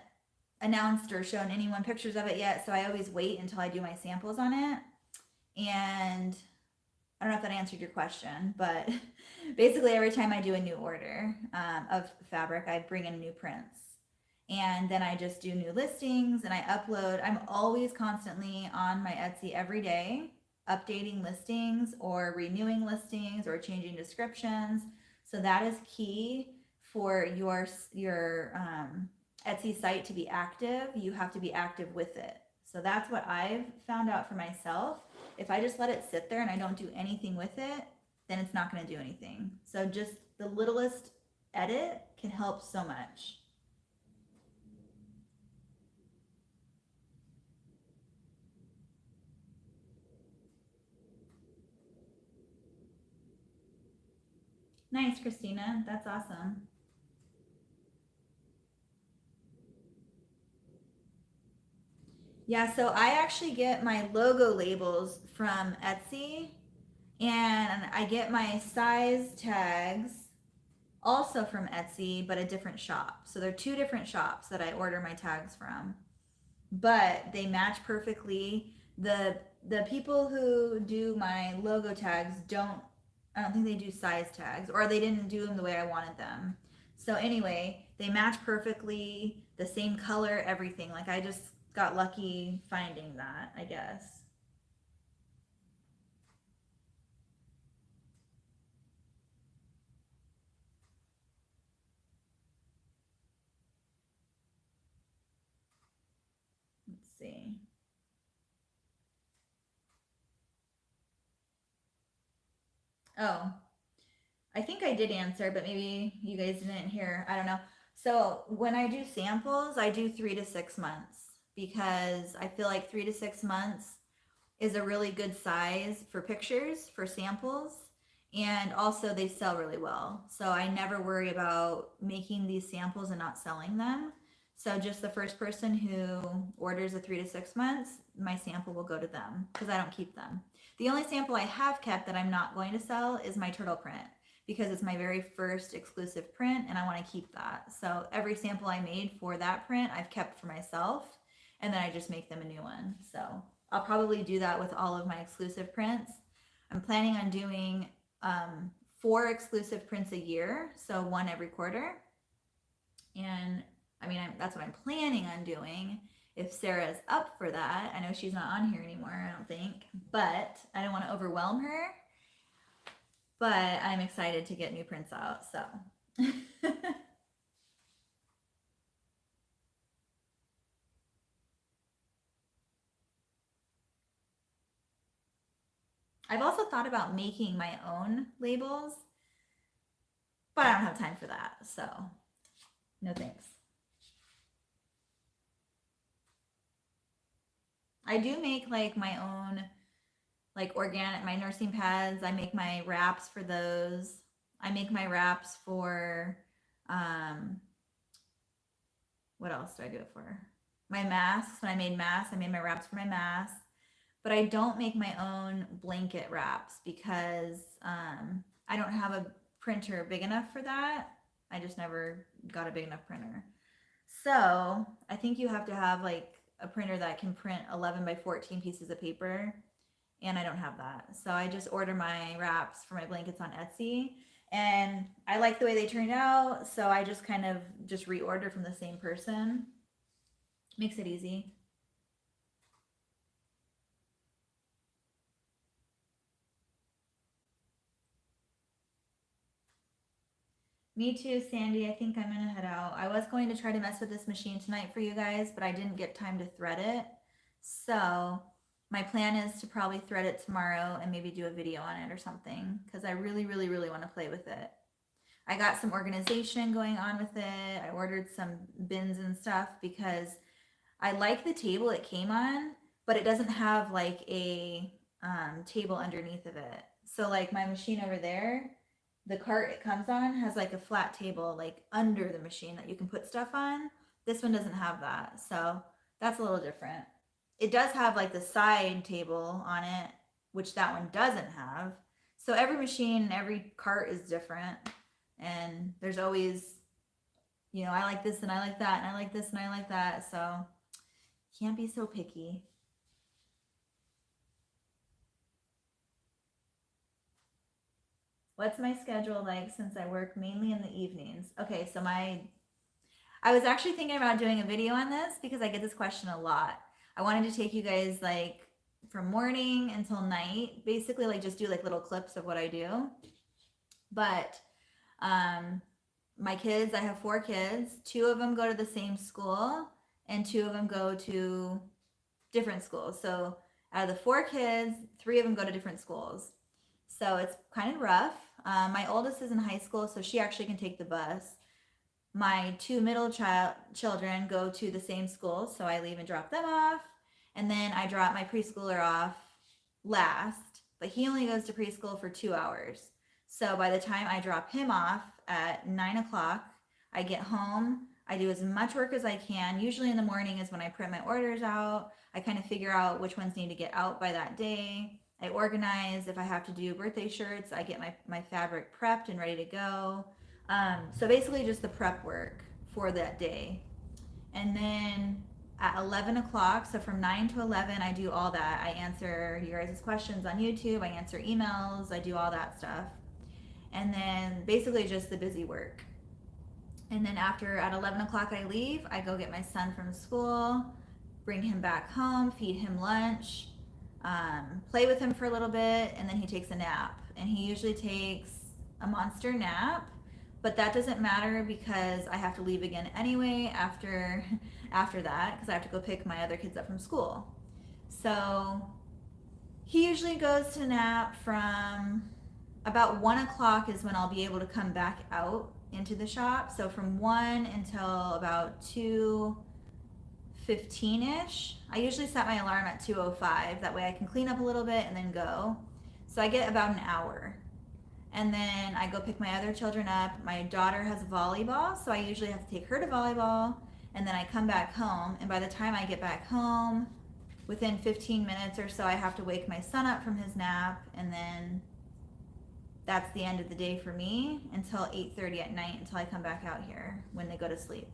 announced or shown anyone pictures of it yet. So I always wait until I do my samples on it. And I don't know if that answered your question, but basically every time I do a new order of fabric, I bring in new prints. And then I just do new listings and I upload. I'm always constantly on my Etsy every day, updating listings or renewing listings or changing descriptions. So that is key for your Etsy site to be active. You have to be active with it. So that's what I've found out for myself. If I just let it sit there and I don't do anything with it, then it's not going to do anything. So just the littlest edit can help so much. Nice, Christina. That's awesome. Yeah, so I actually get my logo labels from Etsy, and I get my size tags also from Etsy, but a different shop. So they're two different shops that I order my tags from, but they match perfectly. The people who do my logo tags I don't think they do size tags, or they didn't do them the way I wanted them. So anyway, they match perfectly, the same color, everything. Like I just got lucky finding that, I guess. Let's see. Oh, I think I did answer, but maybe you guys didn't hear. I don't know. So when I do samples, I do 3 to 6 months because I feel like 3 to 6 months is a really good size for pictures, for samples, and also they sell really well. So I never worry about making these samples and not selling them. So just the first person who orders a 3 to 6 months, my sample will go to them because I don't keep them. The only sample I have kept that I'm not going to sell is my turtle print because it's my very first exclusive print and I want to keep that. So every sample I made for that print, I've kept for myself, and then I just make them a new one. So I'll probably do that with all of my exclusive prints. I'm planning on doing 4 exclusive prints a year, so 1 every quarter. And I mean, that's what I'm planning on doing. If Sarah's up for that, I know she's not on here anymore, I don't think, but I don't want to overwhelm her. But I'm excited to get new prints out, so. I've also thought about making my own labels, but I don't have time for that, so no thanks. I do make like my own, like organic, my nursing pads. I make my wraps for those. I make my wraps for, what else do I do it for? My masks. When I made masks, I made my wraps for my masks. But I don't make my own blanket wraps because I don't have a printer big enough for that. I just never got a big enough printer. So I think you have to have like a printer that can print 11 by 14 pieces of paper, and I don't have that. So I just order my wraps for my blankets on Etsy, and I like the way they turned out, so I just kind of just reorder from the same person. Makes it easy. Me too, Sandy. I think I'm gonna head out. I was going to try to mess with this machine tonight for you guys, but I didn't get time to thread it. So my plan is to probably thread it tomorrow and maybe do a video on it or something because I really, really, really want to play with it. I got some organization going on with it. I ordered some bins and stuff because I like the table it came on, but it doesn't have like a table underneath of it. So like my machine over there, the cart it comes on has like a flat table like under the machine that you can put stuff on. This one doesn't have that, so that's a little different. It does have like the side table on it, which that one doesn't have. So every machine and every cart is different, and there's always, you know, I like this and I like that and I like this and I like that, so can't be so picky. What's my schedule like since I work mainly in the evenings? Okay, so I was actually thinking about doing a video on this because I get this question a lot. I wanted to take you guys like from morning until night, basically like just do like little clips of what I do. But my kids, I have 4 kids. 2 of them go to the same school and 2 of them go to different schools. So out of the 4 kids, 3 of them go to different schools. So it's kind of rough. My oldest is in high school, so she actually can take the bus. My 2 middle children go to the same school, so I leave and drop them off. And then I drop my preschooler off last, but he only goes to preschool for 2 hours. So by the time I drop him off at 9 o'clock, I get home. I do as much work as I can. Usually in the morning is when I print my orders out. I kind of figure out which ones need to get out by that day. I organize. If I have to do birthday shirts, I get my fabric prepped and ready to go. So basically just the prep work for that day. And then at 11 o'clock, so from 9 to 11, I do all that. I answer you guys' questions on YouTube. I answer emails. I do all that stuff. And then basically just the busy work. And then at 11 o'clock I leave. I go get my son from school, bring him back home, feed him lunch, play with him for a little bit, and then he takes a nap. And he usually takes a monster nap, but that doesn't matter because I have to leave again anyway after that, because I have to go pick my other kids up from school. So he usually goes to nap from about 1 o'clock is when I'll be able to come back out into the shop. So from 1 until about 2:15-ish. I usually set my alarm at 2:05. That way I can clean up a little bit and then go. So I get about an hour. And then I go pick my other children up. My daughter has volleyball, so I usually have to take her to volleyball. And then I come back home. And by the time I get back home, within 15 minutes or so, I have to wake my son up from his nap. And then that's the end of the day for me until 8:30 at night, until I come back out here when they go to sleep.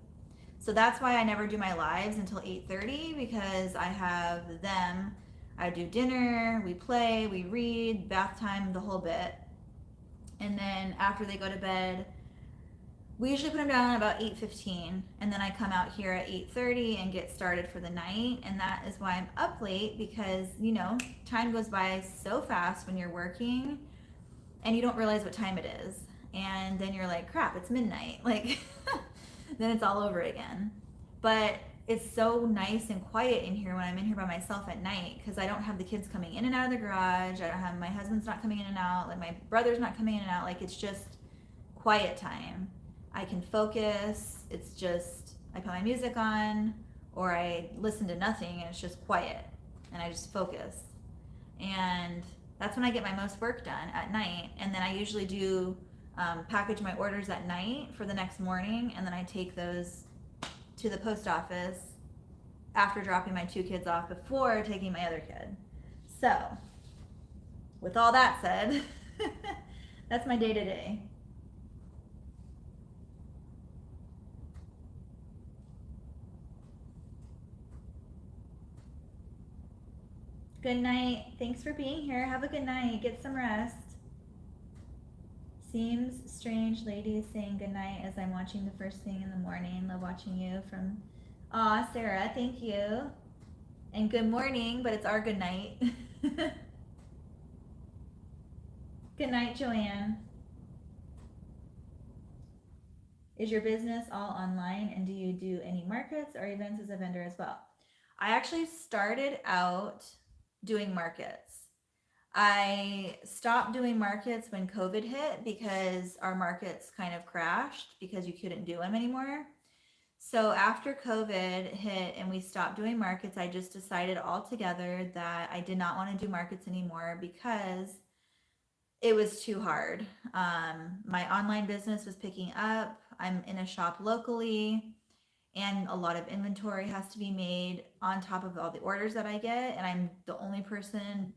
So that's why I never do my lives until 8:30, because I have them. I do dinner, we play, we read, bath time, the whole bit. And then after they go to bed, we usually put them down at about 8:15, and then I come out here at 8:30 and get started for the night. And that is why I'm up late, because time goes by so fast when you're working and you don't realize what time it is. And then you're like, crap, it's midnight. Like, then it's all over again. But it's so nice and quiet in here when I'm in here by myself at night, because I don't have the kids coming in and out of the garage. I don't have, my husband's not coming in and out. Like, my brother's not coming in and out. Like, it's just quiet time. I can focus. It's just, I put my music on, or I listen to nothing, and it's just quiet. And I just focus. And that's when I get my most work done, at night. And then I usually do package my orders at night for the next morning, and then I take those to the post office after dropping my 2 kids off before taking my other kid. So, with all that said, that's my day to day. Good night. Thanks for being here. Have a good night. Get some rest. Seems strange, ladies, saying good night as I'm watching the first thing in the morning. Love watching you from... Aw, Sarah, thank you. And good morning, but it's our good night. Good night, Joanne. Is your business all online, and do you do any markets or events as a vendor as well? I actually started out doing markets. I stopped doing markets when COVID hit, because our markets kind of crashed because you couldn't do them anymore. So after COVID hit and we stopped doing markets, I just decided altogether that I did not want to do markets anymore because it was too hard. My online business was picking up. I'm in a shop locally, and a lot of inventory has to be made on top of all the orders that I get, and I'm the only person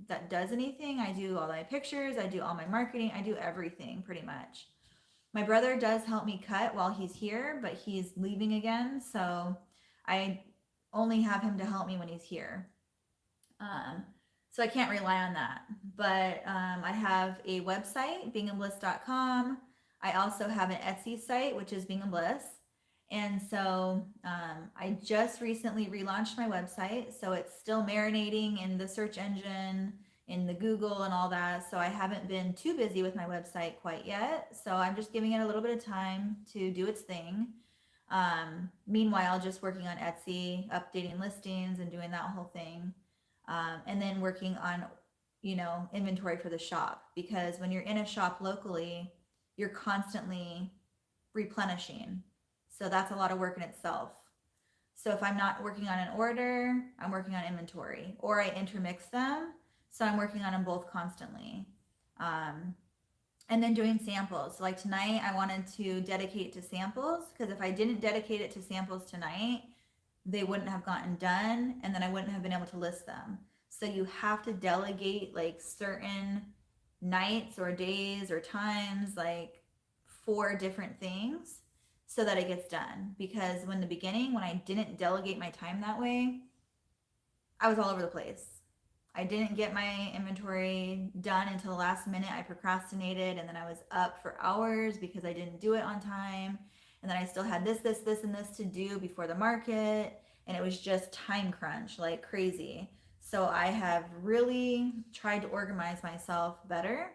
that does anything. I do all my pictures, I do all my marketing, I do everything pretty much. My brother does help me cut while he's here, but he's leaving again, so I only have him to help me when he's here. So I can't rely on that. But I have a website, bingandbliss.com. I also have an Etsy site, which is Bing and Bliss. And so I just recently relaunched my website. So it's still marinating in the search engine, in the Google and all that. So I haven't been too busy with my website quite yet. So I'm just giving it a little bit of time to do its thing. Meanwhile, just working on Etsy, updating listings and doing that whole thing. And then working on, inventory for the shop, because when you're in a shop locally, you're constantly replenishing. So that's a lot of work in itself. So if I'm not working on an order, I'm working on inventory, or I intermix them. So I'm working on them both constantly. And then doing samples. So like tonight, I wanted to dedicate to samples, because if I didn't dedicate it to samples tonight, they wouldn't have gotten done, and then I wouldn't have been able to list them. So you have to delegate like certain nights or days or times, like for different things, so that it gets done. Because when the beginning, when I didn't delegate my time that way, I was all over the place. I didn't get my inventory done until the last minute. I procrastinated, and then I was up for hours because I didn't do it on time. And then I still had this, and this to do before the market. And it was just time crunch like crazy. So I have really tried to organize myself better.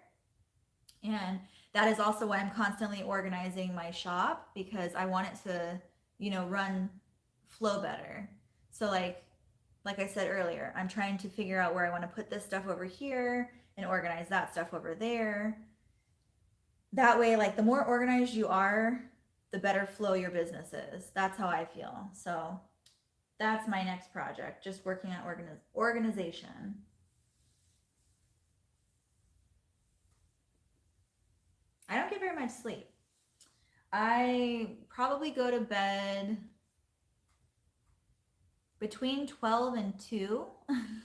And that is also why I'm constantly organizing my shop, because I want it to, run flow better. So like I said earlier, I'm trying to figure out where I want to put this stuff over here and organize that stuff over there. That way, like the more organized you are, the better flow your business is. That's how I feel. So that's my next project, just working on organization. I don't get very much sleep. I probably go to bed between 12 and 2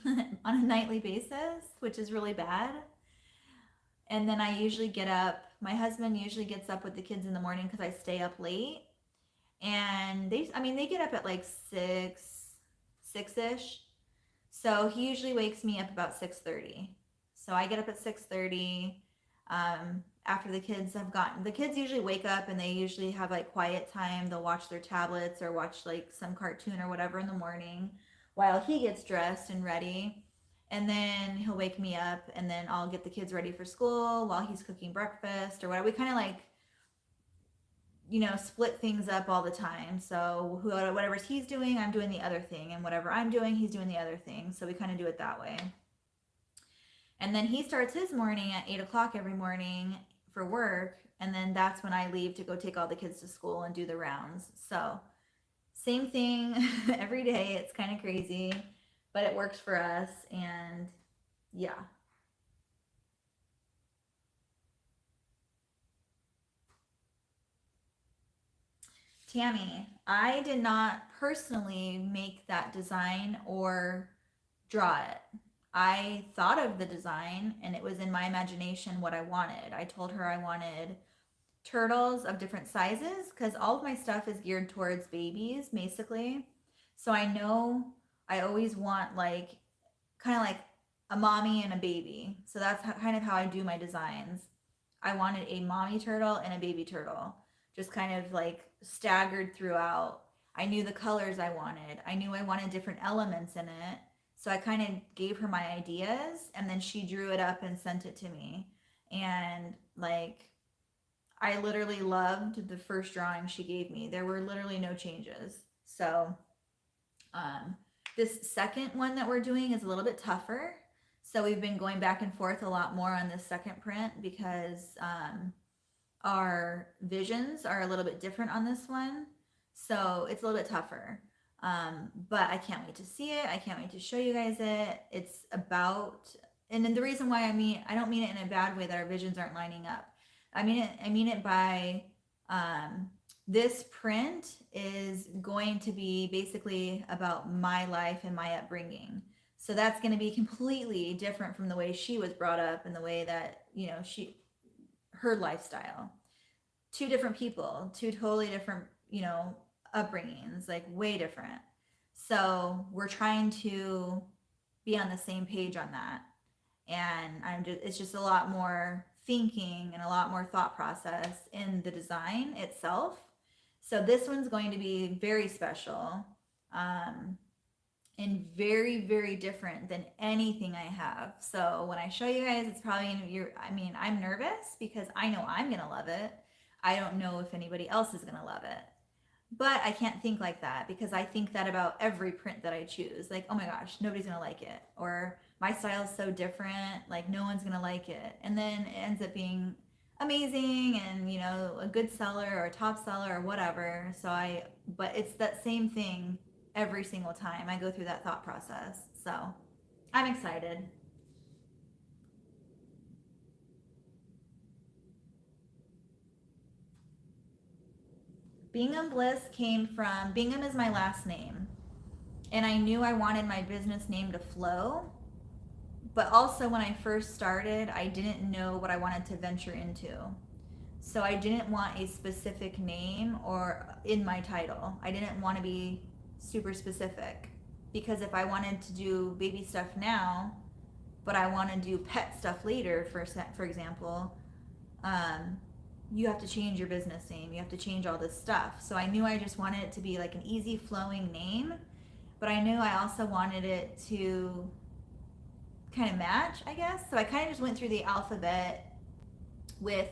on a nightly basis, which is really bad. And then I usually get up. My husband usually gets up with the kids in the morning because I stay up late. And they get up at like 6-ish. So he usually wakes me up about 6:30. So I get up at 6:30. After the kids usually wake up, and they usually have like quiet time. They'll watch their tablets or watch like some cartoon or whatever in the morning while he gets dressed and ready. And then he'll wake me up, and then I'll get the kids ready for school while he's cooking breakfast or whatever. We kind of like, split things up all the time. So whatever he's doing, I'm doing the other thing. And whatever I'm doing, he's doing the other thing. So we kind of do it that way. And then he starts his morning at 8 o'clock every morning for work. And then that's when I leave to go take all the kids to school and do the rounds. So same thing every day. It's kind of crazy, but it works for us. And yeah. Tammy, I did not personally make that design or draw it. I thought of the design, and it was in my imagination what I wanted. I told her I wanted turtles of different sizes, because all of my stuff is geared towards babies, basically. So I know I always want like kind of like a mommy and a baby. So that's kind of how I do my designs. I wanted a mommy turtle and a baby turtle, just kind of like staggered throughout. I knew the colors I wanted. I knew I wanted different elements in it. So I kind of gave her my ideas, and then she drew it up and sent it to me. And like, I literally loved the first drawing she gave me. There were literally no changes. So this second one that we're doing is a little bit tougher. So we've been going back and forth a lot more on this second print, because our visions are a little bit different on this one. So it's a little bit tougher. But I can't wait to see it. I can't wait to show you guys it. It's about, and then the reason why I don't mean it in a bad way that our visions aren't lining up. I mean it by, this print is going to be basically about my life and my upbringing. So that's going to be completely different from the way she was brought up and the way that, her lifestyle. Two different people, two totally different, upbringings, like way different. So we're trying to be on the same page on that. And it's just a lot more thinking and a lot more thought process in the design itself. So this one's going to be very special, and very, very different than anything I have. So when I show you guys, it's probably gonna be, I'm nervous because I know I'm gonna love it. I don't know if anybody else is gonna love it. But I can't think like that because I think that about every print that I choose. Like, oh my gosh, nobody's gonna like it. Or my style is so different, like no one's gonna like it. And then it ends up being amazing and, you know, a good seller or a top seller or whatever. But it's that same thing every single time I go through that thought process. So I'm excited. Bingham Bliss came from, Bingham is my last name. And I knew I wanted my business name to flow. But also when I first started, I didn't know what I wanted to venture into. So I didn't want a specific name or in my title. I didn't want to be super specific. Because if I wanted to do baby stuff now, but I want to do pet stuff later, for example, you have to change your business name. You have to change all this stuff. So I knew I just wanted it to be like an easy flowing name, but I knew I also wanted it to kind of match, I guess. So I kind of just went through the alphabet with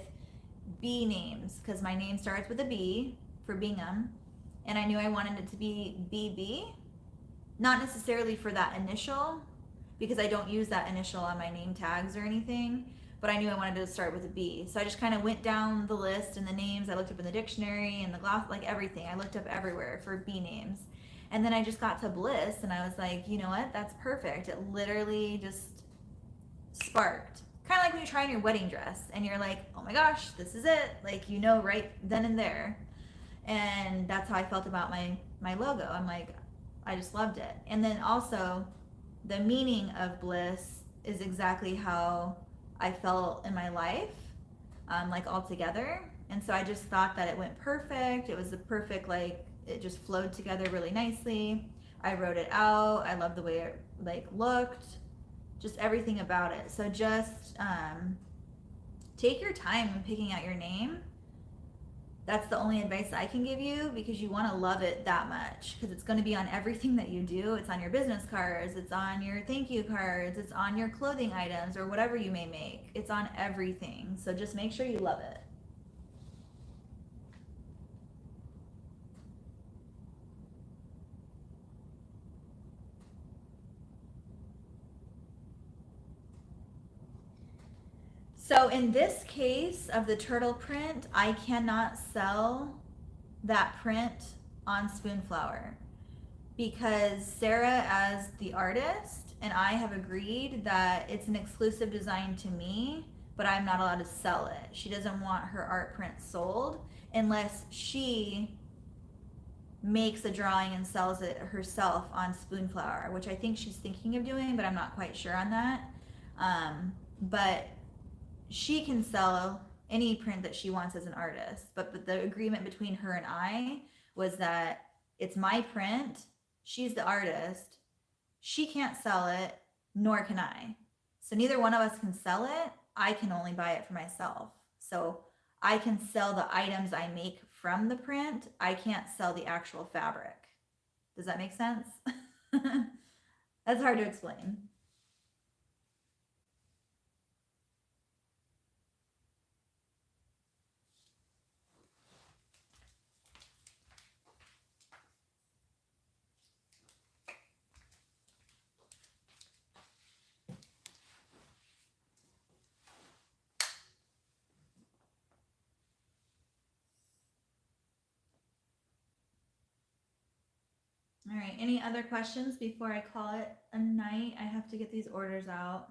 B names because my name starts with a B for Bingham, and I knew I wanted it to be BB, not necessarily for that initial because I don't use that initial on my name tags or anything, but I knew I wanted to start with a B. So I just kind of went down the list and the names. I looked up in the dictionary and the gloss, like everything. I looked up everywhere for B names. And then I just got to Bliss and I was like, you know what? That's perfect. It literally just sparked. Kind of like when you're trying your wedding dress and you're like, oh my gosh, this is it. Like, you know, right then and there. And that's how I felt about my logo. I'm like, I just loved it. And then also the meaning of Bliss is exactly how I felt in my life, like all together. And so I just thought that it went perfect. It was the perfect, like, it just flowed together really nicely. I wrote it out. I loved the way it like looked, just everything about it. So just take your time when picking out your name. That's the only advice I can give you because you want to love it that much because it's going to be on everything that you do. It's on your business cards, it's on your thank you cards, it's on your clothing items or whatever you may make. It's on everything. So just make sure you love it. So in this case of the turtle print, I cannot sell that print on Spoonflower because Sarah, as the artist, and I have agreed that it's an exclusive design to me, but I'm not allowed to sell it. She doesn't want her art print sold unless she makes a drawing and sells it herself on Spoonflower, which I think she's thinking of doing, but I'm not quite sure on that. But she can sell any print that she wants as an artist, but the agreement between her and I was that it's my print, she's the artist, she can't sell it, nor can I. So neither one of us can sell it. I can only buy it for myself. So I can sell the items I make from the print. I can't sell the actual fabric. Does that make sense? That's hard to explain. All right, any other questions before I call it a night? I have to get these orders out.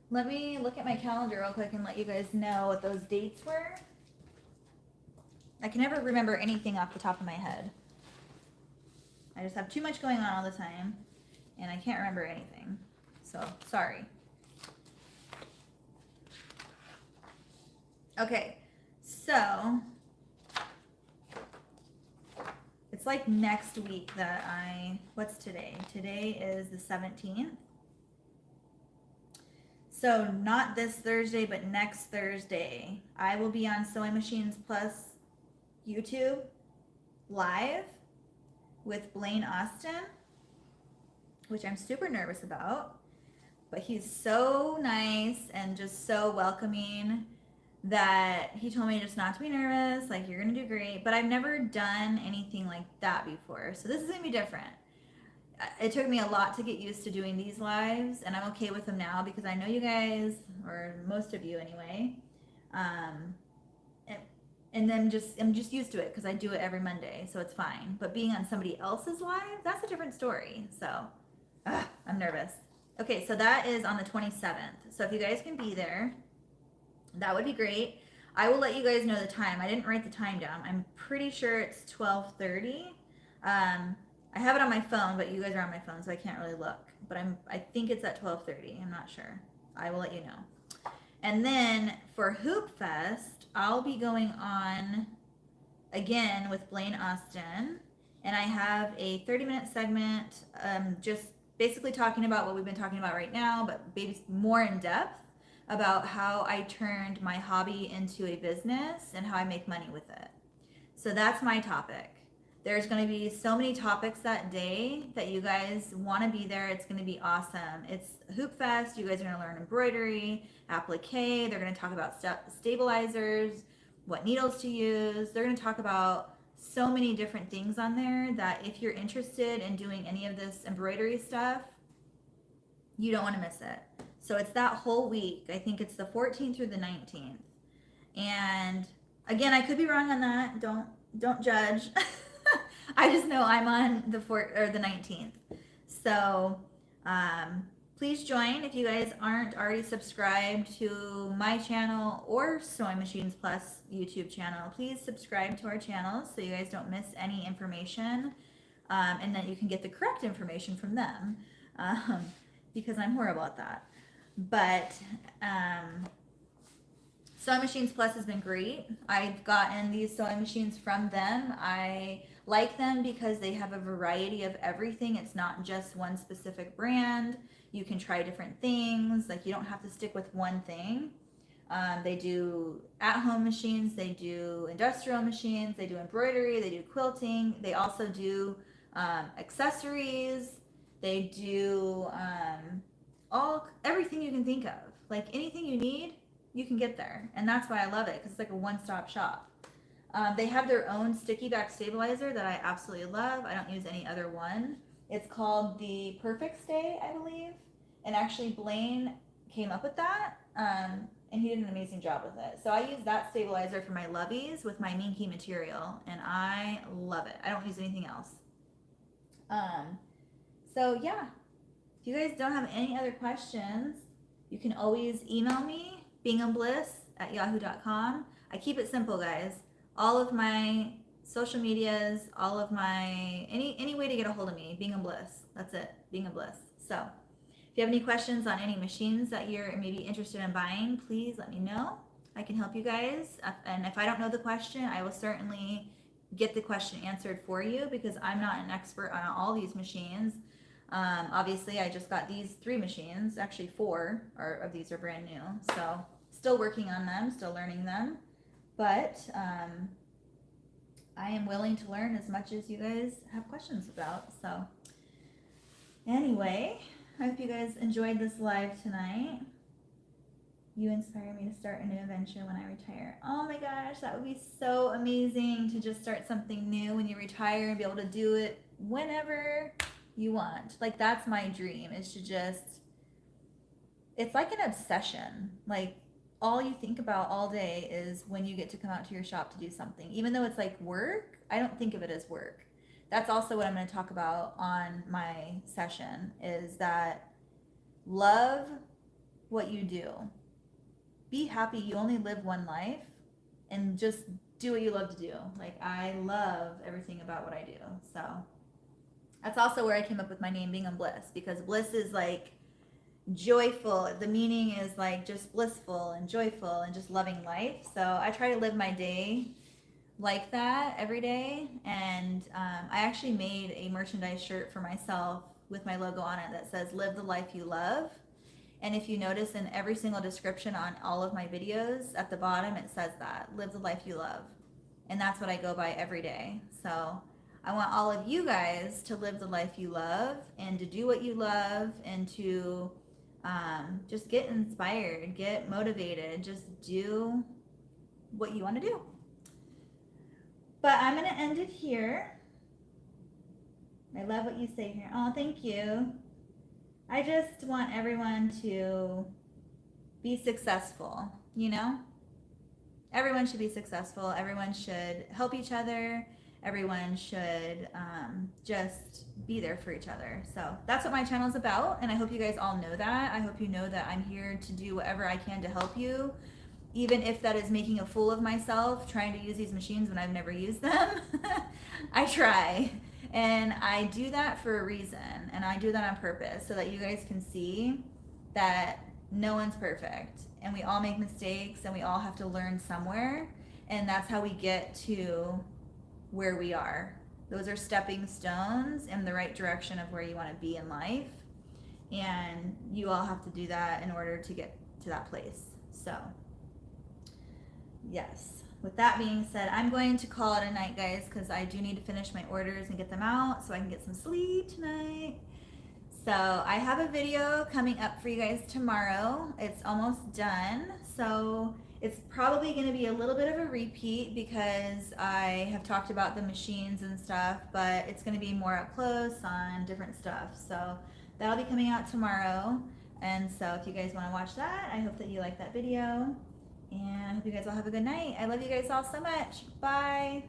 Let me look at my calendar real quick and let you guys know what those dates were. I can never remember anything off the top of my head. I just have too much going on all the time and I can't remember anything. So, sorry. Okay, so it's like next week that what's today? Today is the 17th. So not this Thursday, but next Thursday, I will be on Sewing Machines Plus YouTube live with Blaine Austin, which I'm super nervous about, but he's so nice and just so welcoming that he told me just not to be nervous, like you're gonna do great. But I've never done anything like that before, so this is gonna be different. It took me a lot to get used to doing these lives, and I'm okay with them now because I know you guys, or most of you anyway, and then I'm just used to it because I do it every Monday, so it's fine. But being on somebody else's live, that's a different story. So I'm nervous. Okay, so that is on the 27th. So if you guys can be there, that would be great. I will let you guys know the time. I didn't write the time down. I'm pretty sure it's 12:30. I have it on my phone, but you guys are on my phone, so I can't really look. But I think it's at 12:30. I'm not sure. I will let you know. And then for Hoop Fest, I'll be going on again with Blaine Austin, and I have a 30-minute segment, just basically talking about what we've been talking about right now, but maybe more in depth about how I turned my hobby into a business and how I make money with it. So that's my topic. There's going to be so many topics that day that you guys want to be there. It's going to be awesome. It's Hoop Fest. You guys are going to learn embroidery, applique. They're going to talk about stabilizers, what needles to use. They're going to talk about so many different things on there that if you're interested in doing any of this embroidery stuff, you don't want to miss it. So it's that whole week. I think it's the 14th through the 19th. And again, I could be wrong on that. Don't judge. I just know I'm on the 19th. So please join if you guys aren't already subscribed to my channel or Sewing Machines Plus YouTube channel. Please subscribe to our channels so you guys don't miss any information, and that you can get the correct information from them, because I'm horrible at that. But Sewing Machines Plus has been great. I've gotten these sewing machines from them. I like them because they have a variety of everything. It's not just one specific brand. You can try different things. Like, you don't have to stick with one thing. They do at-home machines. They do industrial machines. They do embroidery. They do quilting. They also do accessories. They do everything you can think of. Like, anything you need, you can get there. And that's why I love it, because it's like a one-stop shop. They have their own sticky back stabilizer that I absolutely love. I don't use any other one. It's called the Perfect Stay, I believe. And actually Blaine came up with that, and he did an amazing job with it. So I use that stabilizer for my loveys with my minky material, and I love it. I don't use anything else. So yeah, if you guys don't have any other questions, you can always email me, binghambliss@yahoo.com. I keep it simple, guys. All of my social medias, all of my, any way to get a hold of me, Bingham Bliss. That's it, Bingham Bliss. So if you have any questions on any machines that you're maybe interested in buying, please let me know. I can help you guys. And if I don't know the question, I will certainly get the question answered for you, because I'm not an expert on all these machines. Obviously, I just got these 3 machines, actually 4 of these are brand new. So still working on them, still learning them. But I am willing to learn as much as you guys have questions about. So anyway, I hope you guys enjoyed this live tonight. You inspire me to start a new adventure when I retire. Oh my gosh, that would be so amazing to just start something new when you retire and be able to do it whenever you want. Like, that's my dream, is to just, it's like an obsession. Like, all you think about all day is when you get to come out to your shop to do something. Even though it's like work, I don't think of it as work. That's also what I'm going to talk about on my session, is that love what you do. Be happy. You only live one life, and just do what you love to do. Like, I love everything about what I do. So that's also where I came up with my name, Bingham Bliss, because bliss is like, joyful. The meaning is like just blissful and joyful and just loving life. So I try to live my day like that every day. And I actually made a merchandise shirt for myself with my logo on it that says live the life you love. And if you notice in every single description on all of my videos at the bottom, it says that live the life you love. And that's what I go by every day. So I want all of you guys to live the life you love and to do what you love and to just get inspired, get motivated, just do what you want to do. But I'm going to end it here. I love what you say here. Oh, thank you. I just want everyone to be successful, you know? Everyone should be successful. Everyone should help each other. Everyone should just be there for each other. So that's what my channel is about, and I hope you guys all know that. I hope you know that I'm here to do whatever I can to help you, even if that is making a fool of myself trying to use these machines when I've never used them. I try, and I do that for a reason, and I do that on purpose so that you guys can see that no one's perfect, and we all make mistakes, and we all have to learn somewhere, and that's how we get to where we are. Those are stepping stones in the right direction of where you want to be in life, and you all have to do that in order to get to that place. So yes, with that being said, I'm going to call it a night, guys, because I do need to finish my orders and get them out so I can get some sleep tonight. So I have a video coming up for you guys tomorrow. It's almost done, so it's probably going to be a little bit of a repeat because I have talked about the machines and stuff, but it's going to be more up close on different stuff. So that'll be coming out tomorrow. And so if you guys want to watch that, I hope that you like that video. And I hope you guys all have a good night. I love you guys all so much. Bye.